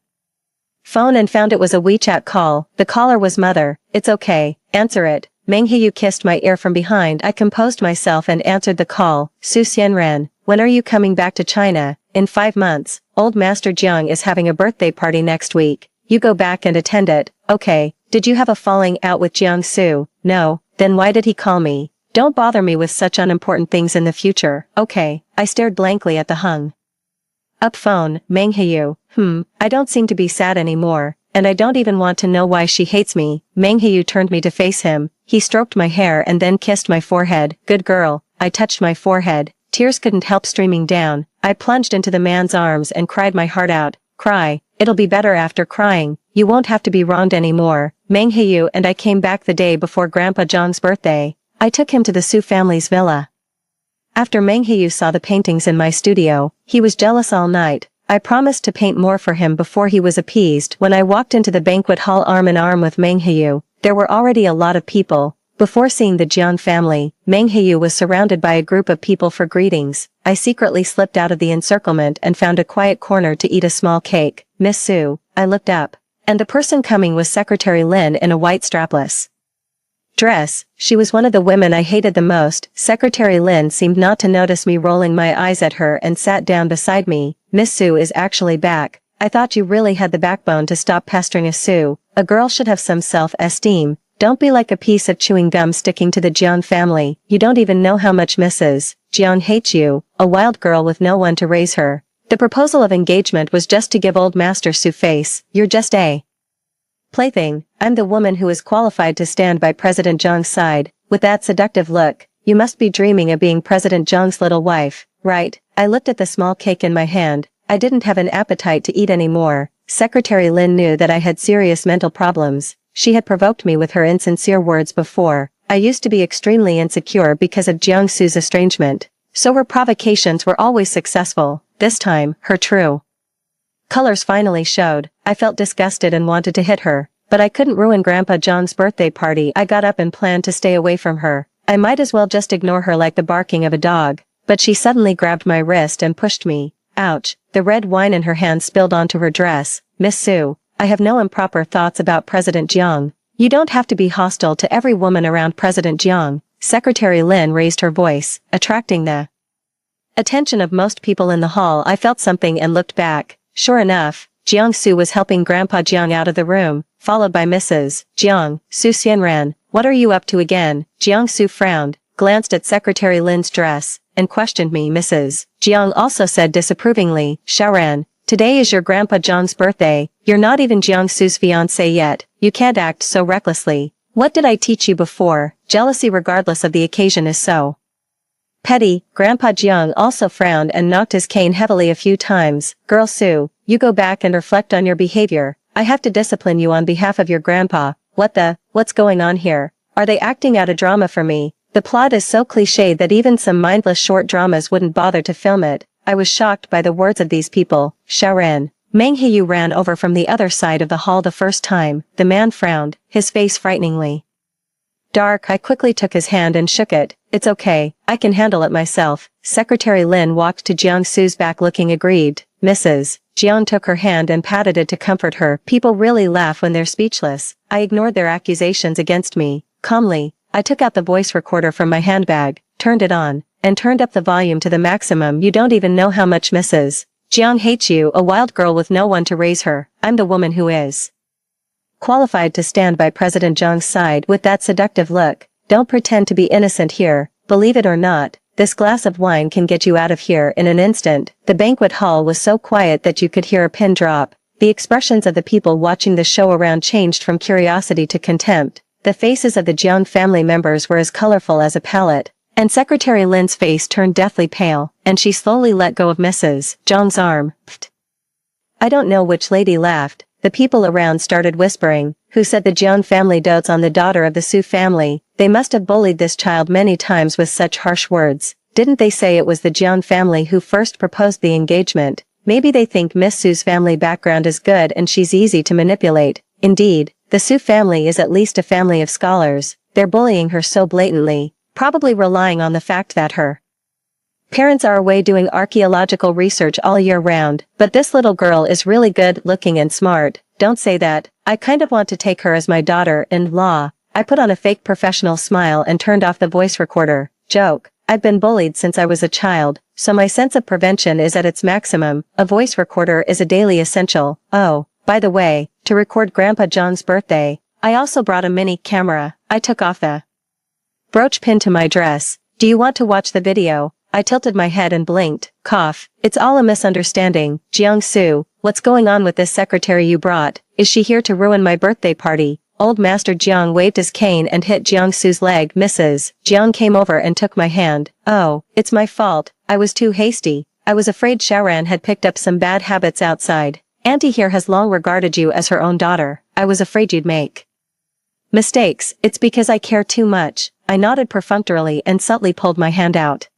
phone and found it was a WeChat call. The caller was Mother. It's okay, answer it. Meng Heyu kissed my ear from behind. I composed myself and answered the call. Su Xianran, when are you coming back to China? In 5 months. Old Master Jiang is having a birthday party next week. You go back and attend it. Okay. Did you have a falling out with Jiangsu? No. Then why did he call me? Don't bother me with such unimportant things in the future. Okay. I stared blankly at the hung up phone. Meng Heyu. I don't seem to be sad anymore, and I don't even want to know why she hates me. Meng Heyu turned me to face him. He stroked my hair and then kissed my forehead. Good girl. I touched my forehead. Tears couldn't help streaming down. I plunged into the man's arms and cried my heart out. Cry. It'll be better after crying. You won't have to be wronged anymore. Meng Heyu and I came back the day before Grandpa Zhang's birthday. I took him to the Su family's villa. After Meng Heyu saw the paintings in my studio, he was jealous all night. I promised to paint more for him before he was appeased. When I walked into the banquet hall arm in arm with Meng Heyu, there were already a lot of people. Before seeing the Jiang family, Meng Heyu was surrounded by a group of people for greetings. I secretly slipped out of the encirclement and found a quiet corner to eat a small cake. Miss Su, I looked up, and the person coming was Secretary Lin in a white strapless dress. She was one of the women I hated the most. Secretary Lin seemed not to notice me rolling my eyes at her and sat down beside me. Miss Su is actually back. I thought you really had the backbone to stop pestering a Su. A girl should have some self-esteem. Don't be like a piece of chewing gum sticking to the Jiang family. You don't even know how much Mrs. Jiang hates you, a wild girl with no one to raise her. The proposal of engagement was just to give old Master Su face. You're just a plaything. I'm the woman who is qualified to stand by President Zhang's side. With that seductive look, you must be dreaming of being President Zhang's little wife, right? I looked at the small cake in my hand. I didn't have an appetite to eat anymore. Secretary Lin knew that I had serious mental problems. She had provoked me with her insincere words before. I used to be extremely insecure because of Jiangsu's estrangement. So her provocations were always successful. This time, her true colors finally showed. I felt disgusted and wanted to hit her. But I couldn't ruin Grandpa John's birthday party. I got up and planned to stay away from her. I might as well just ignore her like the barking of a dog. But she suddenly grabbed my wrist and pushed me. Ouch. The red wine in her hand spilled onto her dress. Miss Sue, I have no improper thoughts about President Jiang. You don't have to be hostile to every woman around President Jiang. Secretary Lin raised her voice, attracting the attention of most people in the hall. I felt something and looked back. Sure enough, Jiangsu was helping Grandpa Jiang out of the room, followed by Mrs. Jiang. Su Xianran, what are you up to again? Jiangsu frowned, glanced at Secretary Lin's dress, and questioned me. Mrs. Jiang also said disapprovingly, Xiaoran, today is your Grandpa John's birthday. You're not even Jiangsu's fiancé yet. You can't act so recklessly. What did I teach you before? Jealousy regardless of the occasion is so petty. Grandpa Jiang also frowned and knocked his cane heavily a few times. Girl Sue, you go back and reflect on your behavior. I have to discipline you on behalf of your grandpa. What's going on here? Are they acting out a drama for me? The plot is so cliched that even some mindless short dramas wouldn't bother to film it. I was shocked by the words of these people. Xiaoran. Meng Heyu ran over from the other side of the hall the first time. The man frowned, his face frighteningly dark. I quickly took his hand and shook it. It's okay, I can handle it myself. Secretary Lin walked to Jiangsu's back looking aggrieved. Mrs. Jiang took her hand and patted it to comfort her. People really laugh when they're speechless. I ignored their accusations against me. Calmly, I took out the voice recorder from my handbag, turned it on, and turned up the volume to the maximum. You don't even know how much Mrs. Jiang hates you, a wild girl with no one to raise her. I'm the woman who is qualified to stand by President Jiang's side. With that seductive look, don't pretend to be innocent here. Believe it or not, this glass of wine can get you out of here in an instant. The banquet hall was so quiet that you could hear a pin drop. The expressions of the people watching the show around changed from curiosity to contempt. The faces of the Jiang family members were as colorful as a palette, and Secretary Lin's face turned deathly pale, and she slowly let go of Mrs. Jiang's arm. Pfft. I don't know which lady laughed. The people around started whispering. Who said the Jiang family dotes on the daughter of the Su family? They must have bullied this child many times with such harsh words. Didn't they say it was the Jiang family who first proposed the engagement? Maybe they think Miss Su's family background is good and she's easy to manipulate. Indeed, the Su family is at least a family of scholars. They're bullying her so blatantly, probably relying on the fact that her parents are away doing archaeological research all year round. But this little girl is really good looking and smart. Don't say that. I kind of want to take her as my daughter-in-law. I put on a fake professional smile and turned off the voice recorder. Joke. I've been bullied since I was a child, so my sense of prevention is at its maximum. A voice recorder is a daily essential. Oh, by the way, to record Grandpa John's birthday, I also brought a mini camera. I took off the brooch pin to my dress. Do you want to watch the video? I tilted my head and blinked. Cough. It's all a misunderstanding. Jiangsu, what's going on with this secretary you brought? Is she here to ruin my birthday party? Old Master Jiang waved his cane and hit Jiangsu's leg. Mrs. Jiang came over and took my hand. Oh, it's my fault. I was too hasty. I was afraid Xiaoran had picked up some bad habits outside. Auntie here has long regarded you as her own daughter. I was afraid you'd make mistakes. It's because I care too much. I nodded perfunctorily and subtly pulled my hand out.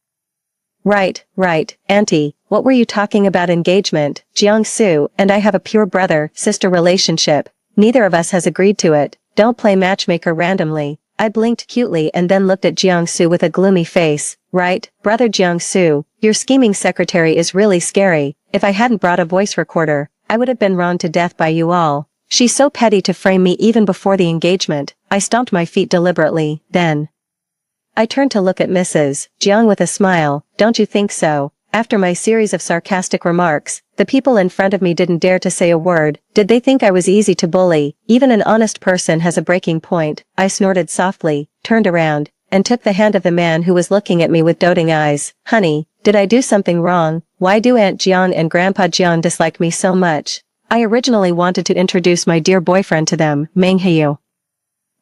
Right, Auntie, what were you talking about? Engagement? Jiangsu and I have a pure brother-sister relationship. Neither of us has agreed to it. Don't play matchmaker randomly. I blinked cutely and then looked at Jiangsu with a gloomy face. Right, brother Jiangsu, your scheming secretary is really scary. If I hadn't brought a voice recorder, I would have been wronged to death by you all. She's so petty to frame me even before the engagement. I stomped my feet deliberately, then I turned to look at Mrs. Jiang with a smile. Don't you think so? After my series of sarcastic remarks, the people in front of me didn't dare to say a word. Did they think I was easy to bully? Even an honest person has a breaking point. I snorted softly, turned around, and took the hand of the man who was looking at me with doting eyes. Honey, did I do something wrong? Why do Aunt Jiang and Grandpa Jiang dislike me so much? I originally wanted to introduce my dear boyfriend to them, Meng Heyu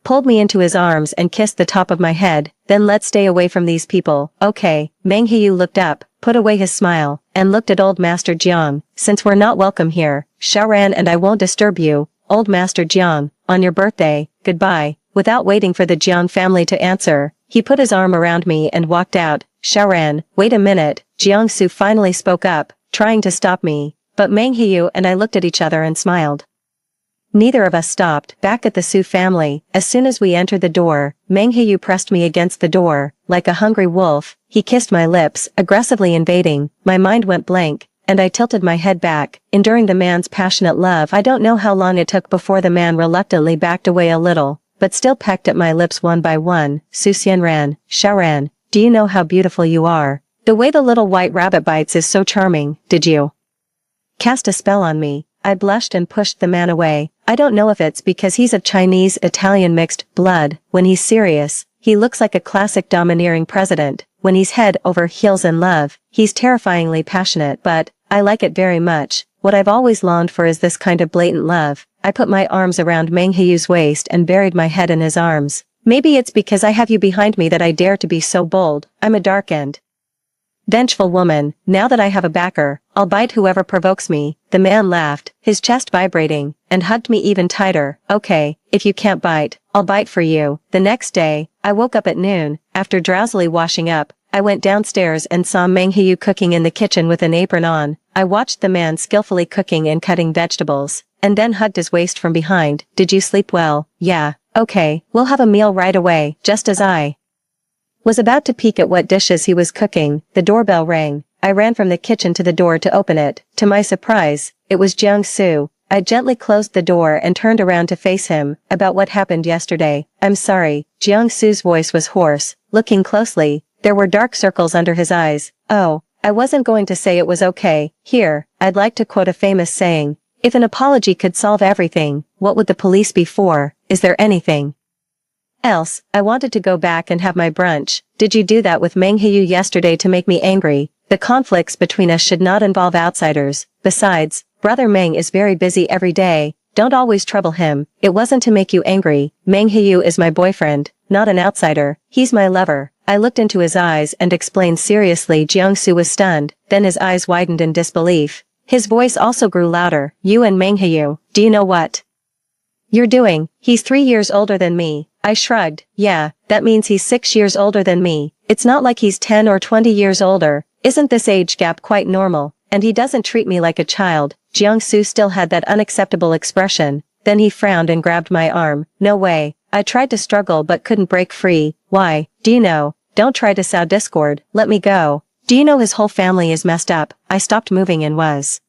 pulled me into his arms and kissed the top of my head. Then let's stay away from these people, okay? Meng Heyu looked up, put away his smile, and looked at Old Master Jiang. Since we're not welcome here, Xiaoran and I won't disturb you, Old Master Jiang, on your birthday, goodbye. Without waiting for the Jiang family to answer, he put his arm around me and walked out. Xiaoran, wait a minute, Jiang Su finally spoke up, trying to stop me, but Meng Heyu and I looked at each other and smiled. Neither of us stopped. Back at the Su family, as soon as we entered the door, Meng Heyu pressed me against the door. Like a hungry wolf, he kissed my lips, aggressively invading. My mind went blank, and I tilted my head back, enduring the man's passionate love. I don't know how long it took before the man reluctantly backed away a little, but still pecked at my lips one by one. Su Xianran, Xiaoran, do you know how beautiful you are? The way the little white rabbit bites is so charming. Did you cast a spell on me? I blushed and pushed the man away. I don't know if it's because he's of Chinese-Italian mixed blood. When he's serious, he looks like a classic domineering president. When he's head over heels in love, he's terrifyingly passionate, but I like it very much. What I've always longed for is this kind of blatant love. I put my arms around Meng Heyu's waist and buried my head in his arms. Maybe it's because I have you behind me that I dare to be so bold. I'm a dark-skinned, vengeful woman. Now that I have a backer, I'll bite whoever provokes me. The man laughed, his chest vibrating, and hugged me even tighter. Okay, if you can't bite, I'll bite for you. The next day, I woke up at noon. After drowsily washing up, I went downstairs and saw Meng Heyu cooking in the kitchen with an apron on. I watched the man skillfully cooking and cutting vegetables, and then hugged his waist from behind. Did you sleep well? Yeah. Okay, we'll have a meal right away. Just as I was about to peek at what dishes he was cooking, the doorbell rang. I ran from the kitchen to the door to open it. To my surprise, it was Jiang Su. I gently closed the door and turned around to face him. About what happened yesterday. I'm sorry. Jiang Su's voice was hoarse. Looking closely, there were dark circles under his eyes. Oh, I wasn't going to say it was okay. Here, I'd like to quote a famous saying. If an apology could solve everything, what would the police be for? Is there anything else? I wanted to go back and have my brunch. Did you do that with Meng Heyu yesterday to make me angry? The conflicts between us should not involve outsiders. Besides, Brother Meng is very busy every day. Don't always trouble him. It wasn't to make you angry. Meng Heyu is my boyfriend, not an outsider. He's my lover. I looked into his eyes and explained seriously. Jiang Su was stunned, then his eyes widened in disbelief. His voice also grew louder. You and Meng Heyu, do you know what you're doing? He's 3 years older than me. I shrugged. Yeah, that means he's 6 years older than me. It's not like he's 10 or 20 years older. Isn't this age gap quite normal? And he doesn't treat me like a child. Jiang Su still had that unacceptable expression. Then he frowned and grabbed my arm. No way. I tried to struggle but couldn't break free. Why? Do you know? Don't try to sow discord. Let me go. Do you know his whole family is messed up? I stopped moving and was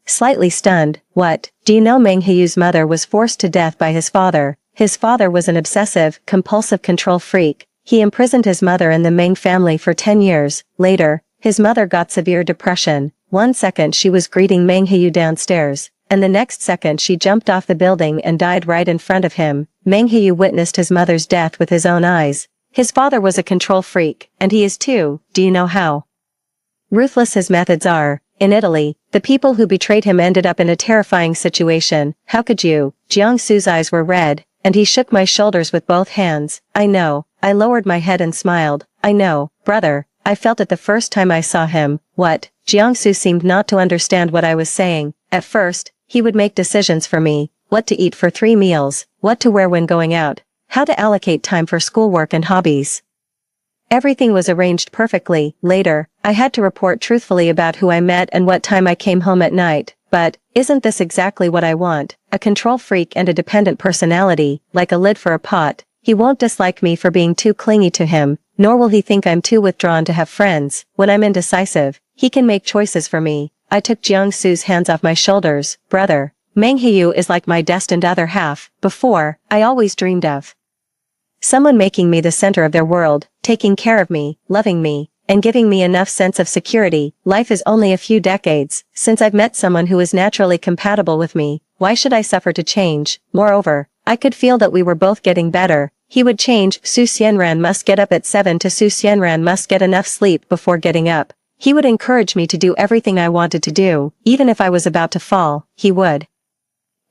slightly stunned. What? Do you know Meng Heyu's mother was forced to death by his father? His father was an obsessive, compulsive control freak. He imprisoned his mother and the Meng family for 10 years. Later, his mother got severe depression. One second she was greeting Meng Heyu downstairs, and the next second she jumped off the building and died right in front of him. Meng Heyu witnessed his mother's death with his own eyes. His father was a control freak, and he is too. Do you know how ruthless his methods are? In Italy, the people who betrayed him ended up in a terrifying situation. How could you? Jiang Su's eyes were red, and he shook my shoulders with both hands. I know. I lowered my head and smiled. I know, brother. I felt it the first time I saw him. What? Jiang Su seemed not to understand what I was saying. At first, he would make decisions for me. What to eat for 3 meals, what to wear when going out, how to allocate time for schoolwork and hobbies. Everything was arranged perfectly. Later, I had to report truthfully about who I met and what time I came home at night. But, isn't this exactly what I want? A control freak and a dependent personality, like a lid for a pot. He won't dislike me for being too clingy to him, nor will he think I'm too withdrawn to have friends. When I'm indecisive, he can make choices for me. I took Jiang Su's hands off my shoulders. Brother, Meng Heyu is like my destined other half. Before, I always dreamed of someone making me the center of their world, taking care of me, loving me, and giving me enough sense of security. Life is only a few decades since I've met someone who is naturally compatible with me. Why should I suffer to change? Moreover, I could feel that we were both getting better. He would change. Su Xianran must get up at 7 to Su Xianran must get enough sleep before getting up. He would encourage me to do everything I wanted to do. Even if I was about to fall, he would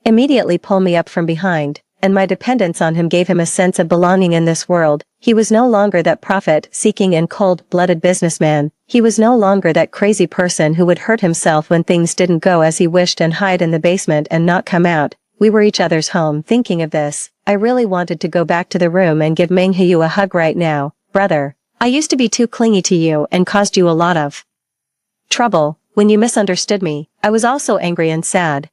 immediately pull me up from behind. and my dependence on him gave him a sense of belonging in this world. He was no longer that profit-seeking and cold-blooded businessman. He was no longer that crazy person who would hurt himself when things didn't go as he wished and hide in the basement and not come out. We were each other's home. Thinking of this, I really wanted to go back to the room and give Meng Hyu a hug right now. Brother, I used to be too clingy to you and caused you a lot of trouble. When you misunderstood me, I was also angry and sad.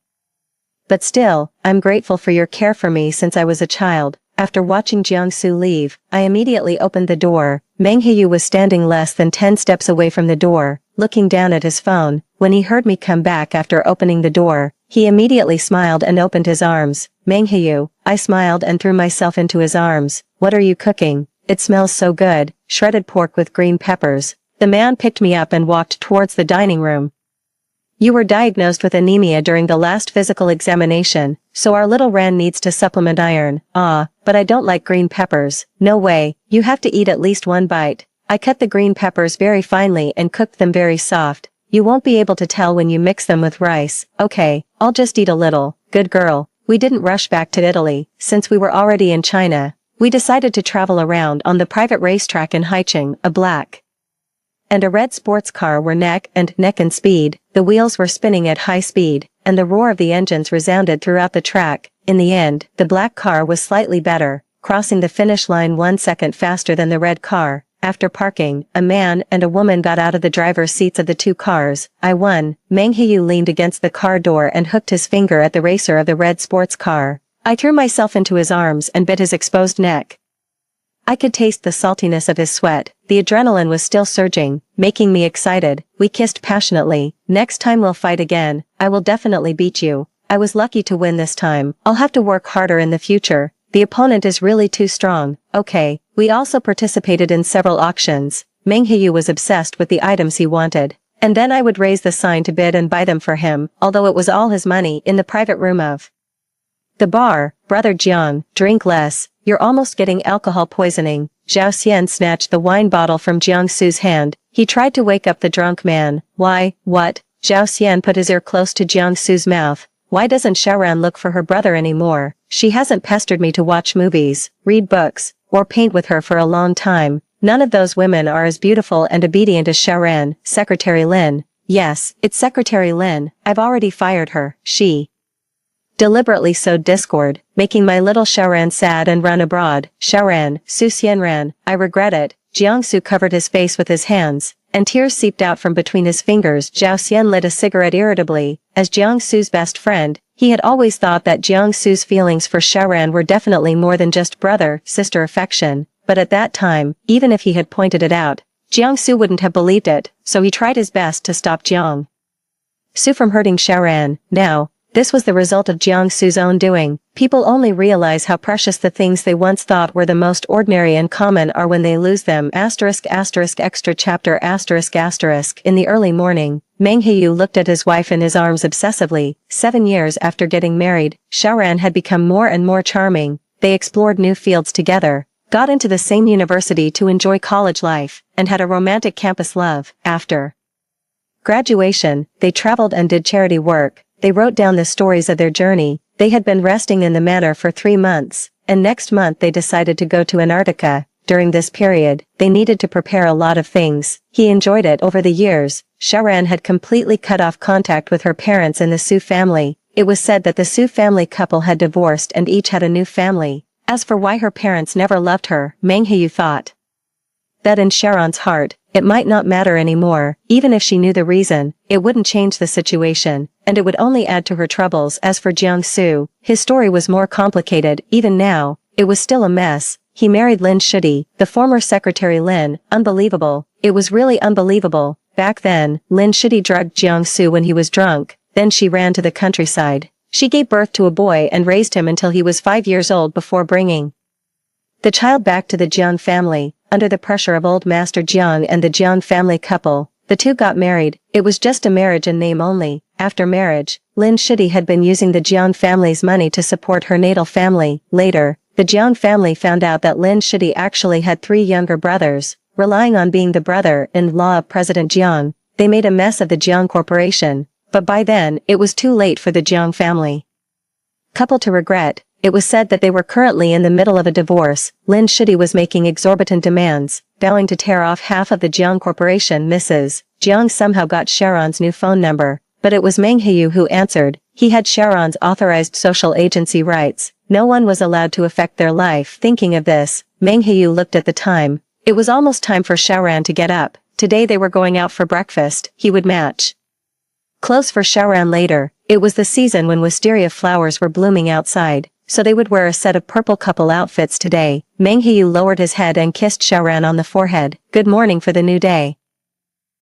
But still, I'm grateful for your care for me since I was a child. After watching Jiangsu leave, I immediately opened the door. Meng Hyu was standing less than 10 steps away from the door, looking down at his phone. When he heard me come back after opening the door, he immediately smiled and opened his arms. Meng Hyu, I smiled and threw myself into his arms. What are you cooking? It smells so good. Shredded pork with green peppers. The man picked me up and walked towards the dining room. You were diagnosed with anemia during the last physical examination, so our little Ran needs to supplement iron. But I don't like green peppers. No way, you have to eat at least one bite. I cut the green peppers very finely and cooked them very soft. You won't be able to tell when you mix them with rice. Okay, I'll just eat a little. Good girl. We didn't rush back to Italy, since we were already in China. We decided to travel around on the private racetrack in Haicheng. A black and a red sports car were neck and speed. The wheels were spinning at high speed, and the roar of the engines resounded throughout the track. In the end, the black car was slightly better, crossing the finish line 1 second faster than the red car. After parking, a man and a woman got out of the driver's seats of the two cars. I won. Meng Hyu leaned against the car door and hooked his finger at the racer of the red sports car. I threw myself into his arms and bit his exposed neck. I could taste the saltiness of his sweat. The adrenaline was still surging, making me excited. We kissed passionately. Next time we'll fight again. I will definitely beat you. I was lucky to win this time. I'll have to work harder in the future. The opponent is really too strong. Okay. We also participated in several auctions. Meng Hyu was obsessed with the items he wanted. And then I would raise the sign to bid and buy them for him, although it was all his money, in the private room of the bar. Brother Jiang, drink less. You're almost getting alcohol poisoning. Zhao Xian snatched the wine bottle from Jiangsu's hand. He tried to wake up the drunk man. Why, what? Zhao Xian put his ear close to Jiangsu's mouth. Why doesn't Xiaoran look for her brother anymore? She hasn't pestered me to watch movies, read books, or paint with her for a long time. None of those women are as beautiful and obedient as Xiaoran. Secretary Lin. Yes, it's Secretary Lin. I've already fired her. She deliberately sowed discord, making my little Xiaoran sad and run abroad. Xiaoran, Su Xianran, I regret it. Jiangsu covered his face with his hands, and tears seeped out from between his fingers. Zhao Xian lit a cigarette irritably. As Jiangsu's best friend, he had always thought that Jiangsu's feelings for Xiaoran were definitely more than just brother-sister affection, but at that time, even if he had pointed it out, Jiangsu wouldn't have believed it, so he tried his best to stop Jiangsu from hurting Xiaoran. Now, this was the result of Jiangsu's own doing. People only realize how precious the things they once thought were the most ordinary and common are when they lose them. **** extra chapter ***. In the early morning, Meng Hyu looked at his wife in his arms obsessively. 7 years after getting married, Xiaoran had become more and more charming. They explored new fields together, got into the same university to enjoy college life, and had a romantic campus love. After graduation, they traveled and did charity work. They wrote down the stories of their journey. They had been resting in the manor for 3 months, and next month they decided to go to Antarctica. During this period, they needed to prepare a lot of things. He enjoyed it. Over the years, Xiaoran had completely cut off contact with her parents and the Su family. It was said that the Su family couple had divorced and each had a new family. As for why her parents never loved her, Meng Hyu thought that in Xiaoran's heart, it might not matter anymore. Even if she knew the reason, it wouldn't change the situation, and it would only add to her troubles. As for Jiangsu, his story was more complicated. Even now, it was still a mess. He married Lin Shidi, the former secretary Lin. Unbelievable. It was really unbelievable. Back then, Lin Shidi drugged Jiangsu when he was drunk, then she ran to the countryside. She gave birth to a boy and raised him until he was 5 years old before bringing the child back to the Jiang family. Under the pressure of old Master Jiang and the Jiang family couple, the two got married. It was just a marriage in name only. After marriage, Lin Shidi had been using the Jiang family's money to support her natal family. Later, the Jiang family found out that Lin Shidi actually had 3 younger brothers. Relying on being the brother-in-law of President Jiang, they made a mess of the Jiang corporation. But by then, it was too late for the Jiang family couple to regret. It was said that they were currently in the middle of a divorce. Lin Shidi was making exorbitant demands, vowing to tear off half of the Jiang Corporation. Mrs. Jiang somehow got Sharon's new phone number, but it was Meng Heyu who answered. He had Sharon's authorized social agency rights. No one was allowed to affect their life. Thinking of this, Meng Heyu looked at the time. It was almost time for Shaoran to get up. Today they were going out for breakfast. He would match clothes for Shaoran later. It was the season when wisteria flowers were blooming outside, so they would wear a set of purple couple outfits today. Meng Heyu lowered his head and kissed Shaoran on the forehead. Good morning for the new day.